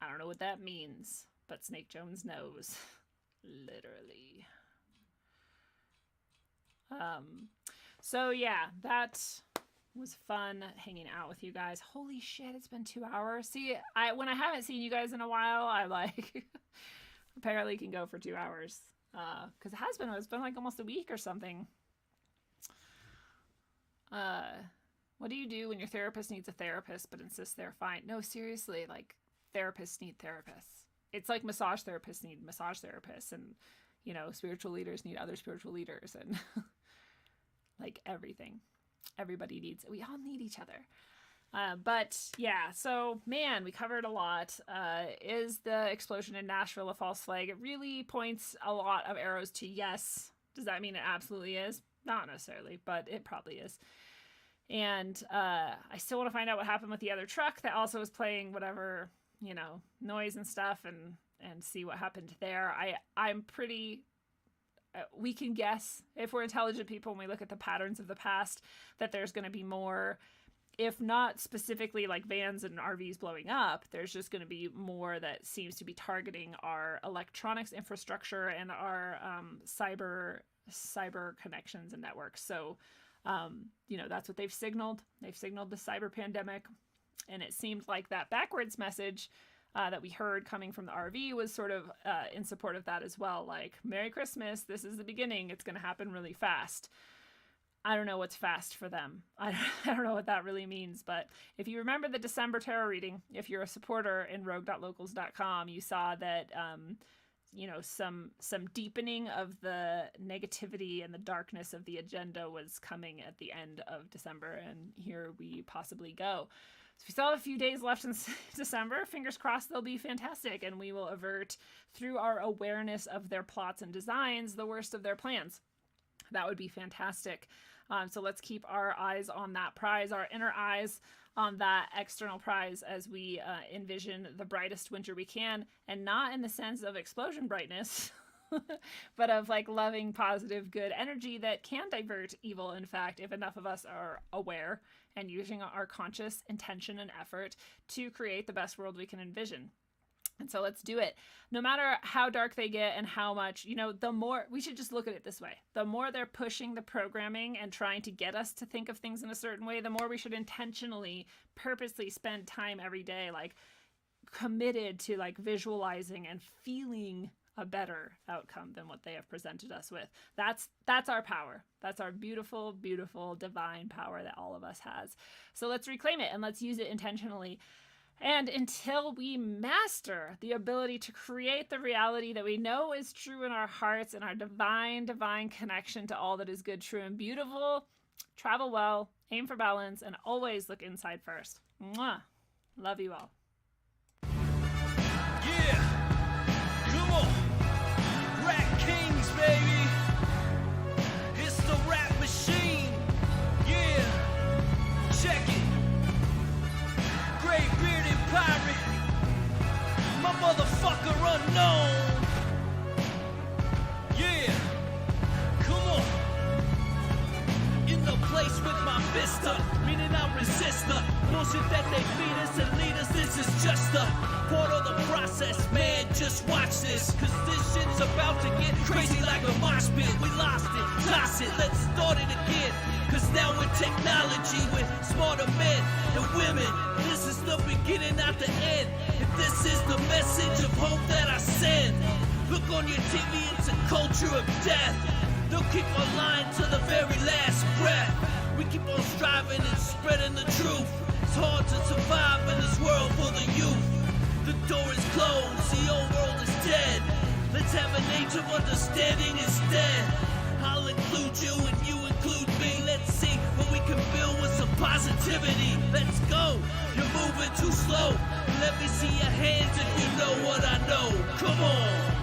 I don't know what that means, but Snake Jones knows. Literally. So yeah, that was fun hanging out with you guys. Holy shit, it's been 2 hours. See, when I haven't seen you guys in a while, I like apparently can go for 2 hours. Because it's been like almost a week or something. What do you do when your therapist needs a therapist but insists they're fine? No, seriously, like therapists need therapists. It's like massage therapists need massage therapists, and you know, spiritual leaders need other spiritual leaders, and like everything. We all need each other. But yeah, so man, we covered a lot. Is the explosion in Nashville a false flag? It really points a lot of arrows to yes. Does that mean it absolutely is? Not necessarily, but it probably is. And I still want to find out what happened with the other truck that also was playing whatever, you know, noise and stuff, and see what happened there. I'm pretty... we can guess, if we're intelligent people and we look at the patterns of the past, that there's going to be more, if not specifically like vans and RVs blowing up, there's just going to be more that seems to be targeting our electronics infrastructure and our cyber connections and networks. So, you know, that's what they've signaled. They've signaled the cyber pandemic. And it seemed like that backwards message that we heard coming from the RV was sort of in support of that as well. Like, Merry Christmas, this is the beginning. It's going to happen really fast. I don't know what's fast for them. I don't know what that really means. But if you remember the December tarot reading, if you're a supporter in rogue.locals.com, you saw that, you know, some deepening of the negativity and the darkness of the agenda was coming at the end of December. And here we possibly go. So we still have a few days left in December. Fingers crossed they'll be fantastic, and we will avert, through our awareness of their plots and designs, the worst of their plans. That would be fantastic. So let's keep our eyes on that prize, our inner eyes on that external prize, as we envision the brightest winter we can, and not in the sense of explosion brightness, but of like loving, positive, good energy that can divert evil, in fact, if enough of us are aware and using our conscious intention and effort to create the best world we can envision. And so let's do it. No matter how dark they get and how much, the more, we should just look at it this way. The more they're pushing the programming and trying to get us to think of things in a certain way, the more we should intentionally, purposely spend time every day, like committed to like visualizing and feeling a better outcome than what they have presented us with. That's our power. That's our beautiful, beautiful, divine power that all of us has. So let's reclaim it and let's use it intentionally. And until we master the ability to create the reality that we know is true in our hearts and our divine, divine connection to all that is good, true, and beautiful, travel well, aim for balance, and always look inside first. Mwah. Love you all. Yeah, come on, Rat Kings, baby. It's the rap machine. Yeah, check it. Gray bearded pirate, my motherfucker unknown. Yeah, come on. In the place with my fist up, meaning I resist the bullshit that they feed us and lead us. This is just a part of the process, man. Just watch this, cause this shit's about to get crazy like a mosh pit. We lost it, toss it, let's start it again. Cause now with technology, with smarter men and women, this is the beginning, not the end. If this is the message of hope that I send, look on your TV, it's a culture of death. They'll keep on lying to the very last breath. We keep on striving and spreading the truth. It's hard to survive in this world for the youth. The door is closed, the old world is dead. Let's have an age of understanding instead. I'll include you and you include me. Let's see what we can build with some positivity. Let's go. You're moving too slow. Let me see your hands if you know what I know. Come on.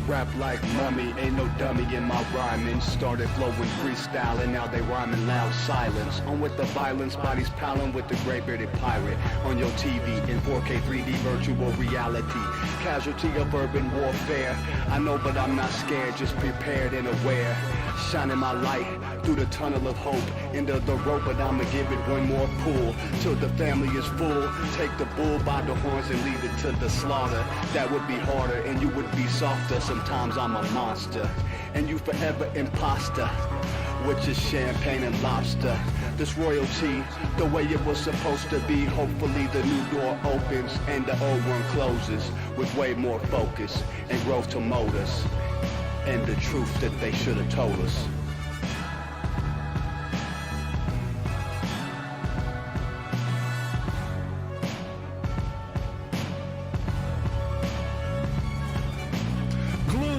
Rap like mummy, ain't no dummy in my rhyming. Started flowing freestyling, now they rhyming loud silence. On with the violence, bodies piling with the gray-bearded pirate. On your TV in 4K 3D virtual reality. Casualty of urban warfare. I know but I'm not scared, just prepared and aware. Shining my light through the tunnel of hope. Into the rope, but I'ma give it one more pull. Till the family is full. Take the bull by the horns and lead it to the slaughter. That would be harder and you would be softer. Sometimes I'm a monster, and you forever imposter, which is champagne and lobster. This royalty, the way it was supposed to be. Hopefully the new door opens and the old one closes, with way more focus and growth to mold us, and the truth that they should have told us.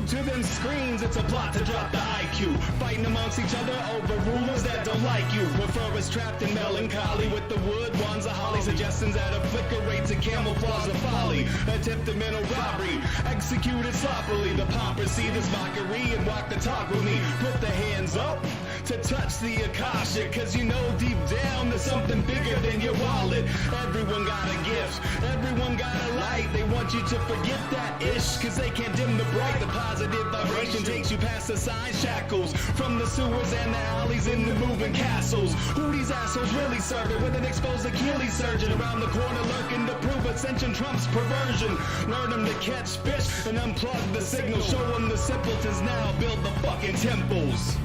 To them screens, it's a plot to drop the IQ. Fighting amongst each other over rulers that don't like you. Prefer us trapped in melancholy with the wood wands of holly. Suggestions that a flicker rate to camouflage the folly. Attempted mental robbery, executed sloppily. The paupers see this mockery and walk the talk with me. Put the hands up to touch the Akasha, cause you know deep down there's something bigger than your wallet. Everyone got a gift, everyone got a light. They want you to forget that ish, cause they can't dim the bright. The positive vibration takes you past the sign shackles, from the sewers and the alleys into moving castles. Who these assholes really serving with an exposed Achilles surgeon around the corner lurking to prove ascension trumps perversion? Learn them to catch fish and unplug the signal. Show them the simpletons now build the fucking temples.